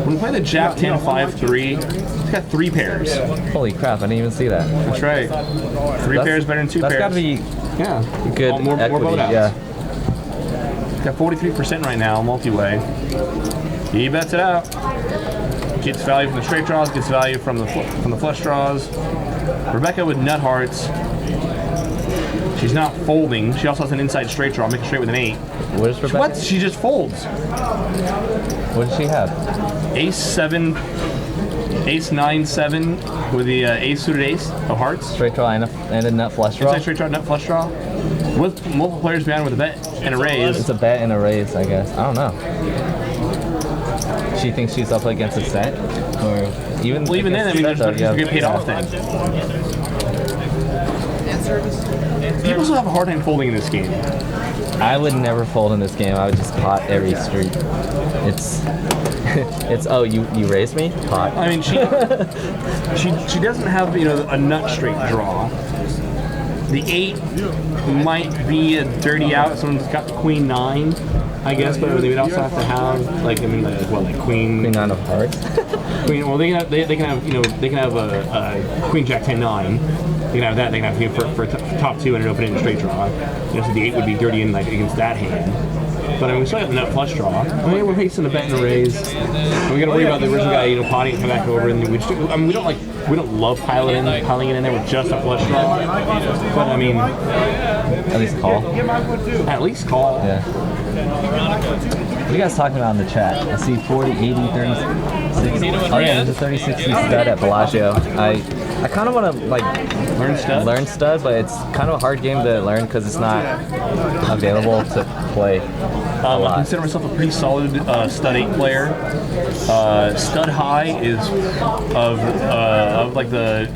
When we play the Jap 10-5-3, he's got 3 pairs. Holy crap! I didn't even see that. That's right. 3 pairs better than 2 pairs. That's got to be good more equity. vote outs. Yeah. Got 43% right now, multi-way. He bets it out. Gets value from the straight draws, gets value from the flush draws. Rebecca with nut hearts. She's not folding. She also has an inside straight draw. Make it straight with an 8. What is Rebecca? What? She just folds. What does she have? Ace 7, Ace 9-7 with the ace suited ace of hearts. Straight draw and a nut flush draw. Inside straight draw, nut flush draw. With multiple players behind with a bet and a raise. It's a bet and a raise, I guess. I don't know. She thinks she's up against a set, or even. Well, even then, I mean, there's get paid off then. People still have a hard time folding in this game. I would never fold in this game. I would just pot every street. It's oh you raised me? Pot. I mean she doesn't have a nut straight draw. The 8 might be a dirty out. Someone's got the Queen 9, I guess, but they would also have to have like Queen 9 of hearts. Queen. Well, they can have a Queen Jack 10-9. They can have that. They can have for top 2 and an open-ended straight draw. So the 8 would be dirty in against that hand. But I mean, we still have the nut flush draw. I mean, we're facing a bet and a raise. And we got to worry about the original guy, potting and come back over. And we don't love piling it in there with just a flush draw. But I mean, at least call. At least call. Yeah. What are you guys talking about in the chat? I see 40, 80, 30, 60. Oh yeah, there's a 30-60 stud at Bellagio. I kind of want to learn stud, but it's kind of a hard game to learn because it's not available to play? I consider myself a pretty solid stud 8 player. Stud high is of like the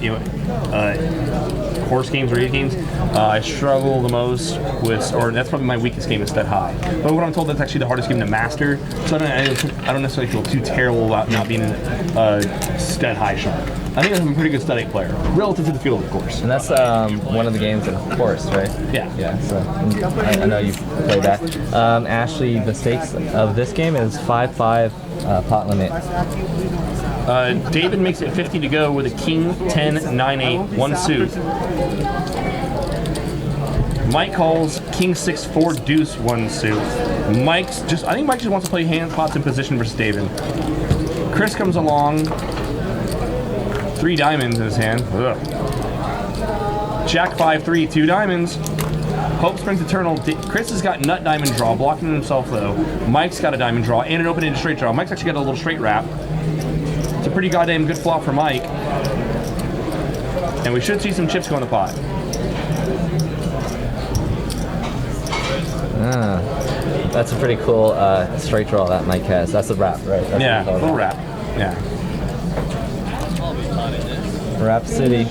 horse games or race games. I struggle the most with, or that's probably my weakest game is stud high. But what I'm told, that's actually the hardest game to master. So I don't necessarily feel too terrible about not being a stud high shark. I think I'm a pretty good stud 8 player relative to the field, of course. And that's one of the games in horse, right? Yeah. Yeah. So I know you've played that. Ashley, the stakes of this game is 5-5 pot limit. David makes it 50 to go with a king, 10, 9, 8, 1 suit. Mike calls king, 6, 4 deuce, 1 suit. I think Mike just wants to play hand pots in position versus David. Chris comes along, 3 diamonds in his hand. Ugh. Jack, 5, 3, 2 diamonds. Hope springs eternal. Chris has got nut diamond draw, blocking himself though. Mike's got a diamond draw and an open-ended straight draw. Mike's actually got a little straight wrap. It's a pretty goddamn good flop for Mike. And we should see some chips go in the pot. That's a pretty cool straight draw that Mike has. That's a wrap, right? That's Yeah, a little wrap. Yeah. Wrap City.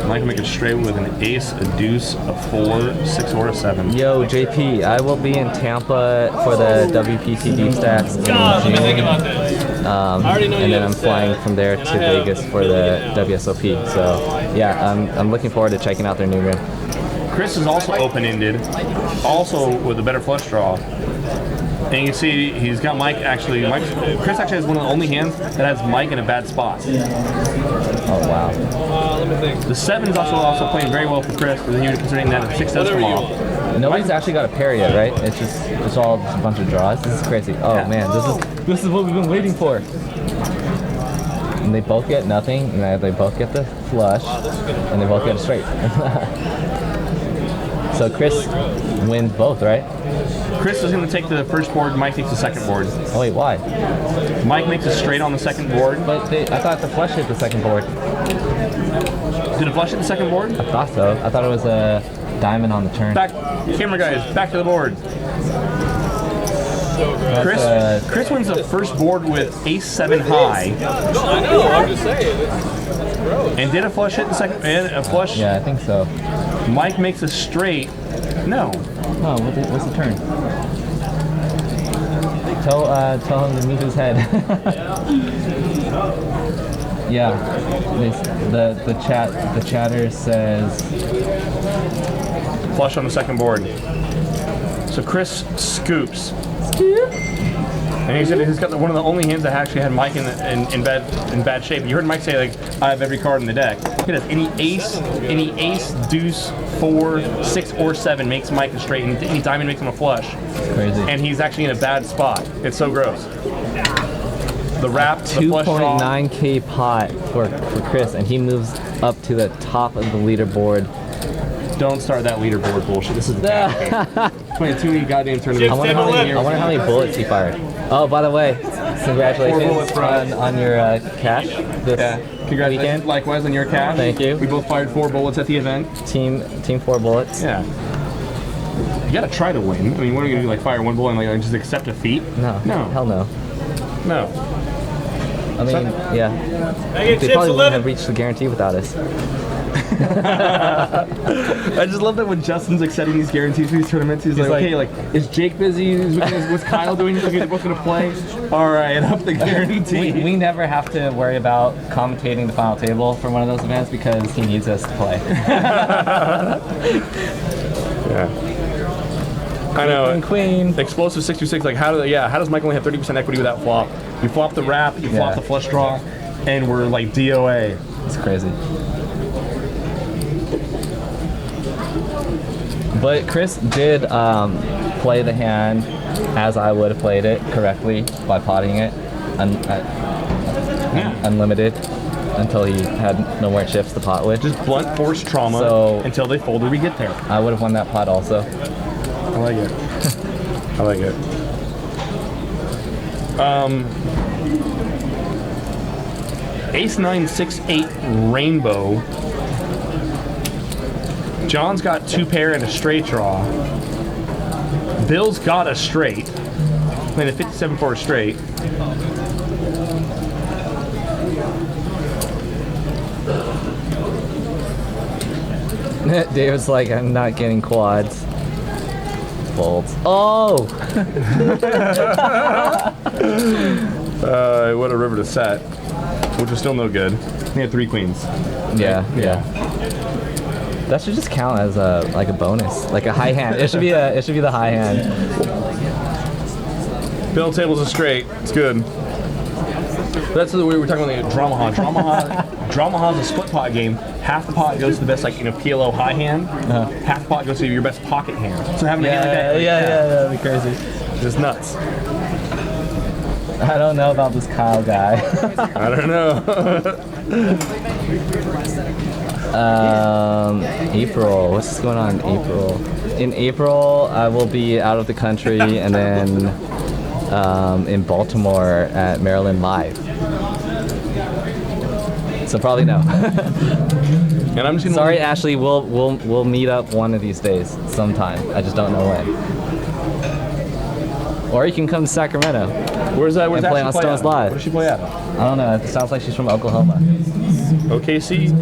Mike will make it straight with an ace, a deuce, a 4, 6, or a 7. Yo, JP, I will be in Tampa for the WPT Deep Stacks in God, let me think June. about this. I already know And you then I'm flying from there to Vegas for the WSOP. So yeah, I'm looking forward to checking out their new room. Chris is also open-ended, also with a better flush draw. And you can see he's got Mike actually. Chris actually has one of the only hands that has Mike in a bad spot. Oh wow. Let me think. The 7's also playing very well for Chris, considering that a 6 does come off. Nobody's actually got a pair yet, right? It's all just a bunch of draws. This is crazy. Oh Yeah. man, this is what we've been waiting for. And they both get nothing, and they both get the flush, and they both get a straight. So Chris wins both, right? Chris is going to take the first board, Mike takes the second board. Oh wait, why? Mike makes a straight on the second board. But I thought the flush hit the second board. Did it flush at the second board? I thought so. I thought it was a diamond on the turn. Back, camera guys, back to the board. Chris wins the first board with ace 7 high. No, I know. I'm just saying. It's gross. And did a flush hit the second? And a flush. Yeah, I think so. Mike makes a straight. No. Oh, what's the turn? Tell him to move his head. Yeah, the chatter says Flush on the second board. So Chris scoops. And he said he's got one of the only hands that actually had Mike in bad shape. You heard Mike say like, I have every card in the deck. He does any ace, deuce, 4, 6, or 7 makes Mike a straight, and any diamond makes him a flush. crazy. And he's actually in a bad spot. It's so gross. The wrap, the flush draw. 2.9k pot for Chris, and he moves up to the top of the leaderboard. Don't start that leaderboard bullshit. This is bad. Playing too many goddamn tournaments. I wonder how many bullets he fired. Oh, by the way, congratulations on your cash this Congratulations. weekend. Likewise on your cash. Thank you. We both fired 4 bullets at the event. Team 4 bullets. Yeah. You gotta try to win. I mean, what are you gonna do? Like fire 1 bullet and like just accept defeat? No. No. Hell no. No. I mean, yeah. They probably wouldn't have reached the guarantee without us. I just love that when Justin's like setting these guarantees for these tournaments, he's like, okay, like, is Jake busy? What's Kyle doing? Okay, they're both gonna play. All right, up the guarantee. We never have to worry about commentating the final table for one of those events because he needs us to play. Yeah. I know. Queen. Explosive 626. Like, how does Mike only have 30% equity without flop? You flop the wrap, you flop the flush draw, and we're like DOA. It's crazy. But Chris did play the hand as I would have played it correctly by potting it unlimited until he had no more chips to pot with. Just blunt force trauma until they fold or we get there. I would have won that pot also. I like it. I like it. Ace 9, 6, 8 rainbow John's got 2 pair and a straight draw. Bill's got a straight. Playing a 57 for a straight. David's like, I'm not getting quads. Folds. Oh! What a river to set. Which is still no good. He had 3 queens. Yeah. That should just count as a like a bonus, like a high hand. It should be the high hand. Bill tables are straight. It's good. That's the way we were talking about the Dramaha. Dramaha's a split pot game. Half the pot goes to the best, like, PLO high hand. Half the pot goes to your best pocket hand. So having a hand like that, that'd be crazy. just nuts. I don't know about this Kyle guy. I don't know. April. What's going on in April? In April, I will be out of the country and then in Baltimore at Maryland Live. So probably no. And I'm just gonna Sorry, Ashley. We'll meet up one of these days sometime. I just don't know when. Or you can come to Sacramento. Where's and play Ashley on Stones at? Live. Where does she play at? I don't know. It sounds like she's from Oklahoma. OKC.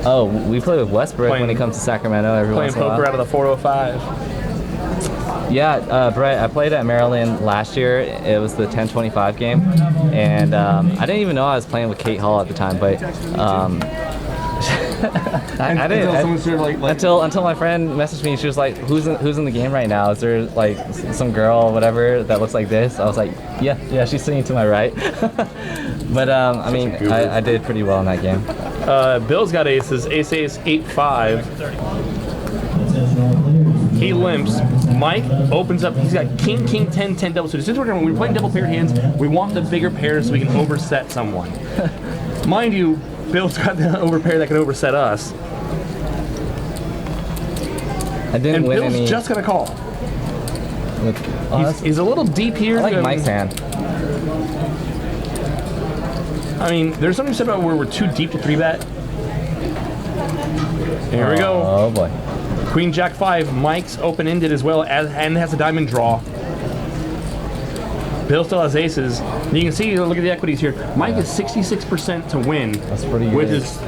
Oh, we play with Westbrook when he comes to Sacramento every Playing once in a while. poker out of the 405. Yeah, Brett, I played at Maryland last year. It was the 1025 game, and I didn't even know I was playing with Kate Hall at the time, but I didn't. Until someone sort of like Until my friend messaged me, she was like, "Who's in the game right now? Is there like some girl, whatever, that looks like this?" I was like, "Yeah, she's sitting to my right." But I mean, I did pretty well in that game. Bill's got aces. Ace 8-5. He limps. Mike opens up. He's got king 10 double suited. Since when we're playing double paired hands, we want the bigger pairs so we can overset someone. Mind you, Bill's got the overpair that can overset us. I didn't And win Bill's any. just gonna call. With, He's a little deep here. I like Mike's hand. I mean, there's something said about where we're too deep to 3-bet. Here we go. Oh boy. Queen Jack 5. Mike's open-ended as well, and has a diamond draw. Bill still has aces. You can see, look at the equities here. Mike is 66% to win. That's pretty good. With his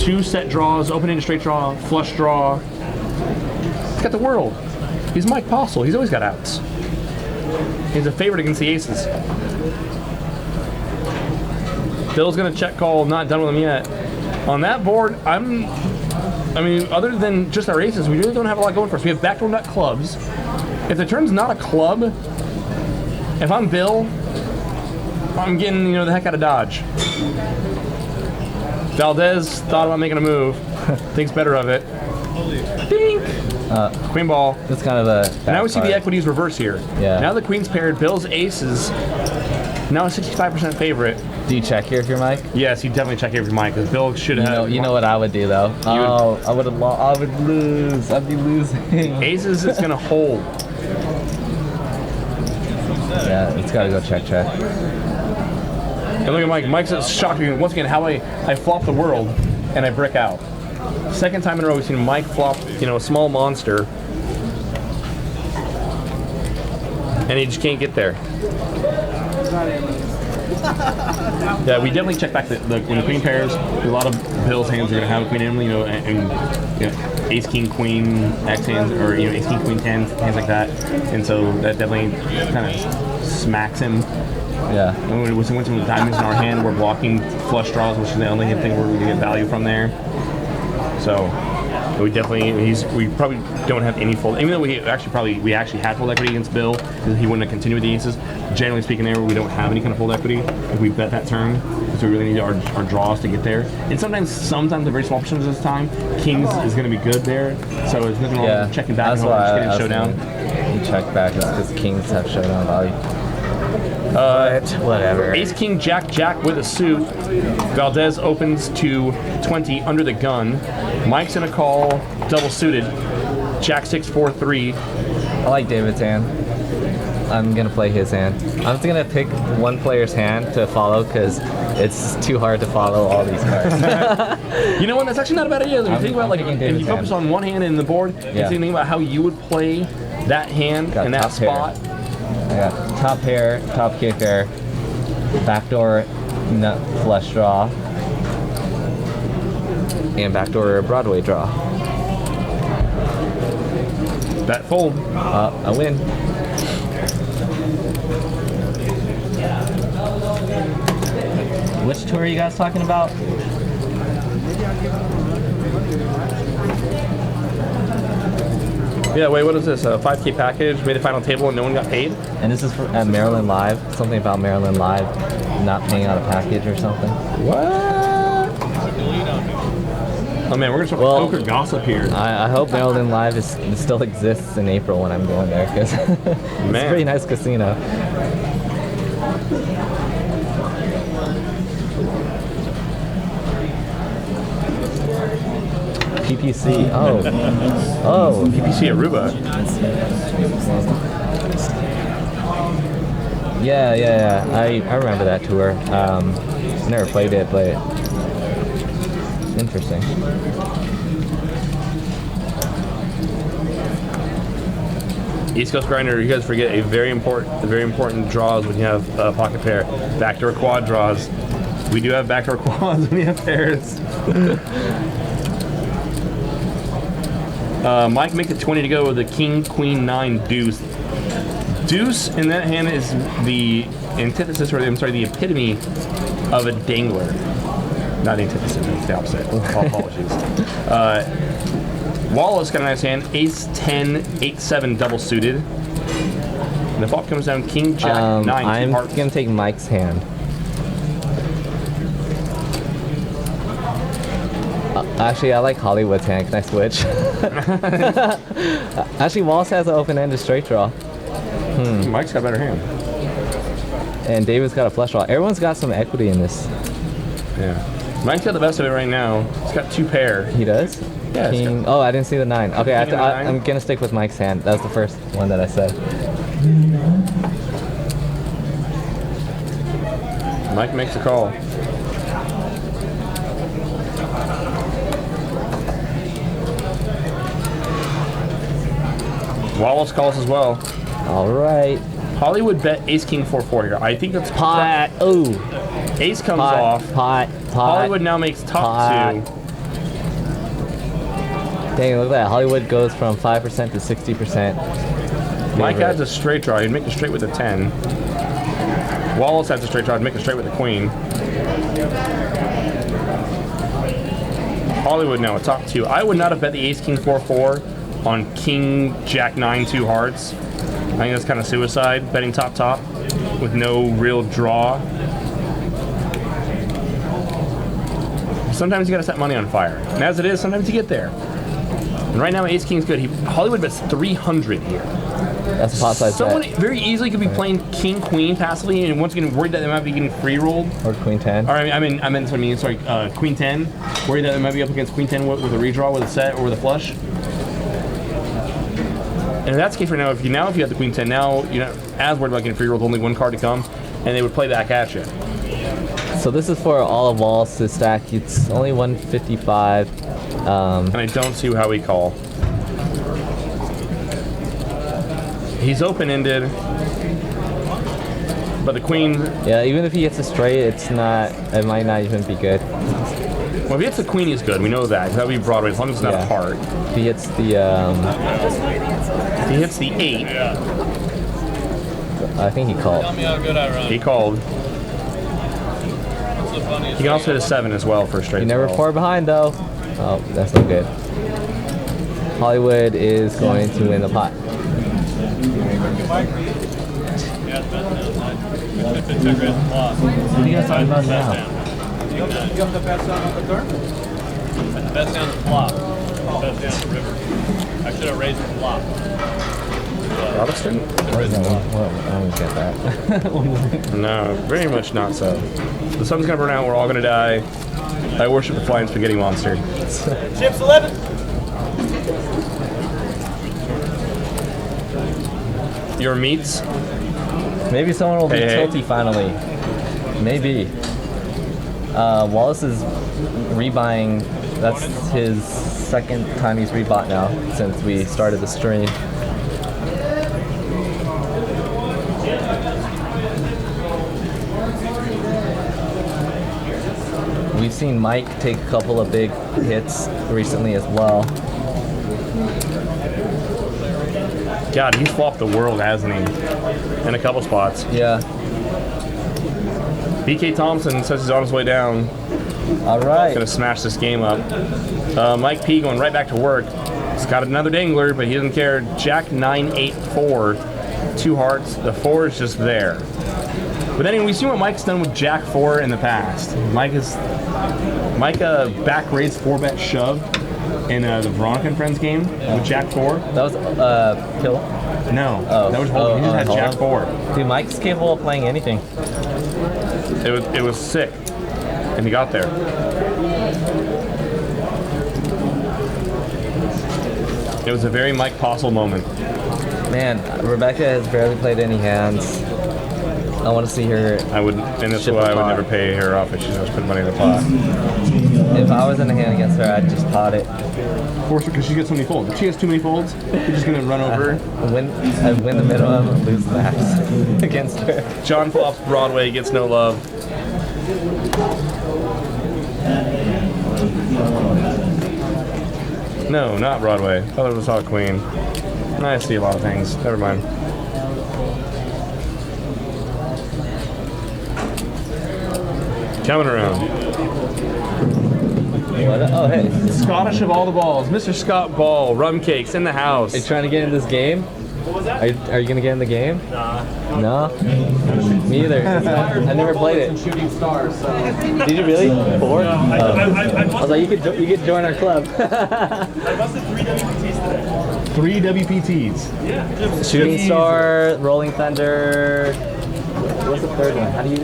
2 set draws, open-ended straight draw, flush draw. He's got the world. He's Mike Postle. He's always got outs. He's a favorite against the aces. Bill's gonna check call. Not done with him yet. On that board, I mean, other than just our aces, we really don't have a lot going for us. We have backdoor nut clubs. If the turn's not a club, if I'm Bill, I'm getting, the heck out of Dodge. Valdez thought about making a move. Thinks better of it. Dink! Queen ball. That's kind of a. Now we see the equities reverse here. Yeah. Now the queen's paired. Bill's aces. Now a 65% favorite. Do you check here if you're Mike? Yes, you definitely check here for Mike because Bill should have. You know what I would do though. I would lose. I'd be losing. Aces is gonna hold. Yeah, it's gotta go check. And look at Mike. Mike's shocked once again how I flop the world and I brick out. Second time in a row we've seen Mike flop, a small monster, and he just can't get there. Yeah, we definitely check back when the queen pairs. A lot of Bill's hands are gonna have a queen in, and ace king queen X hands, or ace king queen 10 hands like that, and so that definitely kind of smacks him. Yeah. And when we went with diamonds in our hand, we're blocking flush draws, which is the only thing we're going to get value from there. So we definitely, we probably don't have any fold, even though we actually had fold equity against Bill, because he wouldn't have continued with the aces. Generally speaking, there we don't have any kind of fold equity if we bet that turn, so we really need our draws to get there. And sometimes a very small percentage of the time, kings is going to be good there. So it's nothing wrong with checking back and just getting a showdown. You check back because kings have showdown value. Whatever. Ace King Jack with a suit. Valdez opens to 20 under the gun. Mike's gonna call double suited. Jack 6 4 3. I like David's hand. I'm gonna play his hand. I'm just gonna pick one player's hand to follow because it's too hard to follow all these cards. You know what? That's actually not a bad idea. If you think about like, picking if David's you focus hand. on one hand in the board, and Yeah. think about how you would play that hand Got and that top pair. spot. I got top pair, top kicker, backdoor nut flush draw, and backdoor Broadway draw. That fold. I win. Which tour are you guys talking about? Yeah, wait, what is this? A 5K package, made a final table and no one got paid? And this is for, at Maryland Live. Something about Maryland Live not paying out a package or something. What? Oh man, we're gonna start Well, poker gossip here. I hope Maryland Live still exists in April when I'm going there because it's a Man. pretty nice casino. PPC. Oh, PPC Aruba. yeah. I remember that tour. Never played it, but interesting. East Coast Grinder, you guys forget a very important draws when you have pocket pair. Backdoor quad draws. We do have backdoor quads when we have pairs. Mike makes it 20 to go with a king, queen, 9, deuce. Deuce in that hand is the antithesis, or I'm sorry, the epitome of a dangler. Not the antithesis, it's the opposite. All apologies. Wallace got a nice hand. Ace 10, 8, 7 double suited. And the flop comes down king, jack, 9, I'm two hearts. gonna take Mike's hand. Actually, I like Hollywood's hand. Can I switch? Actually, Wallace has an open-ended straight draw, Mike's got a better hand. and David's got a flush draw. Everyone's got some equity in this. Yeah. Mike's got the best of it right now. He's got 2 pair. He does. Yeah, it's King. Oh, I didn't see the 9. Okay, King and the 9? I'm gonna stick with Mike's hand. That was the first one that I said. Mike makes a call. Wallace calls as well. All right. Hollywood bet ace king 4-4 here. I think that's Pot. Ooh. Ace comes Pot. off. Pot. Hollywood now makes top Pot. 2. Dang, look at that. Hollywood goes from 5% to 60%. Mike Favorite. adds a straight draw. He'd make a straight with a 10. Wallace adds a straight draw. He'd make a straight with a queen. Hollywood now a top 2. I would not have bet the ace king 4-4 on king jack 9 2 hearts. I think that's kind of suicide, betting top with no real draw. Sometimes you gotta set money on fire. And as it is, sometimes you get there. And right now ace king's good. Hollywood bets 300 here. That's a pot size Someone bet. very easily could be playing king queen passively and once again worried that they might be getting free rolled. Or queen 10. Or I meant what I mean. Sorry, queen 10. Worried that they might be up against queen 10 with a redraw, with a set, or with a flush. And if that's the case right now, if you have the queen 10, now you're not as worried about getting free rolled. Only one card to come, and they would play back at you. So this is for all of Wallace's stack. It's only 155. And I don't see how we call. He's open-ended, but the queen. Yeah, even if he gets a straight, it might not even be good. Well, if he hits the queen, he's good. We know that. That would be Broadway, as long as it's not a heart. If he hits the, If he hits the 8, I think he called. Tell me how good I run. he called. What's the funniest He can also thing hit a 7 as well for a straight. He never as well. 4 behind though. Oh, that's no good. Hollywood is going to win the pot. Yeah, it's best down. It's 50 grand plus. What are you guys talking about Best now? down. You have the best sound on the turn? That's the best down the flop. Best down the river. I should have raised the flop. Protestant? What? I don't get that. No, very much not so. The sun's gonna burn out. We're all gonna die. I worship the flying spaghetti monster. Chips 11. Your meats? Maybe someone will be Hey. tilty finally. Maybe. Wallace is rebuying. That's his second time he's rebought now since we started the stream. We've seen Mike take a couple of big hits recently as well. God, he's flopped the world, hasn't he? In a couple spots. Yeah. BK Thompson says he's on his way down. All right. Gonna smash this game up. Mike P going right back to work. He's got another dangler, but he doesn't care. Jack 9-8-4, 2 hearts. The 4 is just there. But anyway, we've seen what Mike's done with Jack 4 in the past. Mike back raised 4-bet shove in the Veronica and Friends game with Jack 4. That was Kill. No, Oh. that was Hold'em. He just had Jack 4. Dude, Mike's capable of playing anything. It was sick, and he got there. It was a very Mike Postle moment. Man, Rebecca has barely played any hands. I want to see her. I would, and that's Ship why a I would pot. never pay her off if she just put money in the pot. If I was in a hand against her, I'd just pot it. Force her because she gets so many folds. If she has too many folds, you're just gonna run over her. I'd win the minimum and lose the max against her. John flops Broadway, gets no love. No, not Broadway. I thought it was Hawk Queen. I see a lot of things. Never mind. Coming around. What? Oh, hey. Scottish of all the balls, Mr. Scott Ball, rum cakes in the house. Are you trying to get in this game? What was that? Are you gonna get in the game? Nah. No? Me either. I never played it. Shooting stars. So. Did you really? 4? I I was like, you could join our club. busted 3 WPTs today. 3 WPTs. Yeah. Shooting Star, Rolling Thunder. What's the third one? How do you?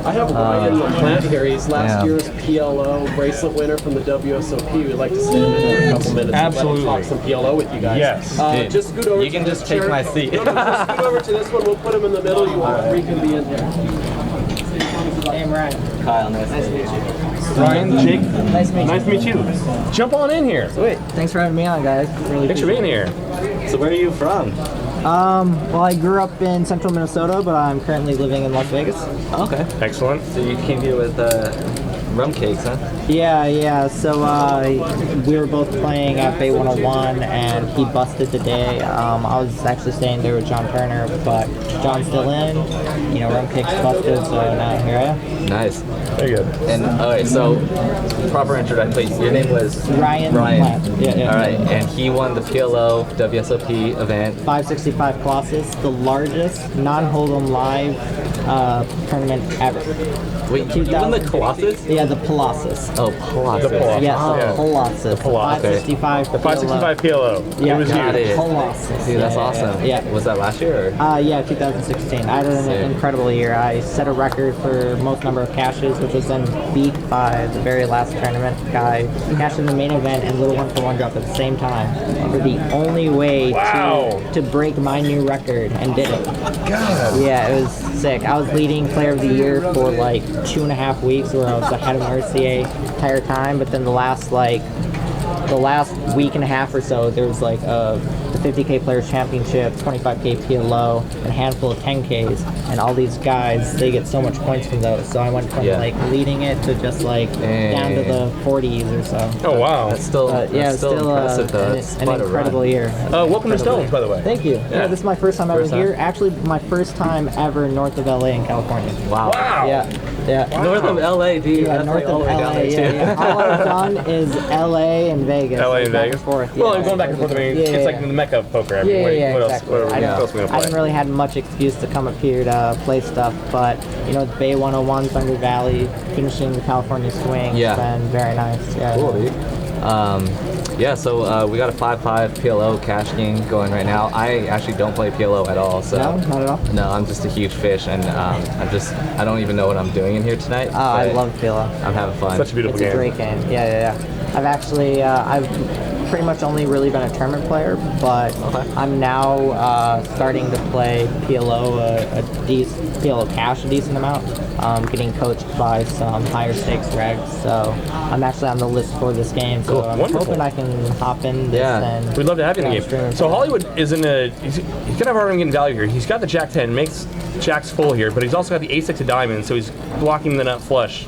I have Ryan LaPlante here. He's last yeah. year's PLO bracelet winner from the WSOP. We'd like to stand in for a couple minutes Absolutely. and let him talk some PLO with you guys. Yes. Dude, Just scoot over you can to just this take chair. my seat. No, just scoot over to this one. We'll put him in the middle. You all three can be in here. Hey, I'm Ryan. Kyle, nice to meet you. Ryan, Jake, Nice to meet you. nice to meet you. Jump on in here. Sweet. Thanks for having me on, guys. Really Thanks for being here. So where are you from? Well, I grew up in central Minnesota, but I'm currently living in Las Vegas. Okay. Excellent. So you came here with rum cakes, huh? Yeah. So we were both playing at Bay 101, and he busted the day. I was actually staying there with John Turner, but John's still in. You know, rum cakes busted, so now here I am. Nice. Very good. And all right, so proper introduction. Your name was Ryan. Ryan. LaPlante. Yeah. All right, and he won the PLO WSOP event. 565 Colossus, the largest non-hold'em live tournament ever. Wait, you won the Colossus? Yeah, the Colossus. Oh, Colossus. The Colossus. Yes, Oh. the Colossus. The Colossus. 565. The 565 PLO. Yeah, It was got you. it. Colossus. Dude, that's Yeah, awesome. Yeah. Was that last year? Or? Yeah, 2016. I had an Sick. incredible year. I set a record for most number of caches, which was then beat by the very last tournament guy. Cashed in the main event and Little One for One dropped at the same time. For the only way Wow. to break my new record, and did it. God. Yeah, it was sick. I was leading player of the year for like 2.5 weeks, where I was ahead of RCA entire time. But then the last week and a half or so, there was like the 50K Players Championship, 25K PLO, and a handful of 10Ks, and all these guys, they get so much points from those. So I went from Yeah. like leading it to just like down to the 40s or so. Oh, wow. That's still, Yeah, that's it's still impressive, though. an That's an quite a incredible run. year. Welcome to Stones, by the way. Thank you. Yeah, this is my first time ever First time? here. Actually, my first time ever north of LA in California. Wow. Wow. Yeah. North of LA, dude. Yeah, That's north like all of the way down LA. there, too. Yeah. All I've done is LA and Vegas. LA and back Vegas. forth. Well, yeah. I'm going back and forth. I mean, Yeah, it's like yeah. the mecca of poker. Yeah, Everybody. yeah, What exactly. else? What I else we gonna I play? didn't really have much excuse to come up here to play stuff, but you know, Bay 101, Thunder Valley, finishing the California swing. Yeah. It's been very nice. Yeah. Cool, dude. Yeah, so we got a 5-5 PLO cash game going right now. I actually don't play PLO at all, so No, not at all. no, I'm just a huge fish, and I don't even know what I'm doing in here tonight. I but love PLO. I'm having fun. Such a beautiful It's game. a great game. Yeah. I've actually, pretty much only really been a tournament player, but I'm now starting to play PLO PLO cash a decent amount. Getting coached by some higher stakes regs, so I'm actually on the list for this game. So I'm hoping I can hop in this. And we'd love to have you in the game. stream. So Hollywood is in a he's gonna have a hard time getting value here. He's got the Jack 10, makes Jacks full here, but he's also got the Ace-6 of diamonds, so he's blocking the nut flush.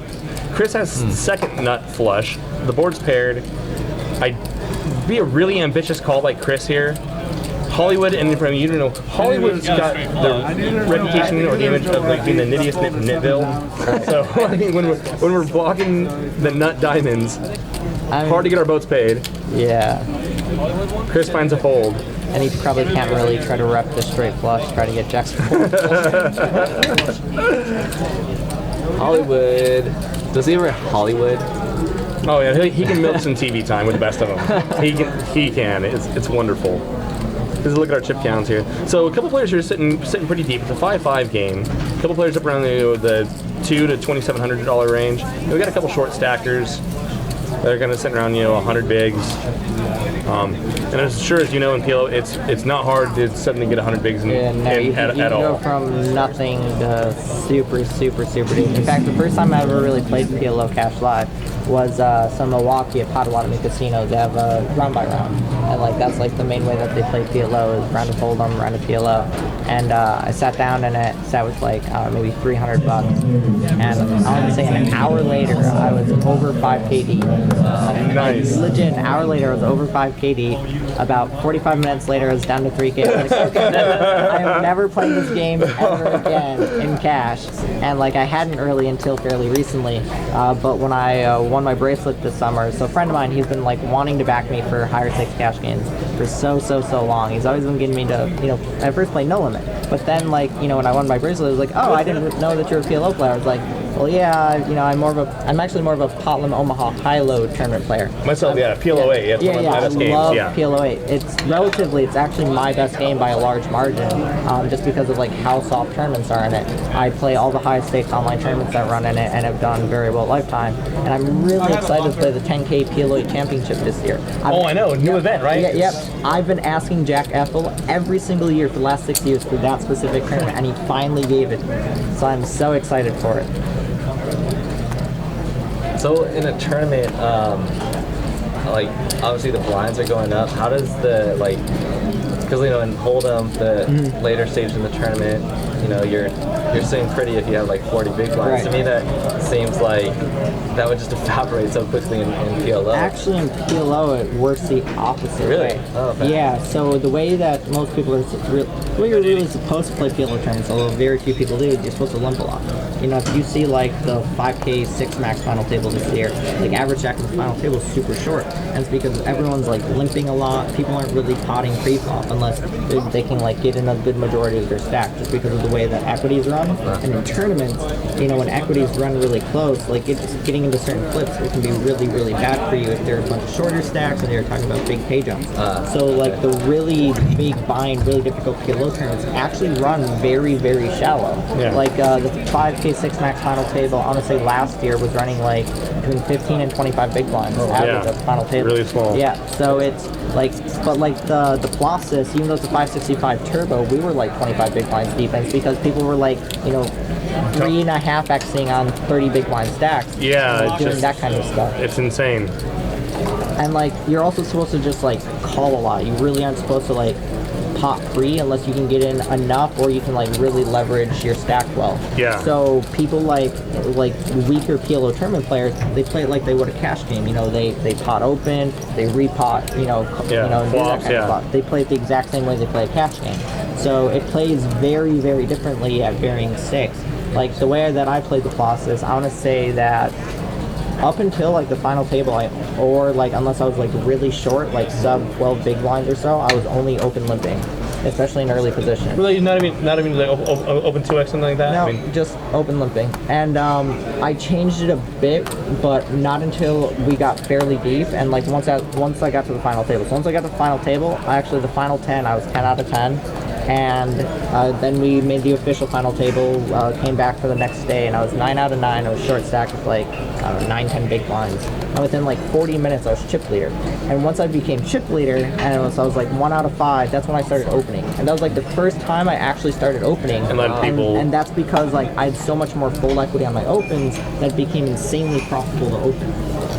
Chris has second nut flush. The board's paired. I'd be a really ambitious call by Chris here. Hollywood, and from you don't know, Hollywood's got the reputation or the image of like being the nittiest nit from Nitville. So I think when we're blocking the nut diamonds, hard to get our boats paid. Yeah. Chris finds a fold. And he probably can't really try to rep the straight flush, try to get jacks. Hollywood. Does he ever Hollywood? Oh yeah, he can milk some TV time with the best of them. He can. It's wonderful. Let's look at our chip counts here. So a couple players here sitting pretty deep. It's a 5-5 game. A couple players up around the $2,000 to $2,700 range. And we got a couple short stackers that are going to sit around 100 bigs. And as sure as you know in PLO, it's not hard to suddenly get 100 bigs you at go all. from nothing to super, super, super deep. In fact, the first time I ever really played PLO Cash Live was some Milwaukee at Potawatomi Casino. They have a round by round, and that's the main way that they play PLO is round of Hold'em, round of PLO. And I sat down and it sat with maybe $300, and I want to say an hour later I was over 5K deep. Nice. Legit, an hour later I was over 5K deep. About 45 minutes later I was down to 3K. I was like, okay, I am never playing this game ever again in cash. And I hadn't really until fairly recently. But when I won my bracelet this summer, so a friend of mine, he's been wanting to back me for higher stakes cash games for so long. He's always been getting me to, at first play no limit. But then when I won my bracelet, I was like, oh, I didn't know that you're a PLO player. I was like, well, yeah, I'm actually more of a pot limit Omaha high-load tournament player. Myself, PLO 8. That's one of my best games. I love PLO 8. It's actually my best game by a large margin, just because of how soft tournaments are in it. I play all the high stakes online tournaments that run in it and have done very well lifetime. And I'm really excited to play the 10K PLO 8 championship this year. I know, new event, right? Yep. I've been asking Jack Ethel every single year for the last 6 years for that specific tournament, and he finally gave it. So I'm so excited for it. So in a tournament, obviously the blinds are going up. How does the because in Hold'em, the later stage in the tournament, you're sitting pretty if you have 40 big blinds. Right. To me, that seems like that would just evaporate so quickly in PLO. Actually, in PLO, it works the opposite Really? way. Oh, okay. Yeah. So the way that most people are, the way you're really supposed to play PLO tournaments, although very few people do, you're supposed to limp a lot. If you see the 5K 6 max final table this year, average jack in the final table is super short, and it's because everyone's limping a lot. People aren't really potting pre-flop unless they can get in a good majority of their stack, just because of the way that equities run. And in tournaments, when equities run really close, it's getting into certain flips, it can be really, really bad for you if they're a bunch of shorter stacks and they're talking about big pay jumps. So the really big bind, really difficult PLO tournaments actually run very, very shallow. Yeah. The 5K 6 max final table, I want to say last year was running between 15 and 25 big blinds average at the final table. Really small. Yeah, so it's but the Colossus, even though it's a 565 turbo, we were 25 big blinds defense because people were 3.5xing on 30 big blind stacks. Yeah, doing that kind of stuff. It's insane. And you're also supposed to just call a lot. You really aren't supposed to pot free unless you can get in enough, or you can really leverage your stack well. Yeah. So people weaker PLO tournament players, they play it like they would a cash game. They pot open, they repot, do flops, that kind of stuff. They play it the exact same way they play a cash game. So it plays very, very differently at varying stakes. The way that I played the Colossus, I want to say that up until the final table, unless I was really short, sub 12 big blinds or so, I was only open limping, especially in early position. Really, not even open 2x, something like that. No, just open limping. And I changed it a bit, but not until we got fairly deep. And once I got to the final table. So once I got to the final table, the final 10, I was 10 out of 10. And then we made the official final table, came back for the next day, and I was 9 out of 9. I was short stacked with like, I don't know, 9, 10 big blinds. And within like 40 minutes, I was chip leader. And once I became chip leader, and I was like 1 out of 5, that's when I started opening. And that was like the first time I actually started opening. And let people... And that's because like I had so much more full equity on my opens that it became insanely profitable to open.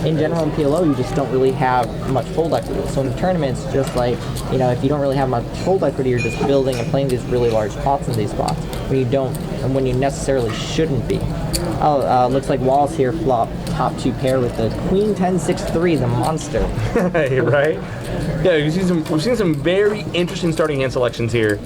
In general, in PLO, you just don't really have much fold equity. So in tournaments, just like, you know, if you don't really have much fold equity, you're just building and playing these really large pots in these spots when you don't, and when you necessarily shouldn't be. Oh, looks like Wallace here flopped top 2 pair with the Queen 10-6-3, the monster. Right? Yeah, we've seen some very interesting starting hand selections here.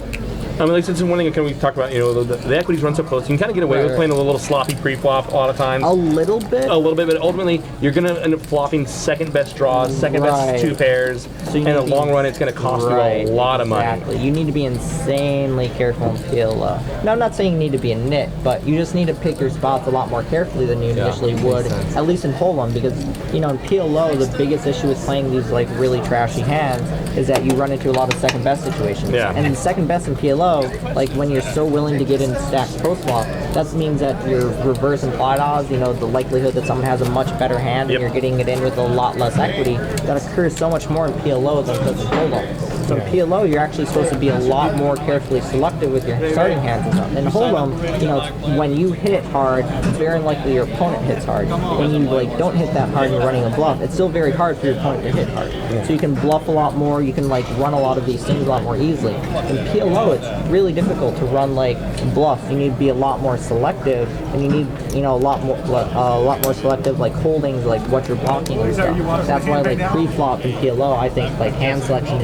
I mean, like, since one thing we've talked about, you know, the equities run so close, you can kind of get away with playing a little sloppy pre-flop a lot of times. A little bit, but ultimately, you're going to end up flopping second best draws, second best 2 pairs, so and in the long run, it's going to cost you a lot of money. Exactly. You need to be insanely careful in PLO. Now, I'm not saying you need to be a nit, but you just need to pick your spots a lot more carefully than you initially would, at least in Hold'em, because, you know, in PLO, the biggest issue with playing these, like, really trashy hands is that you run into a lot of second best situations. Yeah. And in second best in PLO, like when you're so willing to get in stacks post-flop, that means that your reverse implied odds, you know, the likelihood that someone has a much better hand and you're getting it in with a lot less equity, that occurs so much more in PLO than it does in Hold'em. So in PLO, you're actually supposed to be a lot more carefully selective with your starting hands and stuff. In Hold'em, you know, when you hit hard, it's very unlikely your opponent hits hard. When you like don't hit that hard and you're running a bluff, it's still very hard for your opponent to hit hard. So you can bluff a lot more, you can like run a lot of these things a lot more easily. In PLO, it's really difficult to run like bluffs. You need to be a lot more selective, and you need, you know, a lot more selective like holdings, like what you're blocking and stuff. That's why like pre-flop in PLO, I think like hand selection,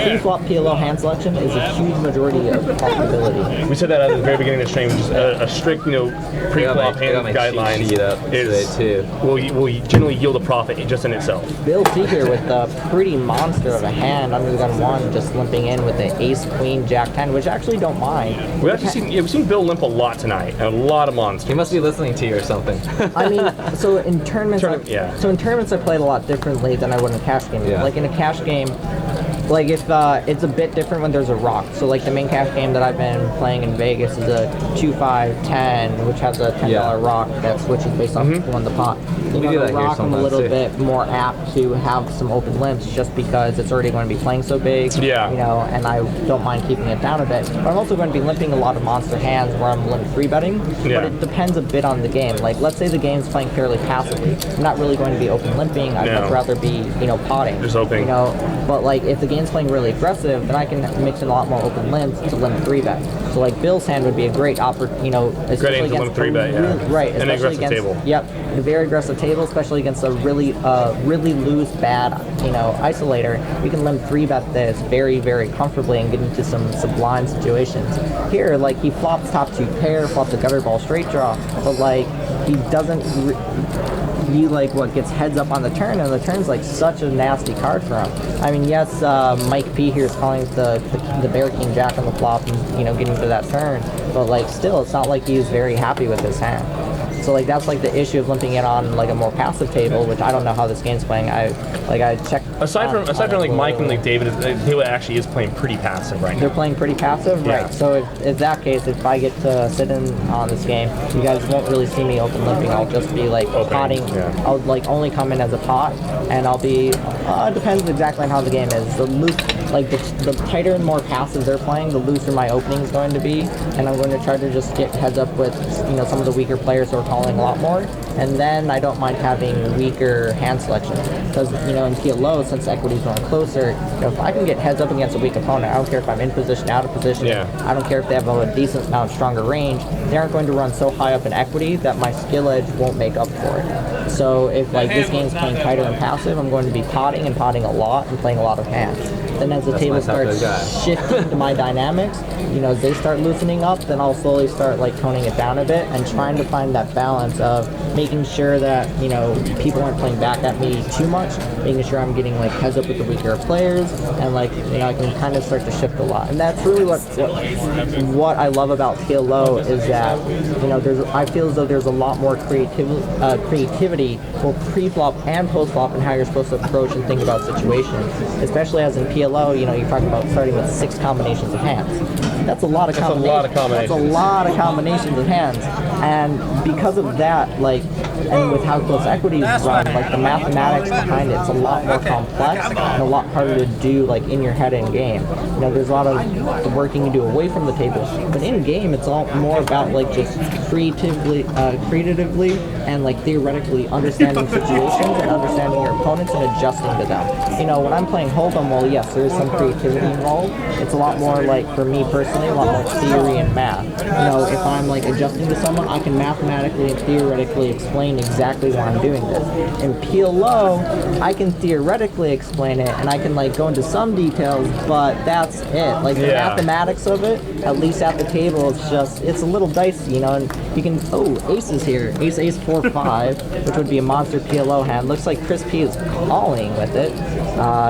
pre-flop PLO hand selection is a huge majority of profitability. We said that at the very beginning of the stream, just a strict, you know, pre-flop hand guidelines will generally yield a profit just in itself. Bill T here with a pretty monster of a hand under the gun 1, just limping in with the ace, queen, jack 10, which I actually don't mind. We've seen Bill limp a lot tonight, and a lot of monsters. He must be listening to you or something. I mean, so in tournaments, I played a lot differently than I would in a cash game. Like in a cash game, like if it's a bit different when there's a rock. So like the main cash game that I've been playing in Vegas is a 2-5-10, which has a $10 rock that switches based off who won the pot. You know, the rock I'm a little bit more apt to have some open limps just because it's already going to be playing so big. Yeah. You know, and I don't mind keeping it down a bit. But I'm also going to be limping a lot of monster hands where I'm limp 3-betting. Yeah. But it depends a bit on the game. Like let's say the game's playing fairly passively. I'm not really going to be open limping. I'd much rather be, you know, potting. Just opening. You know, but like if the game's playing really aggressive, then I can mix in a lot more open limps to limp 3-bet. So like Bill's hand would be a great you know, especially against limp 3-bet, right, and especially against table. Yep, a very aggressive table, especially against a really loose bad, you know, isolator. You can limp 3-bet this very, very comfortably and get into some sublime situations. Here, like he flops top 2 pair, flops a gutter ball straight draw, but like he doesn't. He like what gets heads up on the turn, and the turn's like such a nasty card for him. I mean, yes, Mike P here is calling the Bear King Jack on the flop and, you know, getting to that turn, but like still, it's not like he's very happy with his hand. So like that's like the issue of limping it on like a more passive table, which I don't know how this game's playing. I checked. Aside from like Mike and like David, David actually is playing pretty passive right now. They're playing pretty passive, right? So if that case, if I get to sit in on this game, you guys won't really see me open limping. I'll just be like potting. Yeah. I'll like only come in as a pot, and I'll be. It depends exactly on how the game is. The loose, like the tighter and more passive they're playing, the looser my opening is going to be, and I'm going to try to just get heads up with, you know, some of the weaker players who are calling a lot more, and then I don't mind having weaker hand selection because, you know, in PLO, since equities run closer, you know, if I can get heads up against a weak opponent, I don't care if I'm in position, out of position. I don't care if they have a decent amount of stronger range. They aren't going to run so high up in equity that my skill edge won't make up for it. So if like this game's playing tighter and passive, I'm going to be potting a lot and playing a lot of hands. Then as the table starts shifting to my dynamics, you know, as they start loosening up, then I'll slowly start like toning it down a bit and trying to find that balance of making sure that, you know, people aren't playing back at me too much, making sure I'm getting like heads up with the weaker players, and like, you know, I can kind of start to shift a lot. And that's really what I love about PLO is that, you know, I feel as though there's a lot more creativity both pre-flop and post-flop in how you're supposed to approach and think about situations, especially as in PLO, you know, you're talking about starting with 6 combinations of hands. that's a lot of That's a combinations. lot of combinations. That's a lot of combinations of hands, and because of that, like, and with how close equity is run, like the mathematics behind it's a lot more complex and a lot harder to do, like in your head in game. You know, there's a lot of working you do away from the table, but in game it's all more about like just creatively and like theoretically understanding situations and understanding your opponents and adjusting to them. You know, when I'm playing Hold'em, well, yes, there is some creativity involved. It's a lot more like, for me personally, a lot more theory and math. You know, if I'm like adjusting to someone, I can mathematically and theoretically explain exactly why I'm doing this. In PLO, I can theoretically explain it and I can like go into some details, but that's it. Like the mathematics of it, at least at the table, it's a little dicey, you know, and you can, aces here. Ace 4-5, which would be a monster PLO hand. Looks like Chris P is calling with it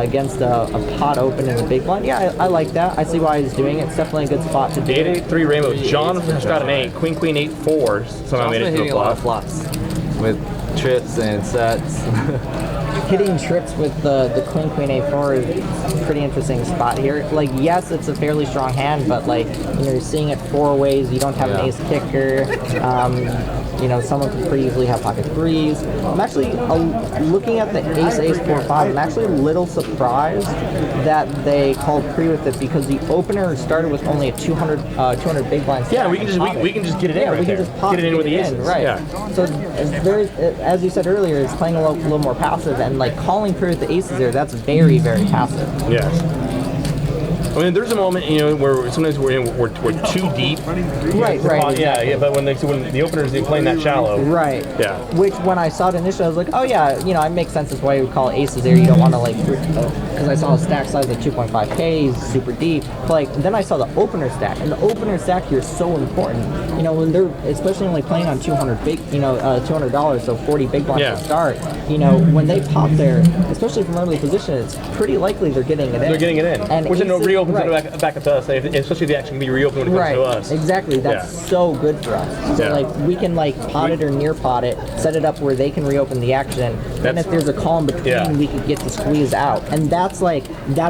against a pot open in the big blind. Yeah, I like that. I see why he's doing it. It's definitely a good spot to do it. 8-8-3 rainbow. John has got an 8. Queen 8-4. Somehow made it to hitting a a lot of flop. flops with trips and sets. Hitting trips with the Queen 8-4 is a pretty interesting spot here. Like, yes, it's a fairly strong hand, but like, you know, you're seeing it 4 ways. You don't have an ace kicker. You know, someone could pretty easily have pocket threes. I'm actually looking at the ace 4-5. I'm actually a little surprised that they called pre with it, because the opener started with only a 200 big blind. Yeah, we can just get it in. Yeah, right we can there. just pop get it in with the aces. right? Yeah. So it's very, as you said earlier, it's playing a little more passive, and like calling pre with the aces there, that's very, very passive. Yes. I mean, there's a moment, you know, where sometimes we're too deep. Right. Yeah. But when the openers are playing that shallow. Right. Yeah. Which, when I saw it initially, I was like, oh yeah, you know, it makes sense. That's why we call aces there. You don't want to like, because I saw a stack size of 2.5K, he's super deep. But like, then I saw the opener stack, and the opener stack here is so important. You know, when they're, especially when like playing on $200, so 40 big blinds to start. You know, when they pop there, especially from early position, it's pretty likely they're getting it in. They're getting it in. And which then reopens right. it back up to us, especially if the action can be reopened when it comes to us. Exactly. That's so good for us. So like, we can like pot it or near pot it, set it up where they can reopen the action. And if there's a call in between, we could get to squeeze out. And that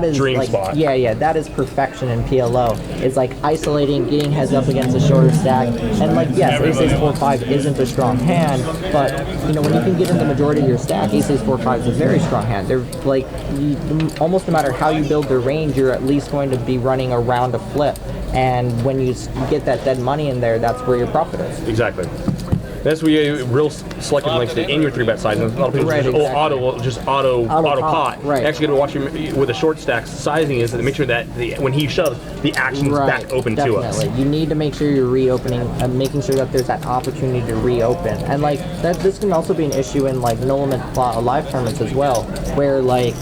is dream like, spot. Yeah, that is perfection in PLO. It's like isolating, getting heads up against a shorter stack. And like, yes, ace 4-5 isn't a strong hand, but you know, when you can get in the majority of your stack, ace 4-5 is a very strong hand. They're like, almost no matter how you build their range, you're at least going to be running around a flip. And when you get that dead money in there, that's where your profit is. Exactly. That's where you real selective links in your 3-bet size. And a lot of people just auto pot. Right. You actually got to watch him with the short stacks. Sizing is to make sure that when he shoves, the action's back open to us. You need to make sure you're reopening and making sure that there's that opportunity to reopen. And like that, this can also be an issue in like no limit live tournaments as well, where like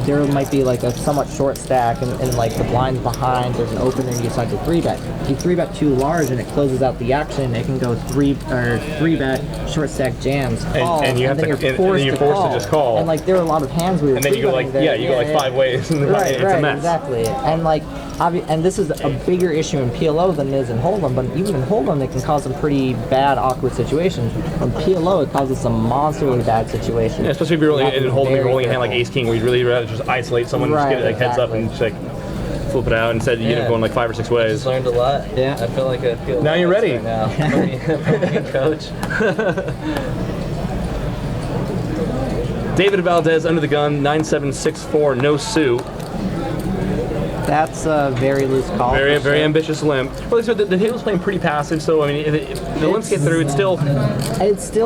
there might be like a somewhat short stack and like the blinds behind, there's an opener and you decide to 3-bet. If you 3-bet too large and it closes out the action, it can go 3-bet, short stack jams, call, and you have then to, you're forced to call. just call. And like there are a lot of hands where you're and then you go like, there. you go like 5 ways and it's a mess. Exactly. And like, and this is a bigger issue in PLO than it is in Hold'em, but even in Hold'em it can cause some pretty bad, awkward situations. In PLO it causes some monsterly bad situations. Yeah, especially if you're rolling a hand like Ace King, where you'd really rather just isolate someone and just get like heads up and just like flip it out instead of going like 5 or 6 ways. Just learned a lot. Yeah. I feel like I feel. Now you're ready. Right now, being coach. David Valdez under the gun, 9-7-6-4, no suit. That's a very loose call. Very ambitious limp. Well, so the table's playing pretty passive, so I mean, if the limps get through, it's still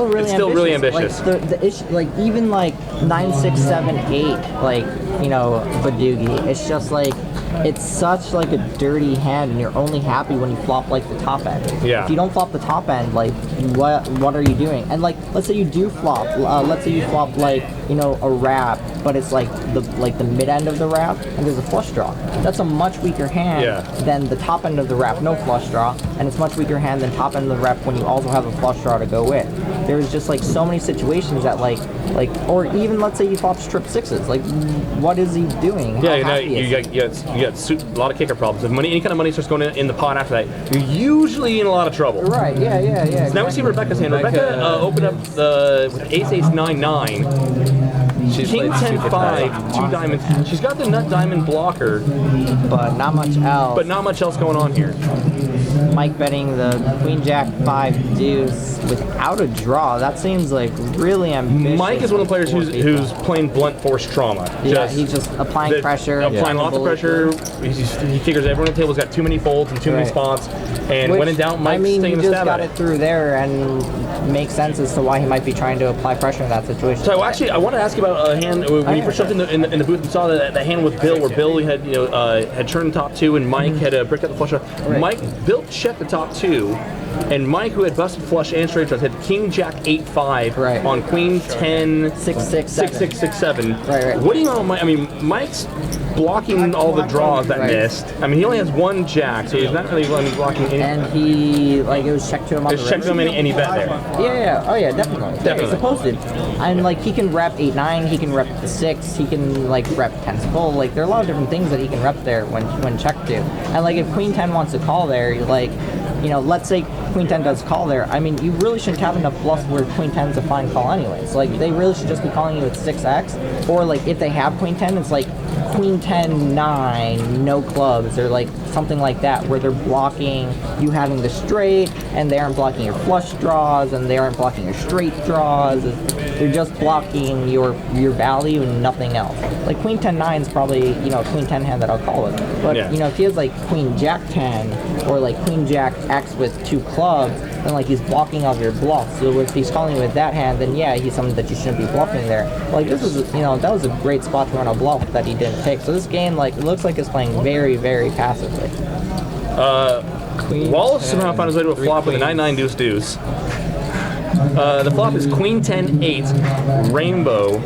really ambitious. Like the issue, like even like 9-6-7-8, like Badugi. It's just like, it's such like a dirty hand, and you're only happy when you flop like the top end. Yeah. If you don't flop the top end, like what are you doing? And like, let's say you do flop. Let's say you flop like a wrap, but it's like the mid end of the wrap, and there's a flush draw. That's a much weaker hand than the top end of the wrap, no flush draw, and it's much weaker hand than top end of the wrap when you also have a flush draw to go with. There's just like so many situations that like, or even let's say you flop strip sixes. Like, what is he doing? Yeah, you got a lot of kicker problems. If any kind of money starts going in the pot after that, you're usually in a lot of trouble. Right. Yeah. So now we see Rebecca's hand. Rebecca opened up with Ace 9-9. She's King played super 10-5, 2 diamonds. She's got the nut diamond blocker, but not much else. but not much else going on here. Mike betting the Queen Jack 5 deuce without a draw. That seems like really ambitious. Mike is one of the players who's playing blunt force trauma. Yeah, he's just applying pressure. Applying lots of pressure. He figures everyone on the table's got too many folds and too many spots. And when in doubt, Mike's taking a just stab got at it through there and makes sense as to why he might be trying to apply pressure in that situation. So actually, I want to ask you about a hand when you first jumped in the booth and saw that hand with Bill, where Bill had had turned top 2 and Mike had bricked out the flush draw. Bill checked the top 2, and Mike, who had busted flush and straight draws, had King Jack 8-5 on Queen 10 6-6 7. Right. What do you know, Mike? I mean, Mike's blocking all the draws that missed. I mean, he only has 1 Jack, so he's not really blocking any. And he it was checked to him on the river. Checked to him and he bet there. Yeah. Oh yeah, definitely. Yeah, it's supposed to. And like he can rep 8-9, he can rep the 6, he can like rep 10's full. Like there are a lot of different things that he can rep there when checked to. And like if Queen 10 wants to call there, like, let's say Queen 10 does call there. I mean, you really shouldn't have enough bluffs where Queen 10's a fine call anyways. Like they really should just be calling you at 6x, or like if they have Queen 10, it's like Queen 10 9, no clubs, or like something like that, where they're blocking you having the straight, and they aren't blocking your flush draws, and they aren't blocking your straight draws. They're just blocking your value and nothing else. Like Queen 10 9 is probably a Queen 10 hand that I'll call it. But if he has like Queen Jack 10 or like Queen Jack X with 2 clubs, then like he's blocking all your bluffs. So if he's calling you with that hand, then yeah, he's someone that you shouldn't be bluffing there. Like this is that was a great spot to run a bluff that he didn't take. So this game, like, it looks like it's playing very, very passively. Wallace somehow found his way to a flop with a 9-9 deuce deuce. The flop is Queen 10-8 rainbow.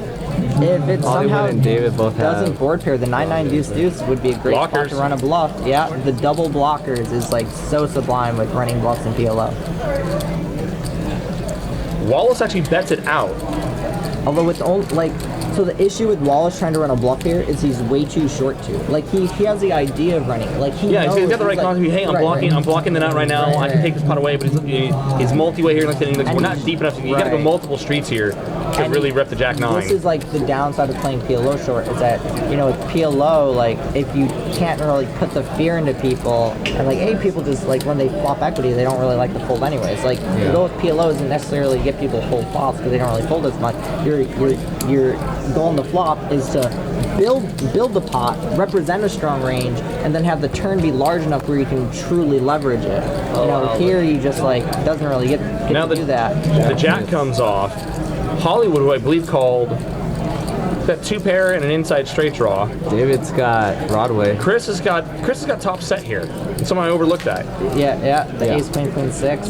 If it somehow and David both doesn't board pair, the 9-9 deuce deuce would be a great spot to run a bluff. Yeah, the double blockers is like so sublime with running bluffs in PLO. Wallace actually bets it out. Although it's only like. So the issue with Wallace trying to run a bluff here is he's way too short to. Like he has the idea of running. Like he knows, he's got the right concept. Hey, I'm blocking the nut right now. I can take this pot away, but he's multi-way here. Like we're not deep enough. You got to go multiple streets here to really rep the Jack 9. This is like the downside of playing PLO short is that with PLO, like if you can't really put the fear into people, and like people just like when they flop equity, they don't really like to fold anyways. Like the goal with PLO isn't necessarily to get people to fold flops because they don't really fold as much. Your goal in the flop is to build the pot, represent a strong range, and then have the turn be large enough where you can truly leverage it. Here you just like doesn't really get to do that. The Jack comes off. Hollywood, who I believe called that 2 pair and an inside straight draw. David's got Broadway. Chris has got top set here. Somehow I overlooked that. Yeah. The ace queen 6,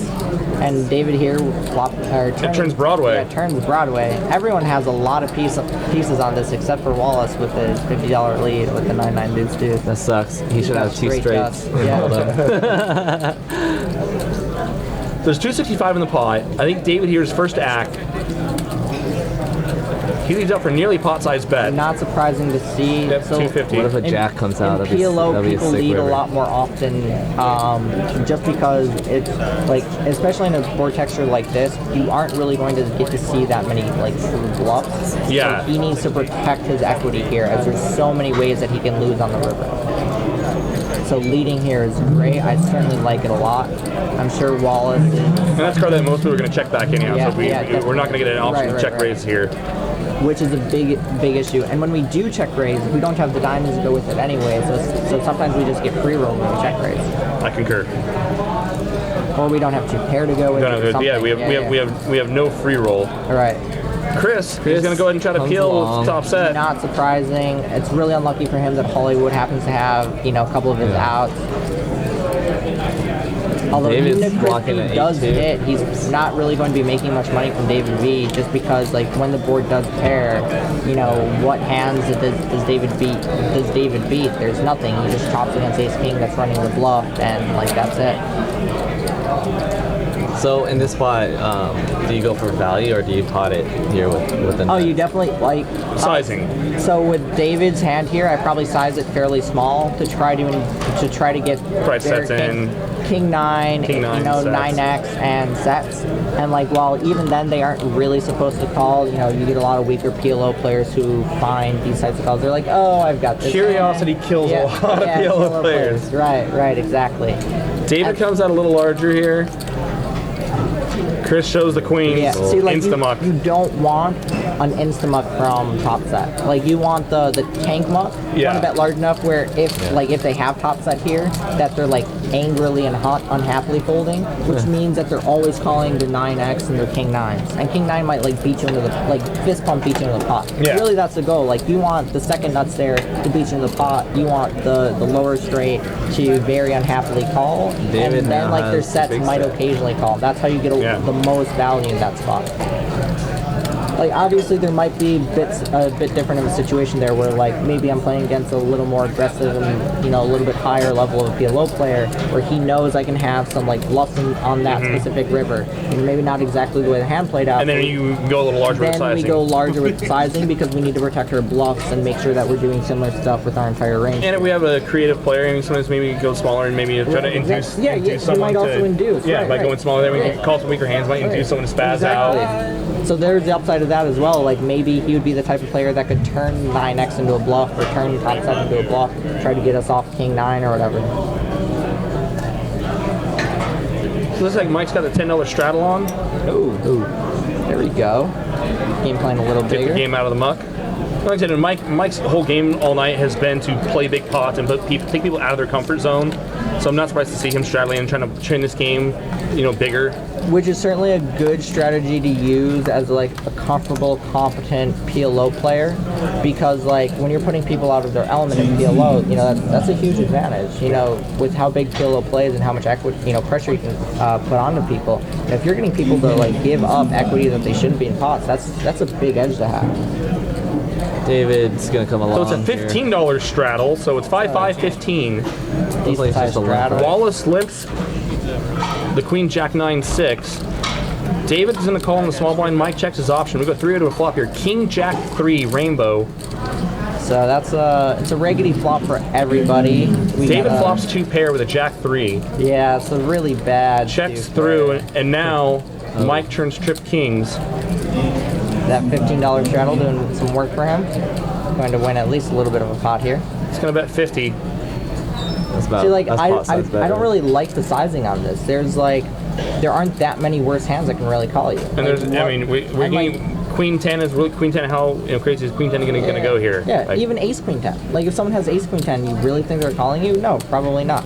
and David here turns Broadway. Yeah, turns Broadway. Everyone has a lot of pieces on this except for Wallace with his $50 lead with the 9-9 deuce deuce. That sucks. He should have 2 straights. Yeah. There's 265 in the pot. I think David here is first to act. He leads up for nearly pot-sized bet. Not surprising to see. That's 250. What if a Jack comes out? In PLO, people lead a lot more often, just because it's like, especially in a board texture like this, you aren't really going to get to see that many like true bluffs. Yeah. So he needs to protect his equity here, as there's so many ways that he can lose on the river. So leading here is great. I certainly like it a lot. I'm sure Wallace is. And that's a card that most people are going to check back anyhow. So we're not going to get an option to check raise here. Which is a big issue. And when we do check raise, we don't have the diamonds to go with it anyway. So sometimes we just get free roll when we check raise. I concur. Or we don't have 2 pair to go with. We have no free roll. All right. Chris is going to go ahead and try to peel top set. Not surprising. It's really unlucky for him that Hollywood happens to have a couple of his outs. Although David's even if Chris blocking B at does 8-2. hit, he's not really going to be making much money from David V, just because like when the board does pair, what hands does David beat? There's nothing. He just chops against Ace King that's running the bluff, and like that's it. So in this spot, do you go for value or do you pot it here with the Oh, nuts? you definitely like Sizing. So with David's hand here, I probably size it fairly small to try to get Probably their sets in. King 9, King 9 sets. 9x and sets. And like while even then they aren't really supposed to call, you get a lot of weaker PLO players who find these types of calls. They're like, oh, I've got this. Curiosity kills a lot of PLO players. Right, exactly. David comes out a little larger here. Chris shows the queens. Yeah, see, like Insta-muck. you don't want an insta-muck from top set. Like you want the tank muck. You Yeah. want a bet large enough where if they have top set here, that they're like angrily and unhappily folding, which means that they're always calling their 9x and their king 9s. And king 9 might like beat you into the fist pump beat you into the pot. Yeah. Really, that's the goal. Like you want the second nuts there to beat you in the pot. You want the lower straight to very unhappily call, David and then now like their has sets big might set. occasionally call. That's how you get the most value in that spot. Like obviously there might be bits a bit different of a situation there where like maybe I'm playing against a little more aggressive and a little bit higher level of a PLO player where he knows I can have some like bluffs on that specific river, and maybe not exactly the way the hand played out. And then you go a little larger with then sizing. we go larger with sizing because we need to protect our bluffs and make sure that we're doing similar stuff with our entire range. And if we have a creative player, and sometimes maybe go smaller and maybe try to induce, Yeah, induce you someone might also to induce, Yeah, right, by right. going smaller, then we can call some weaker hands, might induce someone to spaz out. So there's the upside of that as well. Like maybe he would be the type of player that could turn 9x into a bluff or turn top 7 into a bluff, try to get us off king 9 or whatever. So looks like Mike's got the $10 straddle on. Ooh, there we go. Game playing a little Get the bigger. game out of the muck. Like I said, Mike's whole game all night has been to play big pots and take people out of their comfort zone. So I'm not surprised to see him straddling and trying to train this game, bigger. Which is certainly a good strategy to use as like a comfortable, competent PLO player, because like when you're putting people out of their element in PLO, that's a huge advantage. With how big PLO plays and how much equity, pressure you can put onto people. And if you're getting people to like give up equity that they shouldn't be in pots, that's a big edge to have. David's gonna come along. So it's a $15 straddle, so it's 5-5, 15. Decent plays size just a limp, straddle. right? Wallace limps the queen jack 9, 6. David's gonna call in the small blind. Mike checks his option. We go 3 to a flop here. King jack 3 rainbow. So it's a raggedy flop for everybody. David flops 2 pair with a jack 3. Yeah, it's a really bad. Checks two through, pair. and now Mike turns trip kings. That $15 straddle doing some work for him. Going to win at least a little bit of a pot here. He's gonna bet 50. That's about, See, like that's pot size I better. don't really like the sizing on this. There aren't that many worse hands that can really call you. And there's, we're getting queen 10 is really queen 10. How crazy is queen 10 gonna go here? Yeah, Like, even ace queen 10. Like if someone has ace queen 10, you really think they're calling you? No, probably not.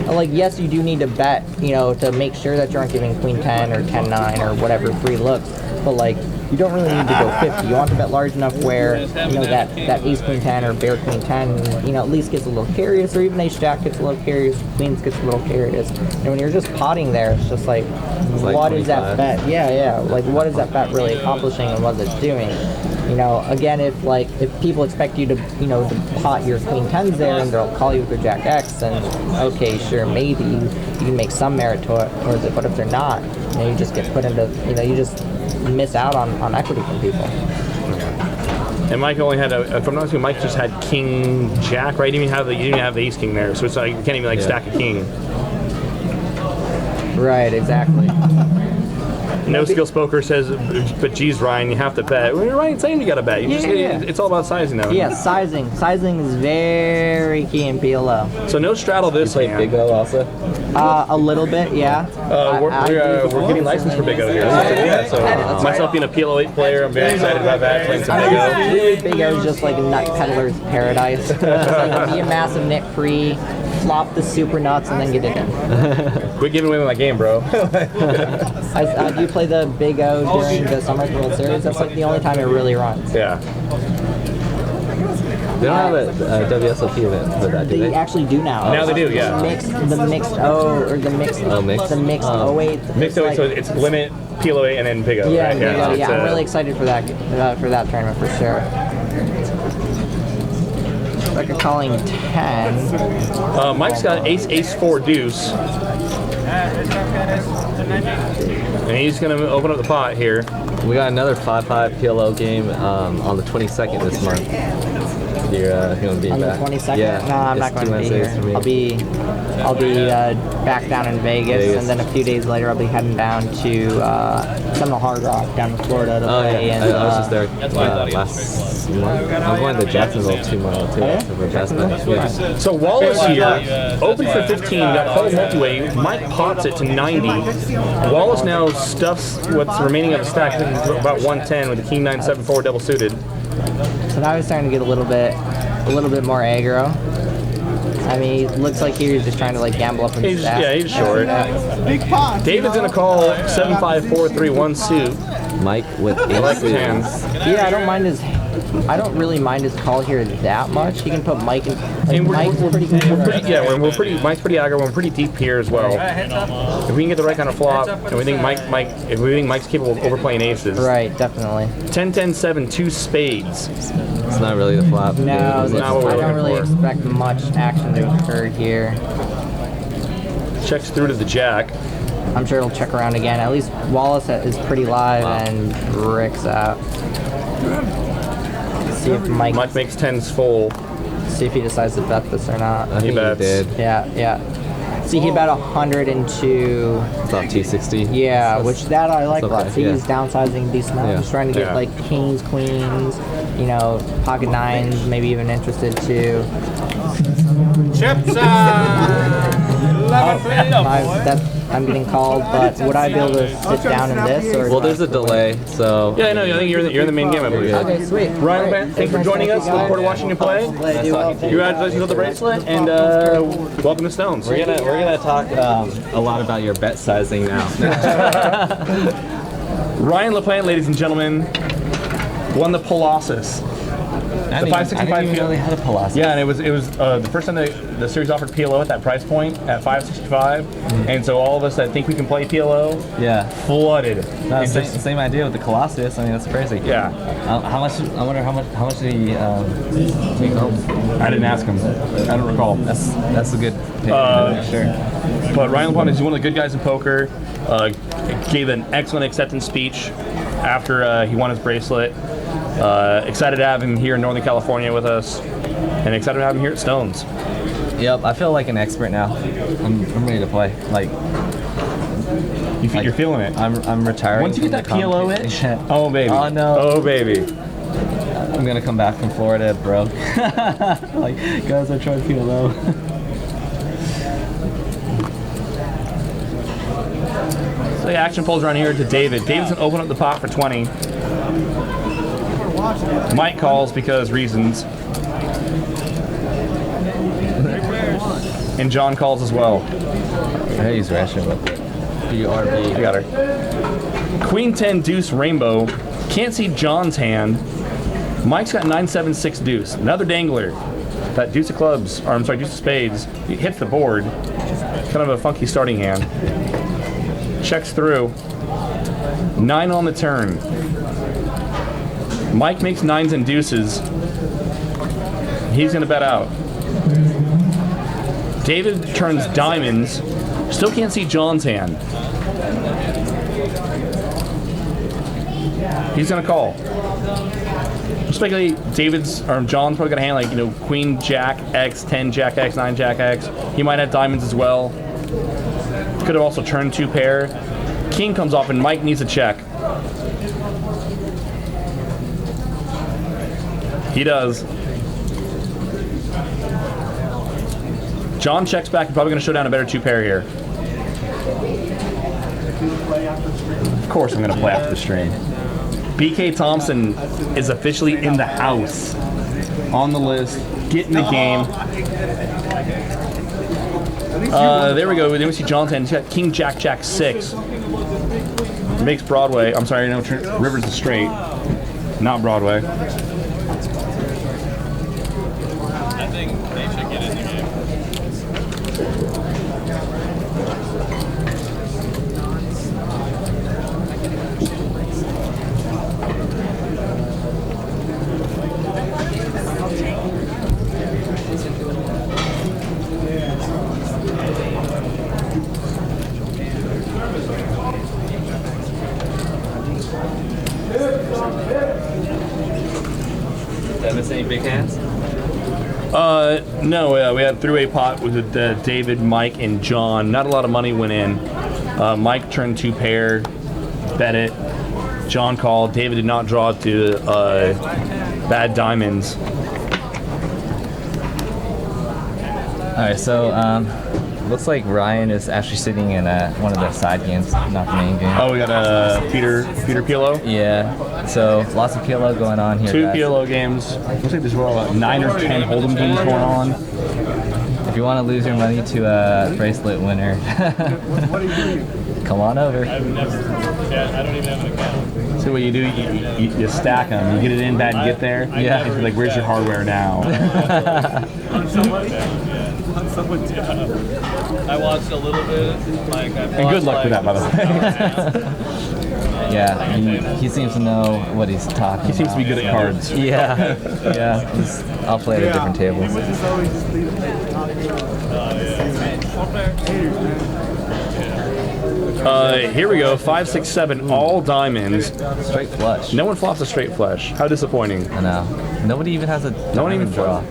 Like yes, you do need to bet, to make sure that you aren't giving queen 10 or 10-9 or whatever free looks. But like you don't really need to go 50. You want to bet large enough where that ace queen 10 or bear queen 10 at least gets a little curious, or even ace jack gets a little curious, queens gets a little curious. And when you're just potting there, it's just like what is that 25. bet? Yeah. Like what is that bet really accomplishing and what it's doing? Again, if people expect you to to pot your queen 10s there and they'll call you with their jack X, then okay, sure, maybe you can make some merit towards it. But if they're not, you just get put into you just miss out on equity from people. And Mike only had if I'm not mistaken, Mike just had king jack, right? You didn't even have the ace king there, so it's like you can't even stack a king. Right, exactly. No skill spoker says, but geez, Ryan, you have to bet. Well, Ryan's saying you got to bet. It's all about sizing now. Yeah, sizing. Sizing is very key in PLO. So no straddle this Play hand. Big O also. A little bit, yeah. We're getting licensed for Big O here. Yeah, so myself being a PLO 8 player, I'm very excited about that. Playing some Big O. Really, Big O is just like a nut peddler's paradise. It's like be a massive net free, flop the super nuts, and then get it in. Quit giving away my game, bro. Do you play the Big O during the Summer World Series? That's like the only time it really runs. Yeah. They don't have a WSOP event for that, do They they? actually do now. Now they do, yeah. The mixed O or the mixed mixed. the mixed 08. Mixed away, so it's limit, PLO 8, and then Big O. Yeah, right? yeah, so it's, I'm really excited for that tournament for sure. Like a calling 10. Mike's got ace 4 deuce. And he's going to open up the pot here. We got another 5-5 PLO game on the 22nd this month. You're going to be On the back. 22nd? Yeah. No, I'm not it's going to 2 be Wednesdays for here. me. I'll be back down in Vegas, and then a few days later I'll be heading down to Seminole Hard Rock down in Florida to Oh play. yeah, And, I was just there last month. I'm going to Jacksonville tomorrow too. yeah? For basketball. Yeah. So Wallace here, open for 15, got called multi-way. Mike pots it to 90. Wallace now stuffs what's remaining of the stack, I think it's about 110 with the king 9-7-4 double suited. So now he's starting to get a little bit more aggro. I mean, it looks like he was just trying to like gamble up in He's, stats. yeah, he's short. Big pot. David's going to call 7-5-4-3-1 suit. Mike with I like the hand. Yeah, I don't really mind his call here that much. He can put Mike in. Like, And Mike's pretty good. Mike's pretty aggro. We're pretty deep here as well. If we can get the right kind of flop, and we think Mike's capable of overplaying aces. Right, definitely. 10-10-7, 2 spades. It's not really the flop. No, not what we're I don't looking really for. expect much action to occur here. Checks through to the jack. I'm sure it'll check around again. At least Wallace is pretty live and Rick's out. See if Mike Mike makes 10s full. see if he decides to bet this or not. I think he bets. did. Yeah. See, he bet 102. It's about 260. Yeah, which that I like a lot. okay, See, yeah. he's downsizing decent amount. Yeah. He's trying to get Yeah. like kings, queens, pocket nines, maybe even interested too. I'm getting called, but would I be able to sit down in this? Or Well, there's a delay, so Yeah, I know. I think you're in the main game, I believe. Okay, sweet. Ryan LePan, thanks for joining us. Look forward to watching you play. Congratulations on the bracelet, and welcome to Stones. we're gonna talk a lot about your bet sizing now. Ryan LePan, ladies and gentlemen, won the Colossus. I The 565 I didn't even know they had a Palacio. Yeah, and it was the first time the series offered PLO at that price point at 565, and so all of us that think we can play PLO Yeah. flooded. No, And same, just- same idea with the Colossus. I mean, that's crazy. yeah, How much? I wonder how much did he take home? I didn't ask him. I don't recall. That's a good pick. Sure. But Ryan LePan is one of the good guys in poker. Gave an excellent acceptance speech after he won his bracelet. Excited to have him here in Northern California with us, and excited to have him here at Stones. Yep. I feel like an expert now. I'm ready to play. Like You're feeling it. I'm retiring. Once you get from that the PLO competition. itch, oh baby, Oh, no. oh baby. I'm gonna come back from Florida broke. Like, guys, I tried PLO. So the action pulls around here to David. David's gonna open up the pot for 20. Mike calls because reasons. And John calls as well. I use ration with it. BRB. I got her. Queen 10 deuce rainbow. Can't see John's hand. Mike's got 9-7-6 deuce. Another dangler. That deuce of clubs, or I'm sorry, deuce of spades. He hits the board. Kind of a funky starting hand. Checks through. 9 on the turn. Mike makes 9s and deuces. He's gonna bet out. David turns diamonds. Still can't see John's hand. He's gonna call. Speculate David's or John's probably got a hand like Queen Jack X, 10 Jack X, 9 Jack X. He might have diamonds as well. Could have also turned 2 pair. King comes off and Mike needs a check. He does. John checks back. He's probably going to show down a better 2 pair here. Of course I'm going to play after the strain. BK Thompson is officially in the house. On the list. Get in the game. There we go. Then we see John's hand. He's got King Jack Jack 6. Makes Broadway. I'm sorry, no, Rivers is straight. Not Broadway. I think they should get in the game. Did I miss any big hands? No, we had three-way pot with David, Mike, and John. Not a lot of money went in. Mike turned 2 pair, bet it. John called. David did not draw to bad diamonds. All right, so looks like Ryan is actually sitting in one of the side games, not the main game. Oh, we got Peter PLO. Yeah, so lots of PLO going on here. 2 guys. PLO games. Looks like there's about 9 or 10 Hold'em games going on. If you want to lose your money to a bracelet winner, come on over. I've never. Yeah, I don't even have an account. So what you do, you stack them. You get it in bad and get there. Yeah. It's like, where's your hardware now? On somebody? Yeah. On someone, yeah. I watched a little bit. Like, And good luck with that, by the way. Yeah, he seems to know what he's talking He seems to be good at cards. Yeah, yeah. I'll play at different tables. He would just always just leave it Here we go. 5, 6, 7, all diamonds. Straight flush. No one flops a straight flush. How disappointing. I know. Nobody even has a one even draw.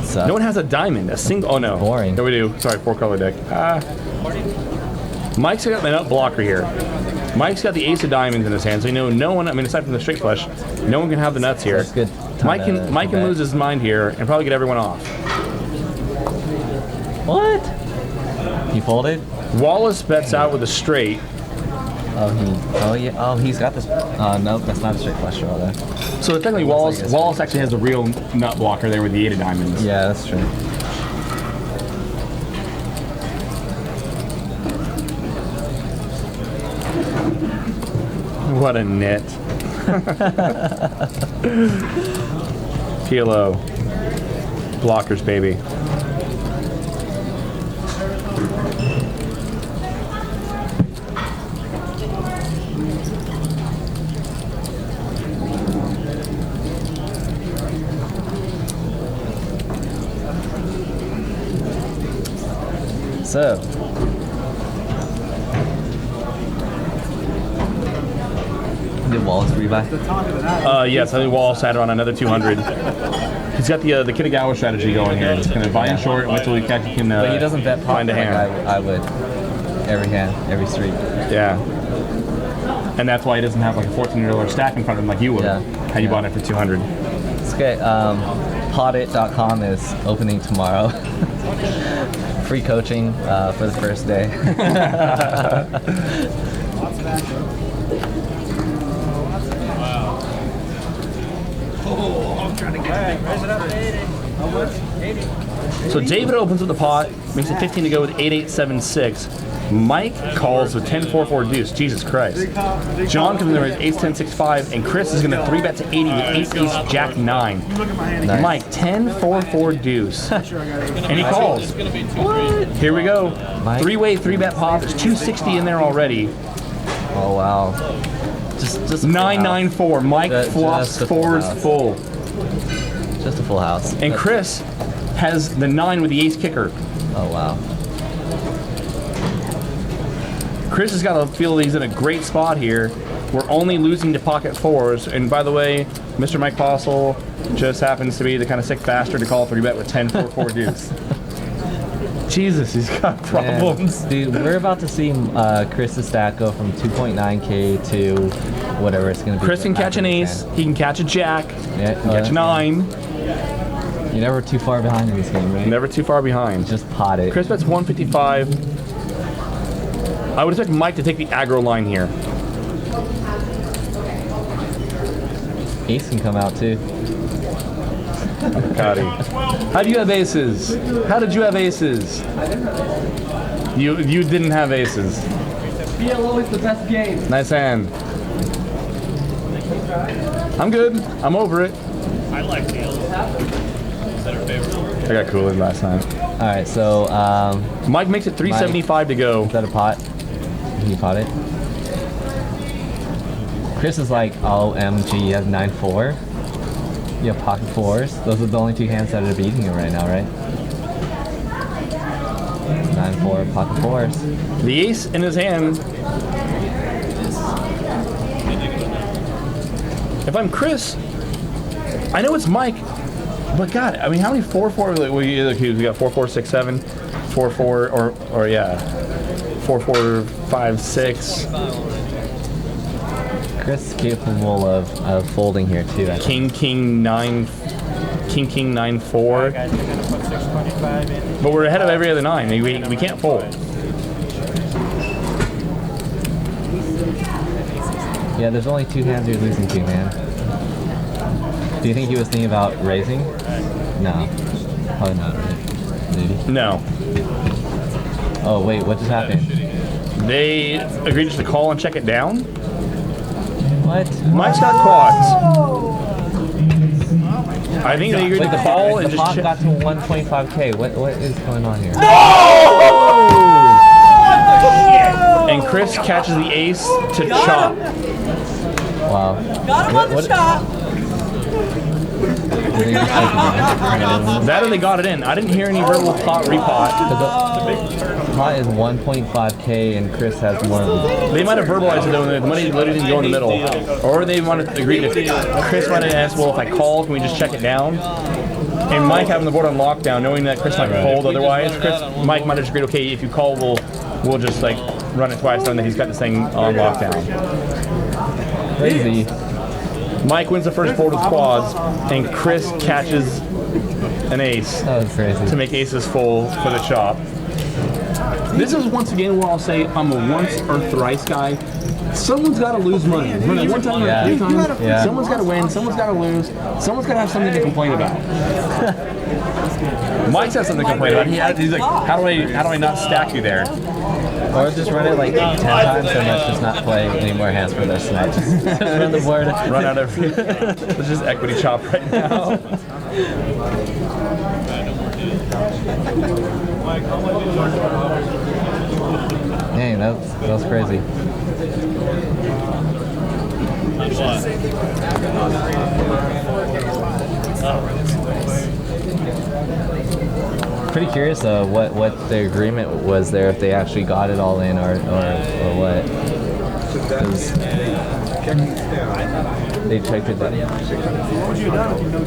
So, No one has a diamond. A single. Oh no. Boring. No, we do. Sorry, 4-color deck. Mike's got the nut blocker here. Mike's got the ace of diamonds in his hand, so you know no one. I mean, aside from the straight flush, no one can have the nuts here. that's good. Mike can lose his mind here and probably get everyone off. What? He folded? Wallace bets out with a straight. He's got this. No, that's not a straight flush draw though. So technically, Wallace actually has the real nut blocker there with the 8 of diamonds. Yeah, that's true. What a nit. PLO. Blockers, baby. So, did Wallace rebuy? Yes, I think Wallace had on another 200. He's got the Kitagawa strategy going here. He's going to buy in short and wait till he can But he doesn't bet pot find a like hand. I would. Every hand, every street. Yeah. And that's why he doesn't have like a $1,400 stack in front of him like you would Yeah. had you bought it for 200. It's okay. Podit.com is opening tomorrow. Free coaching for the first day. So David opens with the pot, makes it 15 to go with 8-8-7-6. Mike calls with 10-4-4 deuce. Jesus Christ. John comes in there with ace-10-6-5, and Chris is going to 3-bet to 80 with ace-ace-jack-9. Nice. Mike, 10-4-4 deuce. And he calls. Here we go. Mike. 3-way 3-bet pot. There's 260 in there already. Oh wow. Just a full 9-9-4. Mike Just flops a full fours house. full. house. Just a full house. And Chris has the 9 with the ace kicker. Oh wow. Chris has got to feel he's in a great spot here. We're only losing to pocket fours. And by the way, Mr. Mike Postle just happens to be the kind of sick bastard to call 3-bet with 10-4-4 deuce. Jesus, he's got problems. Man, dude, we're about to see Chris's stack go from 2.9K to whatever it's going to be. Chris can catch an ace. He can catch a jack. Yeah, He can catch a 9. You're never too far behind in this game, right? Never too far behind. Just pot it. Chris bets 155. I would expect Mike to take the aggro line here. Ace can come out too. Cody. How do you have aces? How did you have aces? You didn't have aces. PLO is the best game. Nice hand. I'm good. I'm over it. I like deals. Is that her favorite? I got Kool-Aid last night. All right, so Mike makes it 375 to go. is that a pot? Can you pot it? Chris is like, OMG, you have 9-4. You have pocket fours. Those are the only two hands that are beating you right now, right? 9-4, pocket fours. The ace in his hand. If I'm Chris, I know it's Mike, but God, I mean, how many 4-4 we got 4-4-6-7, 4-4 or yeah, 4-4-5-6. Chris is capable of folding here too. I think. King 9, King 9-4. But we're ahead of every other 9. We can't fold. Yeah, there's only 2 hands you're losing to, man. Do you think he was thinking about raising? No, probably not. Right? Maybe. No. Oh wait, what just happened? They agreed just to call and check it down. What? Mike's got quads. I think they agreed Wait, to call and the just pot check. got to 125k. What is going on here? And Chris catches the ace to chop. Wow. Got him on the chop. That or they got it in. I didn't hear any verbal pot repot. The pot is 1.5k and Chris has more. They might have verbalized it though, and the money literally didn't go in the middle. Or they might have agreed to. Chris might have asked, well, if I call, can we just check it down? And Mike having the board on lockdown, knowing that Chris might fold otherwise, Mike might have just agreed, okay, if you call, we'll just like run it twice, knowing that he's got this thing on lockdown. Crazy. Mike wins the first board with quads, and Chris catches an ace That was crazy. to make aces full for the chop. This is once again where I'll say I'm a once or thrice guy. Someone's got to lose money. Run it one time or Yeah. 3 times. Yeah. Someone's got to win. Someone's got to lose. Someone's got to have something to complain about. Mike's has something to complain about. He's like, how do I not stack you there? Or just run it like 10 times and let's just not play any more hands for this night. Just run the board. Run out of. Let's just equity chop right now. Dang, that was crazy. Pretty curious what the agreement was there, if they actually got it all in or what. 'Cause they checked it down.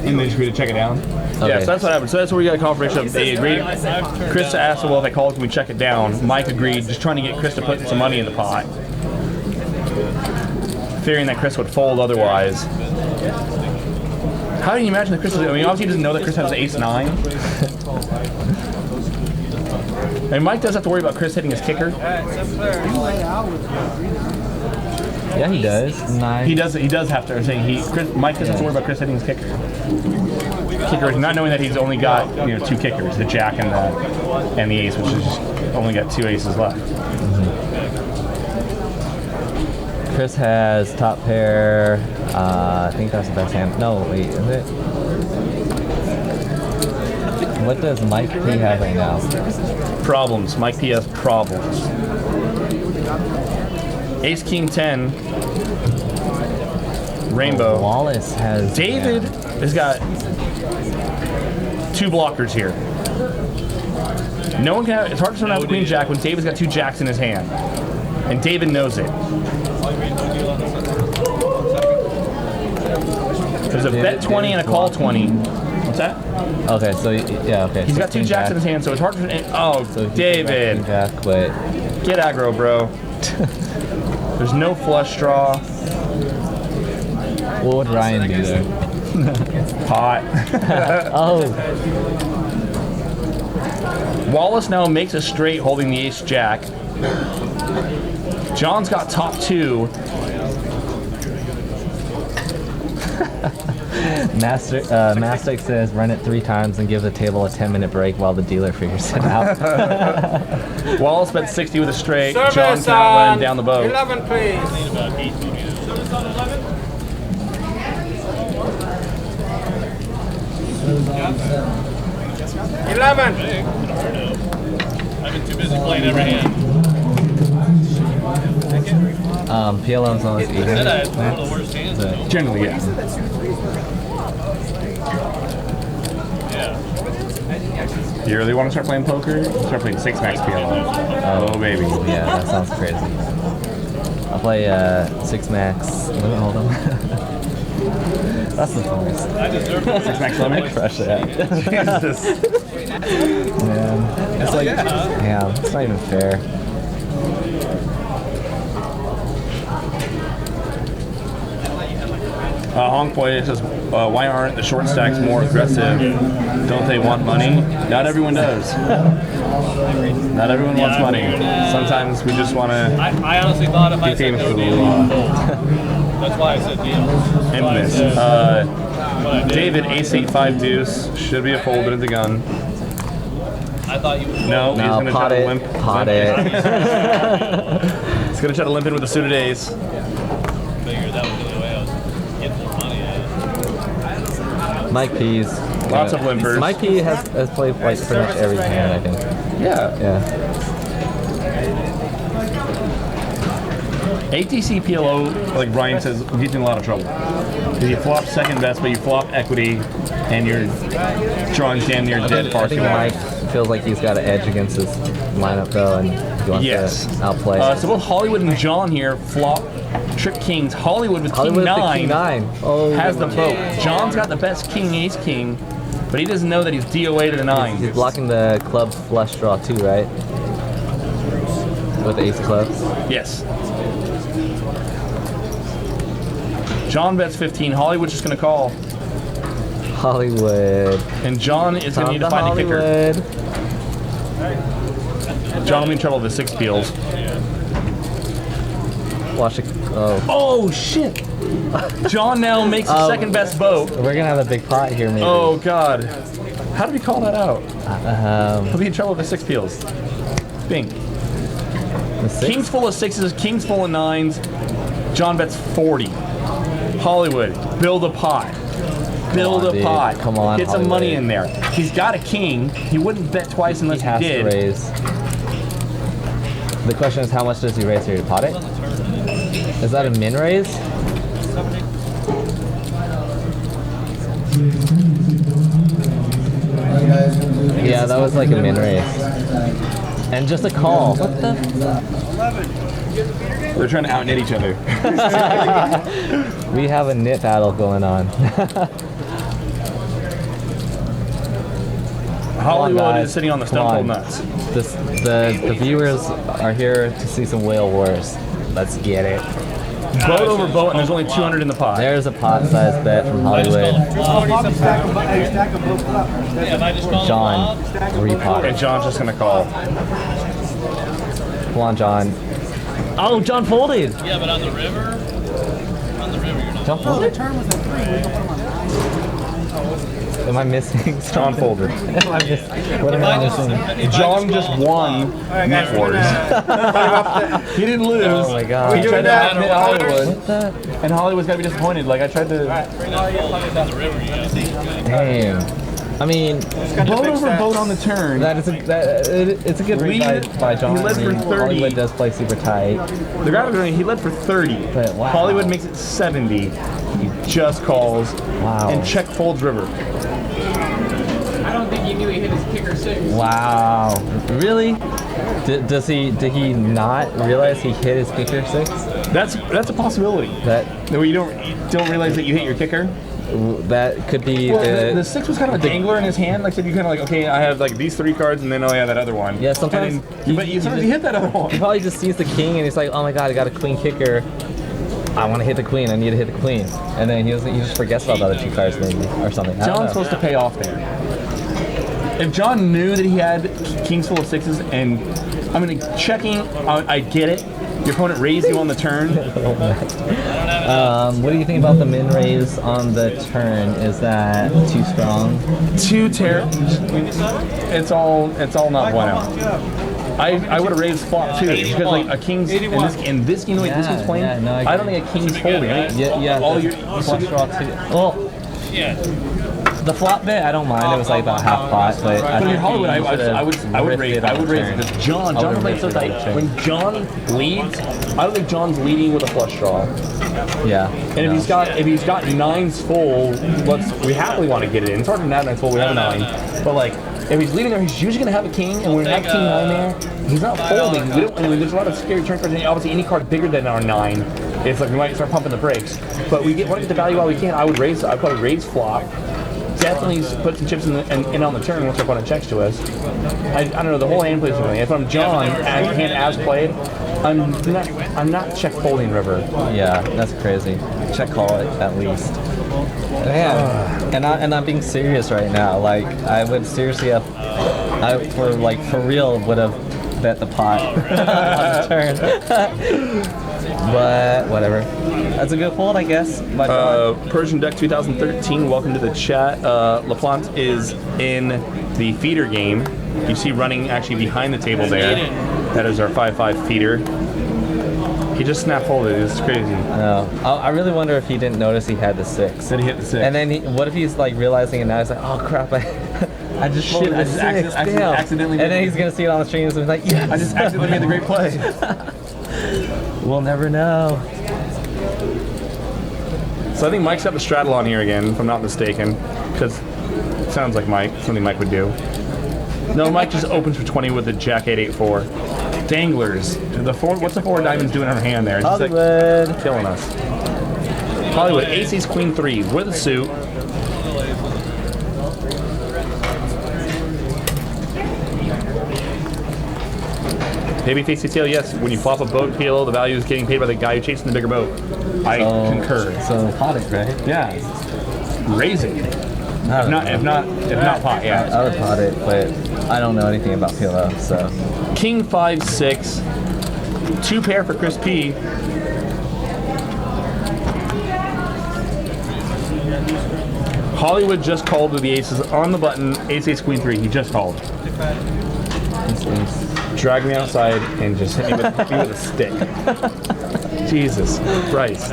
And they just agreed to check it down? Okay. Yeah, so that's what happened. So that's where we got a confirmation of they agreed. Chris asked, well, if I called, can we check it down? Mike agreed, just trying to get Chris to put some money in the pot. Fearing that Chris would fold otherwise. How do you imagine that Chris, I mean, obviously he doesn't know that Chris has ace-9. And Mike does have to worry about Chris hitting his kicker. Yeah, he does. Nice. He does have to, Mike doesn't have to worry about Chris hitting his kicker. Not knowing that he's only got 2 kickers, the jack and the ace, which is just only got 2 aces left. Chris has top pair. I think that's the best hand. No, wait, is it? What does Mike P have right now? Problems. Mike P has problems. Ace King 10. Rainbow. Wallace has. David has got 2 blockers here. No one can have, it's hard to turn out Queen Jack when David's got 2 jacks in his hand. And David knows it. There's a bet 20 and a call 20. What's that? Okay, so yeah, okay. He's got 2 jacks in his hand, so it's hard to. Oh, So David. Jack, but Get aggro, bro. There's no flush draw. what would Ryan do there? Pot. Oh, Wallace now makes a straight holding the ace jack. John's got top 2. Mastic says run it 3 times and give the table a 10-minute break while the dealer figures it out. Wallace bet 60 with a straight. John cannot let him down the boat. 11, please. 11. I've been too busy playing every hand. PLO's almost I said I even. had one of the worst hands. though. Generally, yeah. Yeah. You really want to start playing poker? Start playing 6-max PLO. Oh, baby. Yeah, that sounds crazy. I'll play 6 max. Hold on. That's the worst. I deserve it. 6 max limit. Crush that. Jesus. Man. It's like, yeah, it's not even fair. Honk Boy says, why aren't the short stacks more aggressive? Don't they want money? Not everyone does. Not everyone wants money. Sometimes we just want to I honestly thought if I be said famous no for the deal, law. that's why I said deal. That's why I Infamous. said what I did. David, ace-8-5 deuce. Should be a fold into the gun. I thought you would. No, he's No, going to pot try to it. limp. Pot it. He's going to try to limp in with a suited ace. Figured that was the only way I was getting more money out of it. Mike P's. Lots of limpers. Mike P has played like pretty much every hand, I think. Yeah. Yeah. ATC PLO, like Brian says, gets you in a lot of trouble. Because you flop second best, but you flop equity, and you're drawing damn near dead far I too think long. Mike feels like he's got an edge against his lineup though, and he wants Yes. to outplay. So both Hollywood and John here flop trick kings. Hollywood with Hollywood king with the nine, king 9. Oh, has the vote. John's got the best king ace king, but he doesn't know that he's DOA to the 9. he's blocking the club flush draw too, right? With the ace of clubs. Yes. John bets 15. Hollywood's just going to call. Hollywood. And John is going to need to Tom find a kicker. Hollywood. John will be in trouble with the 6 peels. Watch it. Oh. Oh, shit. John now makes the second best boat. We're gonna have a big pot here, maybe. Oh, God. How did we call that out? He'll be in trouble with the 6 peels. Bing. The 6? Kings full of 6s, kings full of 9s. John bets 40. Hollywood, build a pot. Build on, a dude. pot. Come on, Get some money Hollywood. in there. He's got a king. He wouldn't bet twice unless He he, has did. to raise. The question is, how much does he raise here to pot it? Is that a min raise? Yeah, that was like a min raise. And just a call. What the? They're trying to outnit each other. We have a knit battle going on. Hollywood guys. is sitting on the Come stone cold on. nuts. The viewers are here to see some whale wars. Let's get it. Boat over boat, and there's only 200 in the pot. There's a pot size bet from Hollywood. Stack them both up. Yeah, if I just call John, repot. And John's just gonna call. Come on, John. Oh, John folded. Yeah, but on the river, you're not. John folded? Turn was a 3. We can put them on 9. Am I missing? John folded. Am I missing? What am I missing? John just won net wars. He didn't lose. Oh my god. He tried to outnit Hollywood, What the? and Hollywood's gotta be disappointed. Like I tried to. On the river, you guys. Damn. I mean, Boat over boat on the turn. it's a good read by John. He led I mean, for 30. Hollywood does play super tight. The guy was doing, he led for 30. But wow. Hollywood makes it 70. He just calls. Wow. And check folds river. I don't think he knew he hit his kicker 6. Wow. Really? Did he not realize he hit his kicker 6? That's a possibility. That Where you don't realize that you hit your kicker. that could be Well, the 6 was kind of a dangler in his hand. Like I said, you kind of like, okay, I have like these 3 cards, and then oh yeah, that other one. Yeah, sometimes And then, but sometimes you hit that other one. He probably just sees the king and he's like, oh my god, I got a queen kicker. I want to hit the queen. I need to hit the queen. And then he just forgets about the other 2 cards maybe or something. I don't John's know. supposed to pay off there. If John knew that he had kings full of 6s, and I mean checking, I get it. Your opponent raised you on the turn. What do you think about the min raise on the turn? Is that too strong? It's all not bueno. I would have raised flop too because like a king's in this game the way this king's playing. Yeah, no, I don't think a king's folding. I think Yeah, all your flush draw too. Well, Yeah. the flop bit I don't mind. It was like about half pot, but But in Hollywood, I would raise it. Because John plays so tight. When John leads, I don't think John's leading with a flush draw. Yeah. And if he's got 9s full, we happily want to get it in. It's hard to have 9s full. We have a 9, but like. If he's leading there, he's usually going to have a king, and when we have king 9 there, he's not folding. There's a lot of scary turn cards, and obviously any card bigger than our 9 it's like we might start pumping the brakes. But we want to get the value while we can. I'd probably raise flop. Definitely put some chips in on the turn once our opponent checks to us. I don't know, the whole hand plays differently. If I'm John, hand as played, I'm not check folding river. Yeah, that's crazy. Check call it at least. Man, and I'm being serious right now. Like I would seriously have, for real would have bet the pot on the turn. But whatever. That's a good fold, I guess. Persian Deck 2013, welcome to the chat. LaPlante is in the feeder game. You see running actually behind the table there. That is our 5-5 feeder. He just snap folded. It's crazy. I know. I really wonder if he didn't notice he had the 6. Did he hit the 6? And then what if he's like realizing it now? He's like, oh crap, I just folded the 6. Accidentally. And then he's gonna see it on the streams and be like, yeah, I just accidentally made the great play. We'll never know. So I think Mike's got the straddle on here again, if I'm not mistaken, because it sounds like something Mike would do. No, Mike just opens for 20 with the Jack 8-8-4. Danglers. What's the 4 diamonds doing in her hand there? It's just Hollywood. like killing us. Hollywood, ace, queen 3 with a suit. Maybe face tail, yes. When you flop a boat PLO, the value is getting paid by the guy who chasing the bigger boat. I concur. So potted, right? Yeah. Raising. If not pot, yeah. I would pot it, but I don't know anything about PLO, so. King 5-6. 2 pair for Chris P. Hollywood just called with the aces on the button. Ace, queen 3. He just called. Drag me outside and just hit me with a stick. Jesus Christ.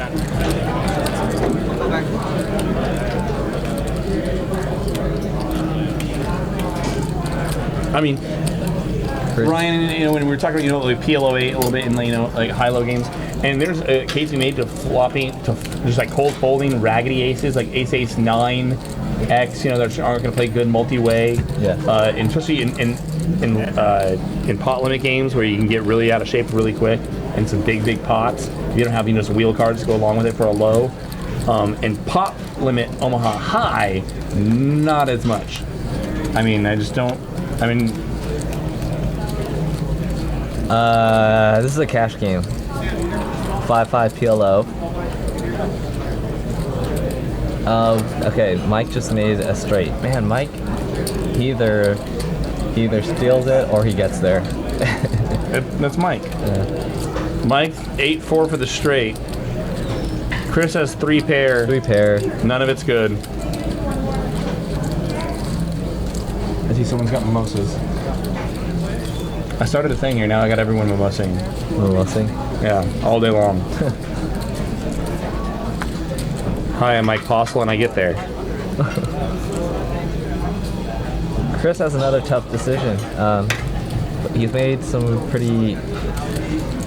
I mean, Brian, when we were talking about, like PLO 8 a little bit in, like high-low games, and there's a case we made to flopping, to just like cold folding raggedy aces, like ace 9, X, that aren't going to play good multi-way. Yeah. And especially in pot limit games where you can get really out of shape really quick and some big pots. You don't have some wheel cards to go along with it for a low. And pot limit Omaha high, not as much. I mean, I just don't. I mean, this is a cash game. 5-5 PLO. Okay, Mike just made a straight. Man, Mike, he either steals it or he gets there. That's Mike. Yeah. Mike 8-4 for the straight. Chris has 3 pair. 3 pair. None of it's good. I see someone's got mimosas. I started a thing here. Now I got everyone mimosing. Mimosing? Yeah, all day long. Hi, I'm Mike Postle, and I get there. Chris has another tough decision. He's made some pretty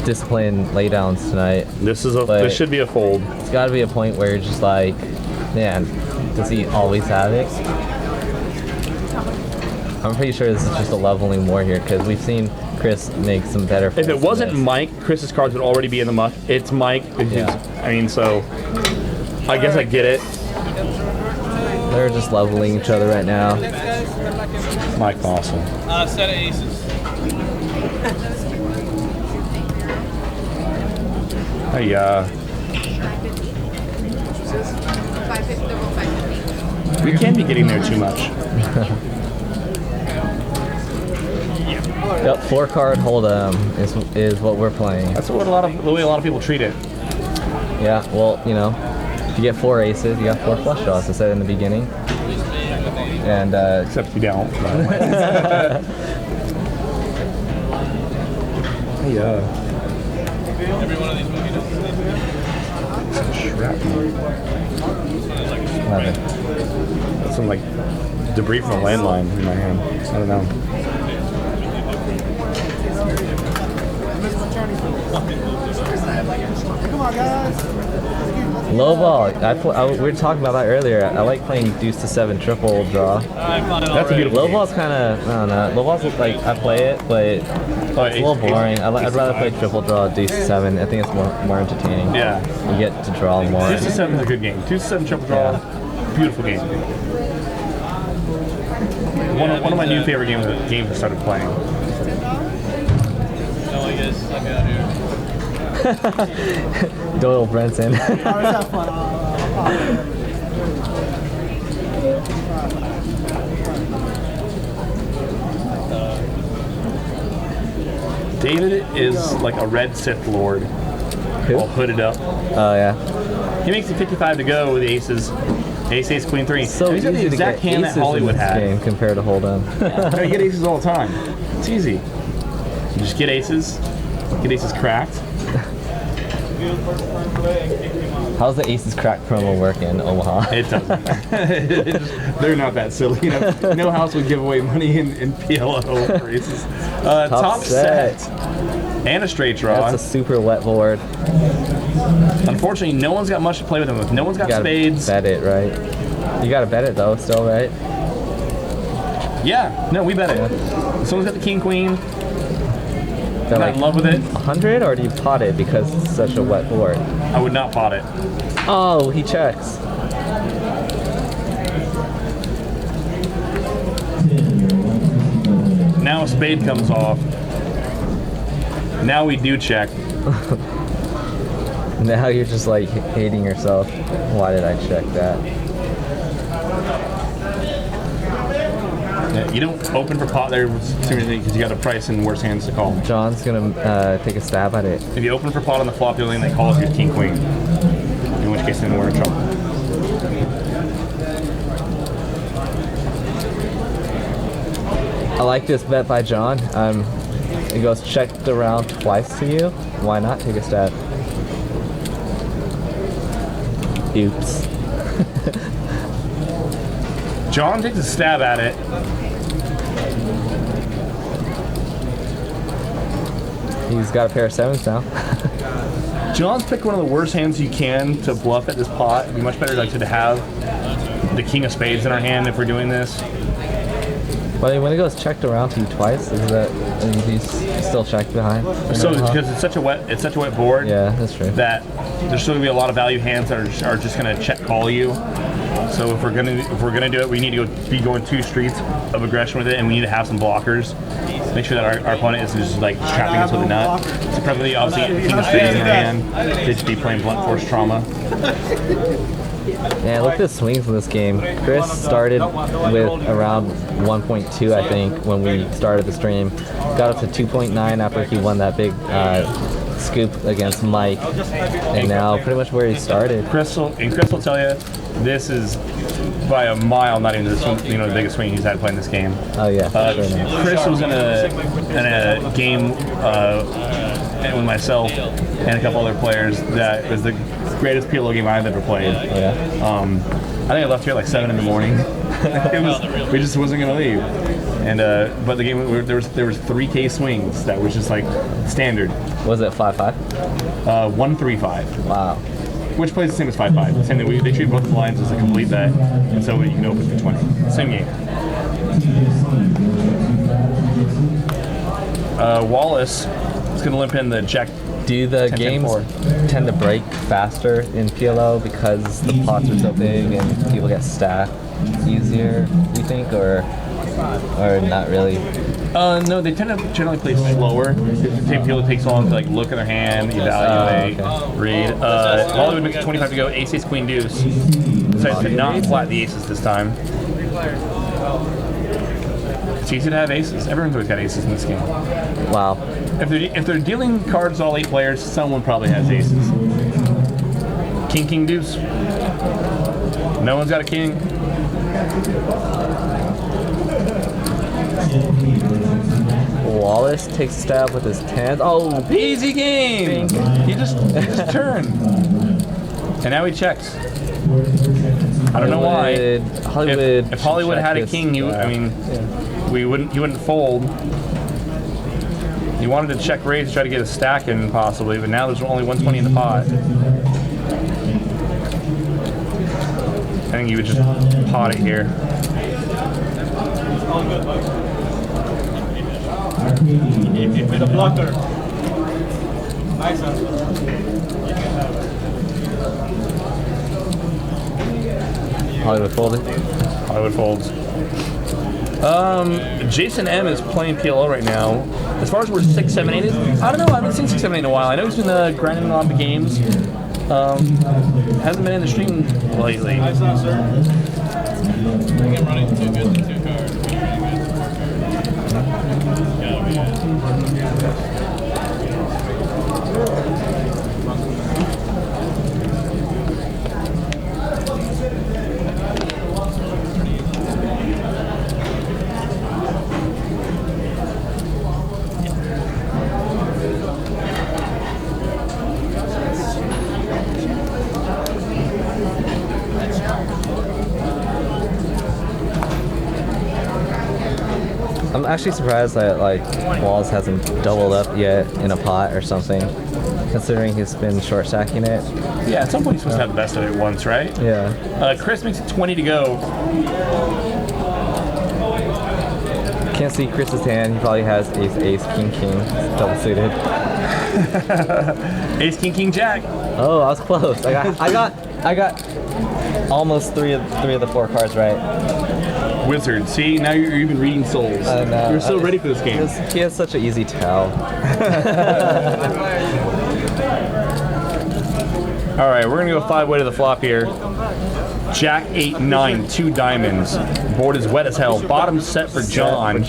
disciplined laydowns tonight. This should be a fold. It's got to be a point where you're just like, man, does he always have it? I'm pretty sure this is just a leveling war here because we've seen Chris make some better folds. If it wasn't Mike, Chris's cards would already be in the muck. It's Mike. I mean, so I guess I get it. They're just leveling each other right now. Mike Postle. Set of aces. Hey, we can be getting there too much. Yep, 4-card hold'em is what we're playing. That's what the way a lot of people treat it. Yeah, well, if you get 4 aces, you got 4 flush draws. I said in the beginning. And except you don't. Hey, Every one of these movies. shrapnel. 11. That's some debris from a landline in my hand. I don't know. Come on, guys. Low ball. We were talking about that earlier. I like playing deuce to 7 triple draw. That's a beautiful Low game. ball's kind of, I don't know. Low ball's like, I play it, but it's a little boring. I'd rather play triple draw deuce to 7. I think it's more entertaining. Yeah. You get to draw more. Deuce to 7 is a good game. Deuce to 7 triple draw, beautiful game. One of my new favorite games I started playing. Doyle Brenton. Alright, let's have fun. David is like a red Sith Lord. Who? All hooded up. Oh yeah. He makes it 55 to go with aces. Ace, ace, queen, 3. So He's got the easy to exact get hand aces that Hollywood in this had. game compared to Hold'em. No, you get aces all the time. It's easy. You just get aces cracked. How's the Aces Crack promo work in Omaha? It doesn't. They're not that silly. You know, no house would give away money in PLO for aces. Top set. And a straight draw. That's a super wet board. Unfortunately, no one's got much to play with him with. No one's got You gotta spades. bet it, right? You gotta bet it though, still, right? Yeah, no, we bet it. Someone's got the king, queen. They're I'm not in love with it. 100, or do you pot it because it's such a wet board? I would not pot it. Oh, he checks. Now a spade comes off. Now we do check. Now you're just like hating yourself. Why did I check that? Yeah, you don't open for pot there because you got a price and worse hands to call. John's gonna take a stab at it. If you open for pot on the flop, the only thing they call is your king, queen. In which case, then we're in trouble. I like this bet by John. It goes checked around twice to you. Why not take a stab? Oops. John takes a stab at it. He's got a pair of 7s now. John's picked one of the worst hands you can to bluff at this pot. It'd be much better like to have the king of spades in our hand if we're doing this. But when it goes checked around to you twice, is that he's still checked behind? So because it's such a wet board. Yeah, that's true. That there's still gonna be a lot of value hands that are just gonna check call you. So if we're gonna do it, we need to be going 2 streets of aggression with it, and we need to have some blockers. Make sure that our opponent isn't just like trapping us with a nut. So probably obviously king of spades in our hand. They should be playing blunt force trauma. Yeah, look at the swings in this game. Chris started with around 1.2, I think, when we started the stream. Got up to 2.9 after he won that big scoop against Mike, and now pretty much where he started. Chris will tell you, this is by a mile not even the biggest swing he's had playing this game. Oh yeah, sure enough. Chris was in a game with myself and a couple other players that was the greatest PLO game I've ever played. Yeah. I think I left here at like 7 in the morning. We just wasn't gonna leave. And but the game there was 3K swings that was just like standard. Was it 5-5? 1-3-5. Wow. Which plays the same as 5-5. Same thing. They treat both the blinds as a complete bet, and so you can open for 20. Same game. Wallace is going to limp in the jack. Do the 10, games 4. tend to break faster in PLO because the pots are so big and people get stacked easier, you think, or not really? No, they tend to generally play slower. People takes long to like look at their hand, evaluate, read. Hollywood makes it 25 to go. Ace, ace, queen, deuce. Decides to not flat the aces this time. It's easy to have aces. Everyone's always got aces in this game. Wow. If they're dealing cards to all 8 players, someone probably has aces. King, king, deuce. No one's got a king. Wallace takes a stab with his 10. Oh, Easy game. He just turned, and now he checks. I don't know why. Hollywood. If Hollywood check had a this, king, he wouldn't fold. He wanted to check raise to try to get a stack in possibly, but now there's only 120 in the pot. think you would just pot it here. With a blocker. Nice one. Hollywood folded. Hollywood folds. Jason M is playing PLO right now. As far as where 6, 7, 8 is, I don't know. I haven't seen 6, 7, 8 in a while. I know he's been grinding on the games. Hasn't been in the stream lately. Nice one, sir. I think I'm running too good to 2 cards. Gotta be it. I'm actually surprised that like Walls hasn't doubled up yet in a pot or something, considering he's been short stacking it. Yeah, at some point he's supposed to have the best of it once, right? Yeah. Chris makes it 20 to go. Can't see Chris's hand. He probably has ace, king, double suited. Ace, king, jack. Oh, I was close. I got almost three of the 4 cards right. Wizard. See, now you're even reading souls. You're so ready for this game. He has such an easy tell. All right, we're gonna go 5-way to the flop here. Jack 8, 9, 2 diamonds. Board is wet as hell. Bottom set for John.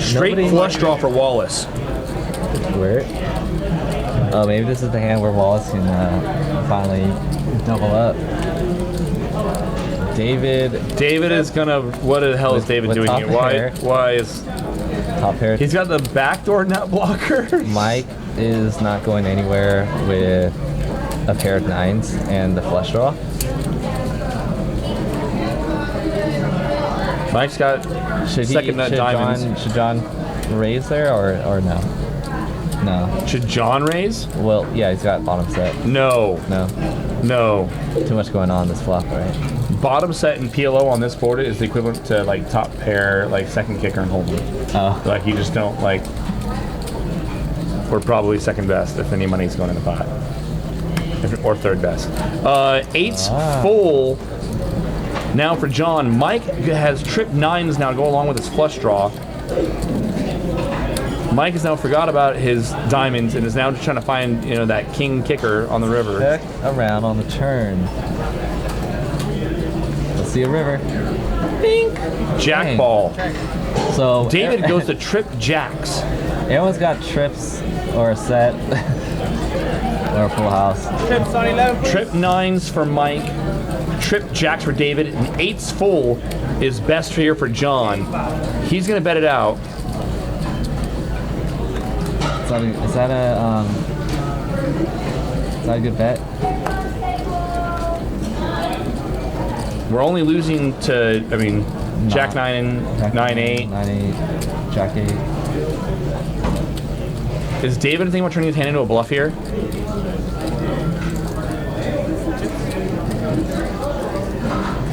Straight flush draw for Wallace. Where? Oh, maybe this is the hand where Wallace can finally double up. David is gonna. What the hell is David doing here? Why is top pair? He's got the backdoor nut blocker. Mike is not going anywhere with a pair of 9s and the flush draw. Mike's got second nut diamonds. Should John raise there or no? No. Should John raise? Well, yeah, he's got bottom set. No. Too much going on this flop, right? Bottom set in PLO on this board is the equivalent to like top pair, like second kicker and hold'em. Oh. Like you just don't like. We're probably second best if any money's going in the pot, or third best. 8's full. Now for John, Mike has tripped 9s now to go along with his flush draw. Mike has now forgot about his diamonds and is now just trying to find, that king kicker on the river. Check around on the turn. Let's see a river. Bink. Jack Dang. ball. So David goes to trip jacks. Everyone's got trips or a set or a full house. Trips on 11. Trip 9s for Mike. Trip jacks for David. And 8's full is best here for John. He's gonna bet it out. Is that a good bet? We're only losing to, Jack 9 and 9-8. 9-8, Jack 8. Is David thinking about turning his hand into a bluff here?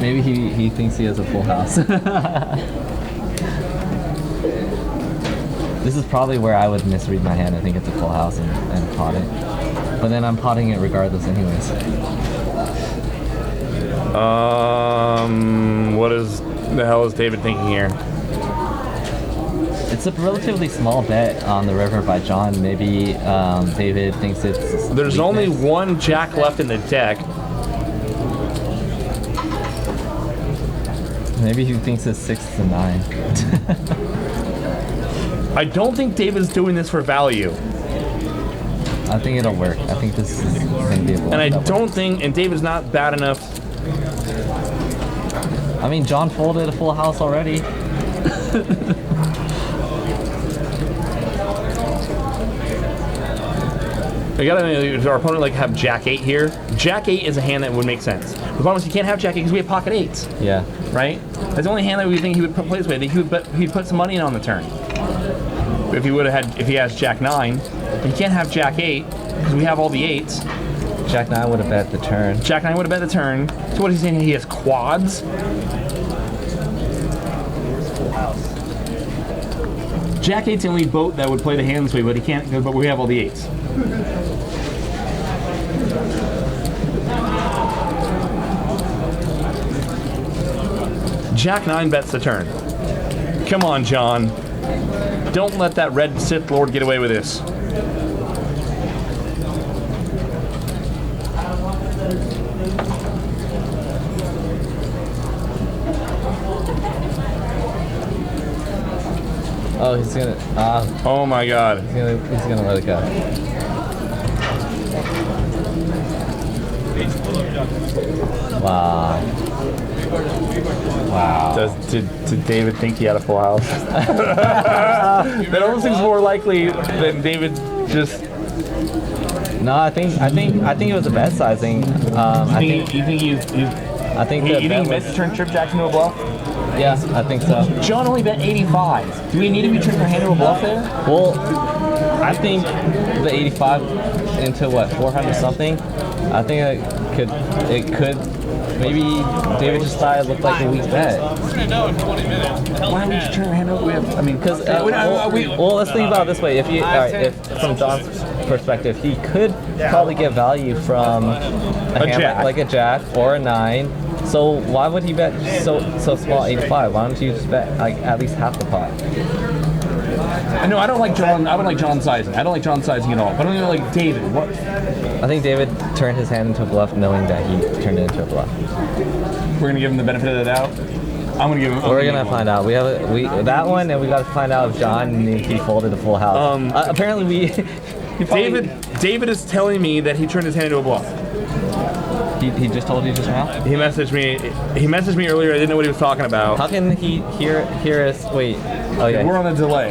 Maybe he thinks he has a full house. This is probably where I would misread my hand and think it's a full house and pot it. But then I'm potting it regardless anyways. What the hell is David thinking here? It's a relatively small bet on the river by John. Maybe David thinks it's There's only one jack left in the deck. Maybe he thinks it's 6 to 9. I don't think David's doing this for value. I think it'll work. I think this is going to be a bluff. And I don't think, and David's not bad enough. I mean, John folded a full house already. Does our opponent have Jack 8 here? Jack 8 is a hand that would make sense. The problem is you can't have Jack 8 because we have pocket 8s. Yeah. Right? That's the only hand that we think he would play this way. He'd put some money in on the turn. If he has Jack 9, he can't have Jack 8 because we have all the 8s. Jack 9 would have bet the turn. Jack 9 would have bet the turn. So what is he saying? He has quads? Jack 8's the only boat that would play the hand this way, but he can't, but we have all the 8s. Jack 9 bets the turn. Come on, John. Don't let that red Sith Lord get away with this. Oh, he's gonna. Oh my God. He's gonna let it go. Wow. Wow. Did David think he had a full house? That almost seems more likely than David just. No, I think it was a bet sizing. You think he missed turn Trip Jackson to a bluff? Yeah, I think so. John only bet 85. Do we need to be turning our hand to a bluff there? Well, I think the 85 into what 400 something. I think it could. Maybe David just thought it looked like a weak bet. We're gonna know in 20 minutes. Why don't we just turn our hand over? Because well, let's think about it this way. If if from John's perspective, he could probably get value from a hand jack. like a jack or a 9. So why would he bet so small 85? Why don't you just bet like at least half the pot? No, I don't like John. I don't like John sizing. I don't like John sizing at all. But I don't even like David. What? I think David turned his hand into a bluff, knowing that he turned it into a bluff. We're gonna give him the benefit of the doubt. I'm gonna give him. We're gonna find out. We have that one, and we got to find out if John knew he folded a full house. Apparently, we. David is telling me that he turned his hand into a bluff. He just told you just now? He messaged me. He messaged me earlier. I didn't know what he was talking about. How can he hear us? Wait. Oh yeah. We're on a delay.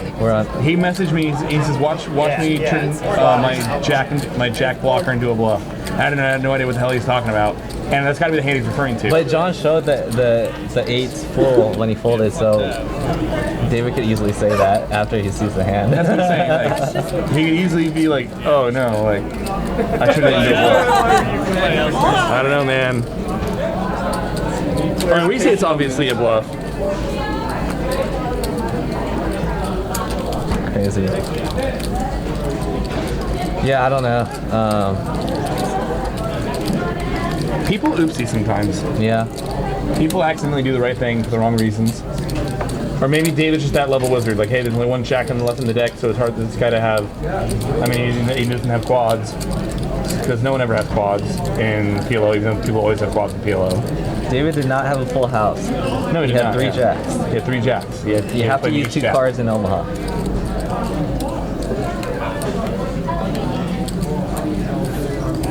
He messaged me. He says, "Watch me turn my jack blocker into a bluff." I had no idea what the hell he's talking about, and that's got to be the hand he's referring to. But John showed the 8's full when he folded, so David could easily say that after he sees the hand. That's what I'm saying. Like, he could easily be like, "Oh no, like I should have done a bluff." I don't know, man. All right, we say it's obviously a bluff. Crazy. Yeah, I don't know. People oopsie sometimes. Yeah. People accidentally do the right thing for the wrong reasons. Or maybe David's just that level wizard. Like, hey, there's only one jack on the left in the deck, so it's hard for this guy to have. I mean, he doesn't have quads. Because no one ever has quads in PLO, even though people always have quads in PLO. David did not have a full house. No, he had 3 jacks. He had 3 jacks. You have to use 2 cards in Omaha.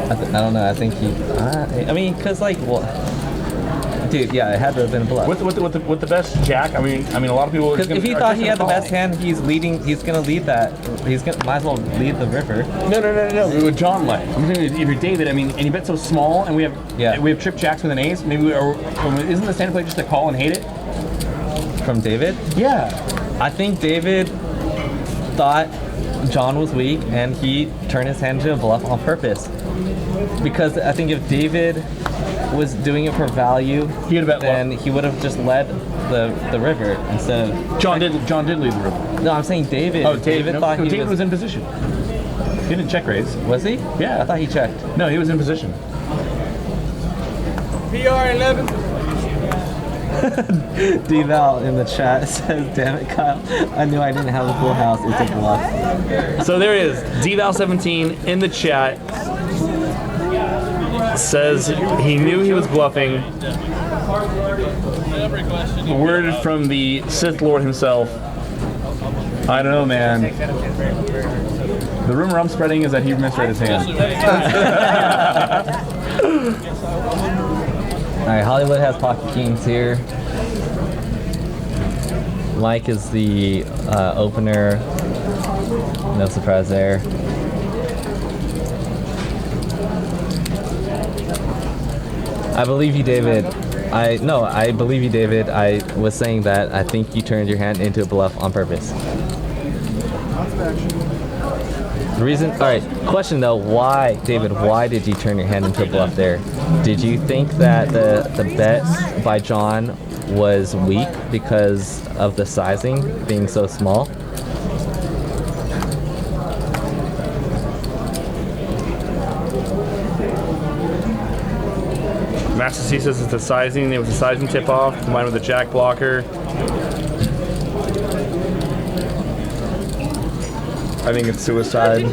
I don't know. I think he. I mean, cause like, well, dude, yeah, it had to have been a bluff. With the best jack, I mean, a lot of people. Because if he thought he had the best hand, he's gonna lead that. Might as well lead the river. No. With John led. I'm saying if you're David, I mean, and you bet so small, and we have trip jacks with an ace. Maybe isn't the standard play just to call and hate it? From David? Yeah. I think David thought John was weak, and he turned his hand into a bluff on purpose. Because I think if David was doing it for value, then he would have just led the river instead of John did lead the river. No, I'm saying David. Oh, David thought he David was in position. He didn't check raise. Was he? Yeah. I thought he checked. No, he was in position. PR11. D-Val in the chat says, "Damn it, Kyle! I knew I didn't have a full house. It's a bluff." So there is D-Val17 in the chat. Says he knew he was bluffing. A word from the Sith Lord himself. I don't know, man. The rumor I'm spreading is that he misread his hand. All right, Hollywood has pocket kings here. Mike is the opener. No surprise there. I believe you, David. I believe you, David. I was saying that I think you turned your hand into a bluff on purpose. The reason, all right, question though, why, David, why did you turn your hand into a bluff there? Did you think that the bet by John was weak because of the sizing being so small? Master C says it's the sizing. It was the sizing tip off combined with the jack blocker. I think it's suicide.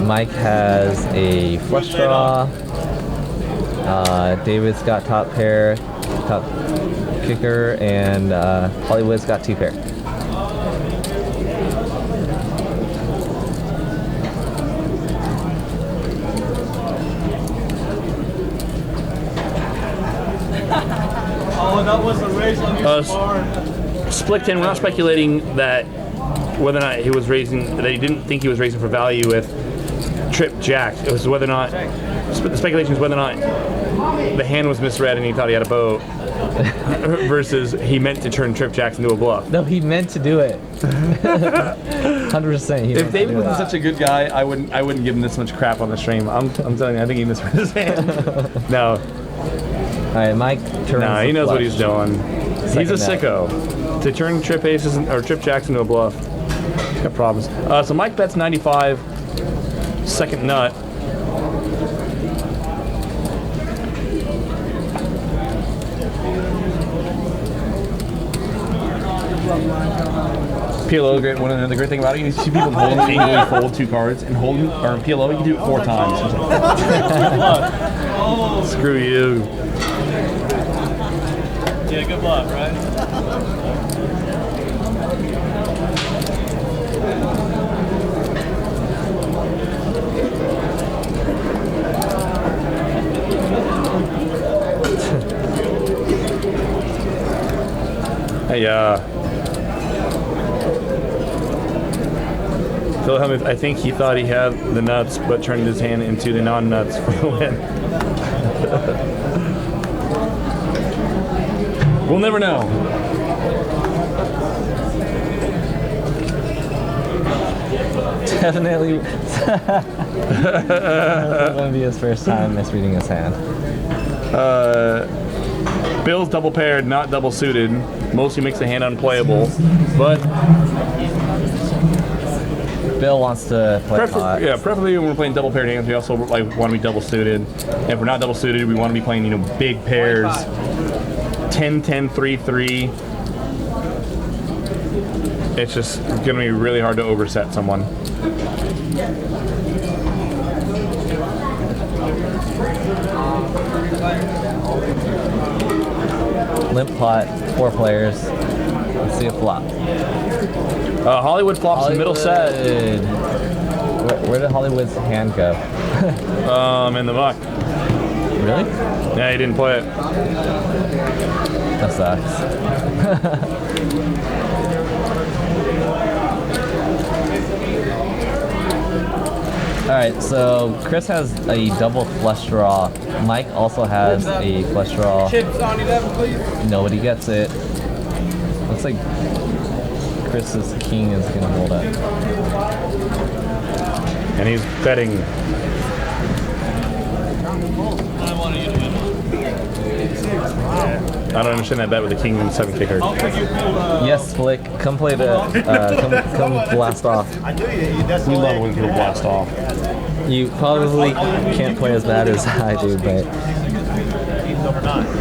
Mike has a flush draw. David's got top pair, top kicker, and Hollywood's got 2 pair. Oh, that was a race on your bar. Split 10, we're not speculating that whether or not he was raising, that he didn't think he was raising for value with trip jacks. It was whether or not, the speculation is whether or not the hand was misread and he thought he had a boat versus he meant to turn trip jacks into a bluff. No, he meant to do it. 100%. If David wasn't such a good guy, I wouldn't give him this much crap on the stream. I'm telling you, I think he misread his hand. No. All right, Mike turns. Nah, he knows what he's doing. He's a net. sicko. To turn trip aces or trip jacks into a bluff, he's got problems. So Mike bets 95, second nut. PLO, the great thing about it, you see people angrily fold 2 cards and hold them, or PLO, you can do it 4 times. Screw you. Yeah, good luck, right? Hey, Phil, I think he thought he had the nuts, but turned his hand into the non-nuts for the win. We'll never know. Definitely. That's going to be his first time misreading his hand. Bill's double paired, not double suited. Mostly makes the hand unplayable, but Bill wants to play pot. yeah, preferably when we're playing double paired hands, we also want to be double suited. And if we're not double suited, we want to be playing big pairs. 10-10, 3-3. It's just going to be really hard to overset someone. Limp pot, 4 players. Let's see a flop. Hollywood flops the middle set. Where did Hollywood's hand go? In the muck. Really? Yeah, he didn't play it. That sucks. All right, so Chris has a double flush draw. Mike also has a flush draw. Chips on 11, please. Nobody gets it. Looks like Chris's king is gonna hold up. And he's betting. I wanted you to win. I don't understand that bet with the king and 7 kicker. Yes, Flick, come play the, come blast off. We love when people blast off. You probably can't play as bad as I do, but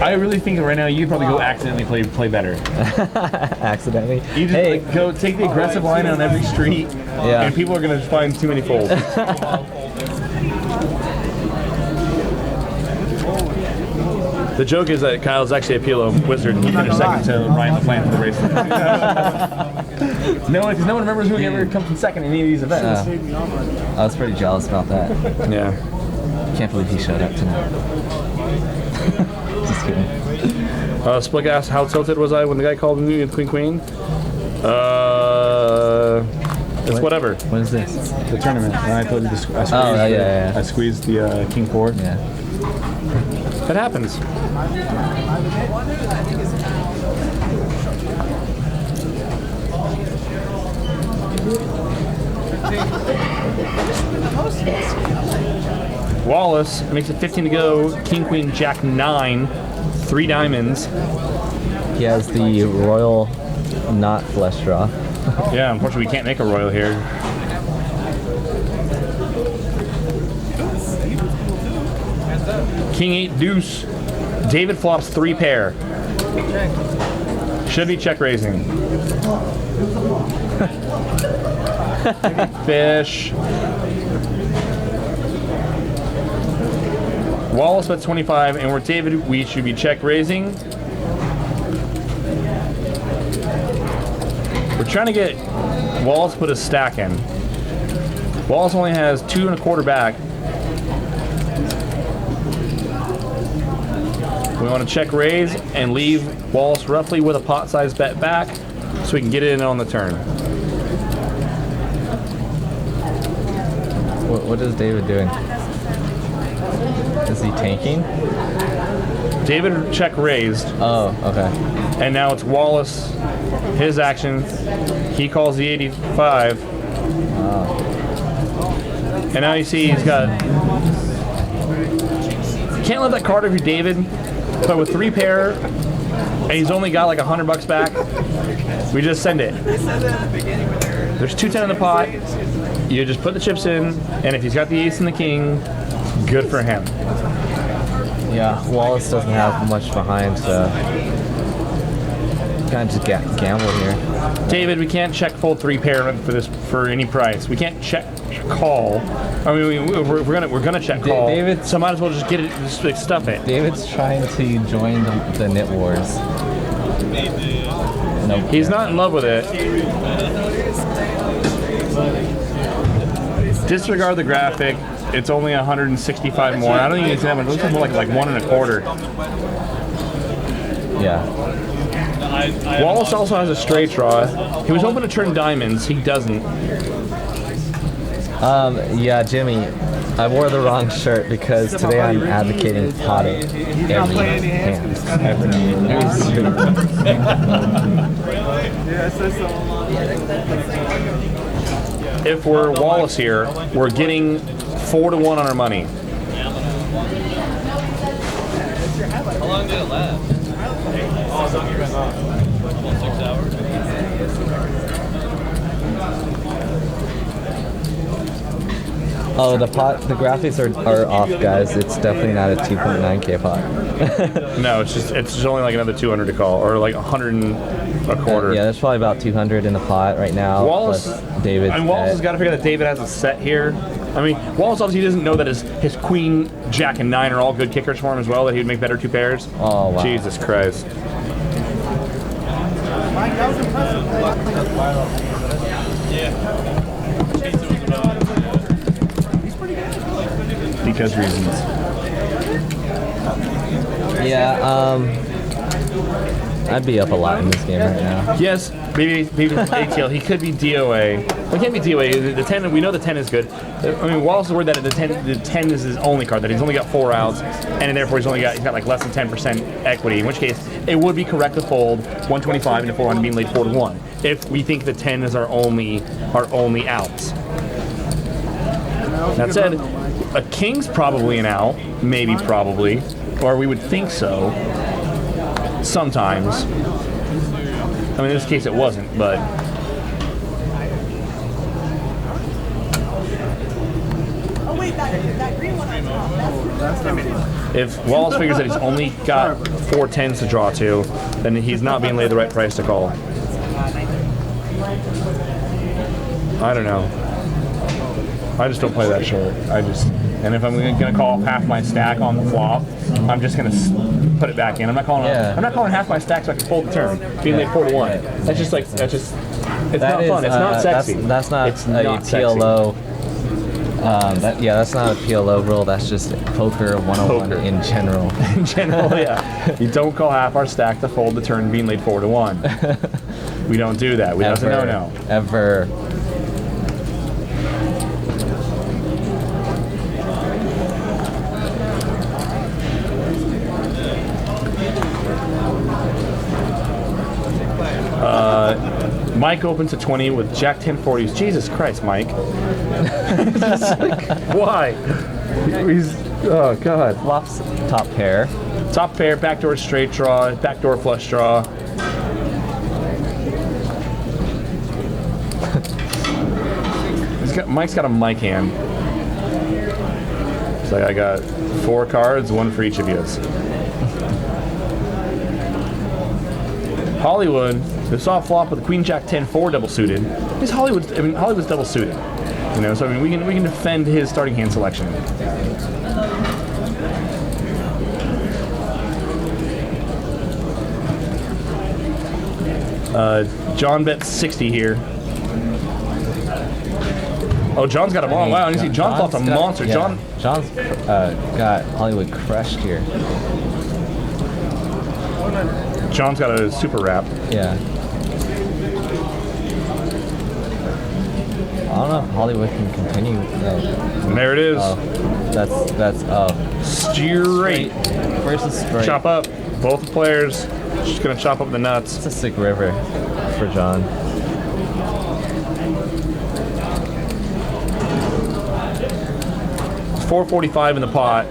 I really think right now you could probably go accidentally play better. accidentally. You just go take the aggressive line on every street, Yeah. and people are gonna find too many folds. The joke is that Kyle's actually a PLO wizard, and he finished second to Ryan LaFlame for the race. No one remembers who ever comes in second in any of these events. I was pretty jealous about that. Yeah. Can't believe he showed up tonight. Just kidding. Split asked how tilted was I when the guy called me Queen? It's whatever. What is this? The tournament. And I told you I squeezed, yeah. I squeezed the King 4. Yeah. That happens. Wallace makes it 15 to go. King, Queen, Jack 9. 3 diamonds. He has the royal not flush draw. Yeah, unfortunately we can't make a royal here. King 8 deuce. David flops 3 pair. Should be check raising. Fish. Wallace bet 25, and we're David. We should be check raising. We're trying to get Wallace to put a stack in. Wallace only has 2 1/4 back. We want to check raise and leave Wallace roughly with a pot size bet back so we can get it in on the turn. What is David doing? Is he tanking? David check raised, Oh, okay. and now it's Wallace, his action. He calls the 85. And now you see he's got... You can't let that card over David, but with 3 pair, and he's only got like $100 back, we just send it. There's 210 in the pot. You just put the chips in, and if he's got the ace and the king, good for him. Yeah, Wallace doesn't have much behind, so kind of just gamble here. David, we can't check full 3 pair for any price. We can't check call. I mean, we're gonna check call. David, so might as well just get it, just like, stuff it. David's trying to join the Knit Wars. Nope. He's not in love with it. Disregard the graphic. It's only 165 more. I don't think it's that much. It looks more like 1 1/4. Yeah. Wallace also has a straight draw. He was hoping to turn diamonds. He doesn't. Yeah, Jimmy, I wore the wrong shirt because today I'm advocating potting every hand. If we're Wallace here, we're getting 4 to 1 on our money. How long did it last? Almost 6 hours. Oh, the graphics are off, guys. It's definitely not a 2.9K pot. No, it's just only like another 200 to call, or like 100 and a quarter. Yeah, there's probably about 200 in the pot right now. Wallace, plus David's and Wallace bet. has got to figure that David has a set here. I mean, Wallace obviously doesn't know that his queen, jack, and 9 are all good kickers for him as well. That he would make better 2 pairs. Oh, wow. Jesus Christ. Mike, that was impressive. Because reasons. Yeah, I'd be up a lot in this game right now. Yes, maybe ATL. He could be DOA. Well, he can't be DOA. The 10. We know the 10 is good. I mean, Wallace is worried that the 10 is his only card. That he's only got 4 outs, and therefore he's got like less than 10% equity. In which case, it would be correct to fold 125 into 400 being laid 4 to 1 if we think the 10 is our only outs. That said, a king's probably an out, maybe probably, or we would think so. Sometimes. I mean, in this case it wasn't, but... Oh wait, that green one on top. That's If Wallace figures that he's only got 4 10s to draw to, then he's not being laid the right price to call. I don't know. I just don't play that short. And if I'm gonna call half my stack on the flop, I'm just gonna put it back in. I'm not calling. Yeah. I'm not calling half my stack so I can fold the turn, being laid 4 to 1. It's not fun. It's not sexy. That's not it's a not PLO. That's not a PLO rule. That's just poker 101 Poker. in general. In general, yeah. You don't call half our stack to fold the turn being laid 4 to 1. We don't do that. That's a no-no. Ever. Mike opens to 20 with Jack 1040s. Jesus Christ, Mike. Just like, why? He's, oh, God. Flops top pair. Top pair, backdoor straight draw, backdoor flush draw. Mike's got a mic hand. So I got 4 cards, 1 for each of you. Hollywood, the soft flop with the Queen Jack 10-4 double suited. Hollywood's double suited. You know, so I mean we can defend his starting hand selection. John bets 60 here. Oh, John's got a bomb. Wow, and you see John's lost a monster. Yeah, John's got Hollywood crushed here. John's got a super wrap. Yeah. I don't know if Hollywood can continue. And there it is. Oh, that's straight versus straight. Chop up. Both players just gonna chop up the nuts. It's a sick river for John. It's 445 in the pot.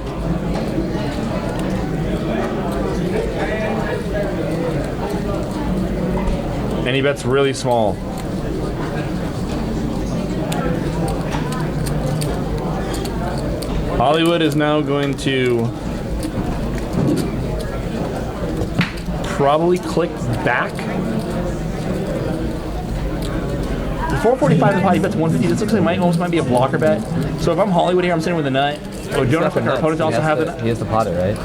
And he bets really small. Hollywood is now going to probably click back. 445 in the pot, he bets 150. This looks like almost might be a blocker bet. So if I'm Hollywood here, I'm sitting with a nut. Oh, don't have our opponents also have the nut? He has to pot it, right?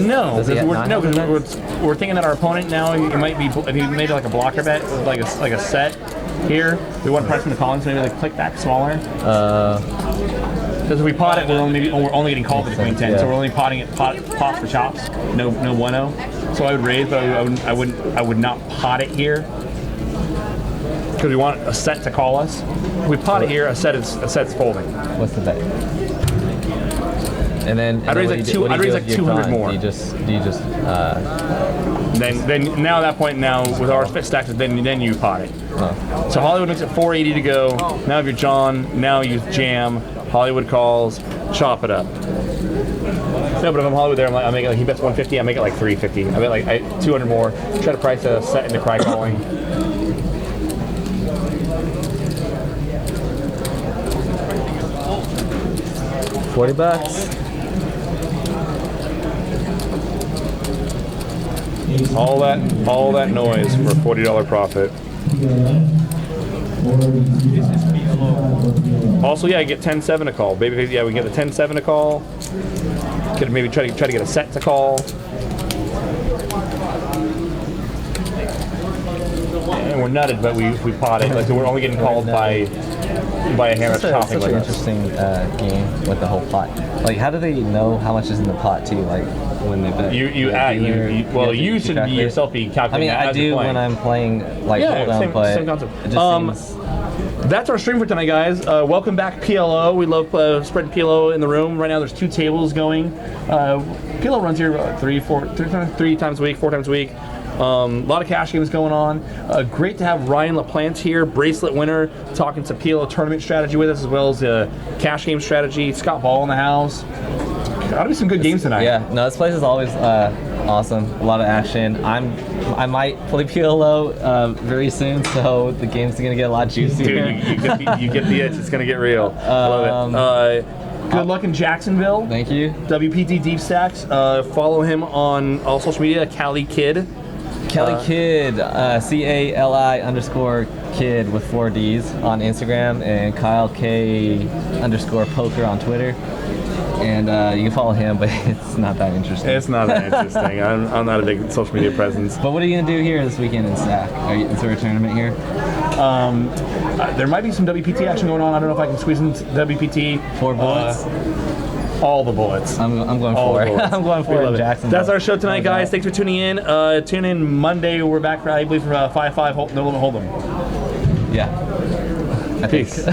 No, because we're thinking that our opponent now he might be he made like a blocker bet with like a set here. We want to price him to calling, so maybe like click back smaller. Because if we pot it, we're only getting called at the queen 10, so we're only potting it pot for chops. No 1-0. So I would raise, but I would not pot it here because we want a set to call us. If we pot it here, a set's folding. What's the bet? And then I'd raise like 200 more. Do you just then now at that point with our spit stacks, then you pot it. Oh. So Hollywood makes it 480 to go. Now if you're John, now you jam. Hollywood calls, chop it up. No, but if I'm Hollywood there, I make it like he bets 150. I make it like 350. I bet like 200 more. Try to price a set into cry calling. $40. All that noise for a $40 profit. Also, yeah, I get 10-7 to call. Baby, yeah, we get a 10-7 to call. Could maybe try to get a set to call. And we're nutted, but we pot it. Like, so we're only getting called by a hand that's chopping. Such an interesting game with the whole pot. Like, how do they know how much is in the pot too? Like when they bet. You should yourself be calculating. I mean, I do when I'm playing like hold on, but same concept. it just seems. That's our stream for tonight, guys. Welcome back, PLO. We love spreading PLO in the room. Right now, there's 2 tables going. PLO runs here 3 times a week, 4 times a week. A lot of cash games going on. Great to have Ryan LaPlante here, bracelet winner, talking some PLO tournament strategy with us, as well as cash game strategy. Scott Ball in the house. Ought to be some good games tonight. Yeah, no, this place is always awesome. A lot of action. I might play PLO very soon, so the game's gonna get a lot juicier. Dude, you get the itch. It's gonna get real. I love it. Good luck in Jacksonville. Thank you. WPT Deep Stacks. Follow him on all social media. Cali Kid. Cali Kid, CALI_kid with 4 Ds on Instagram, and Kyle K_poker on Twitter. And you can follow him, but it's not that interesting. It's not that interesting. I'm not a big social media presence. But what are you gonna do here this weekend in SAC? Is there a tournament here? There might be some WPT action going on. I don't know if I can squeeze in WPT. 4 bullets. All the bullets. I'm going for it. I'm going for it in Jacksonville. That's our show tonight, guys. Thanks for tuning in. Tune in Monday. We're back, I believe, for 5-5 no limit hold'em. Yeah. Peace.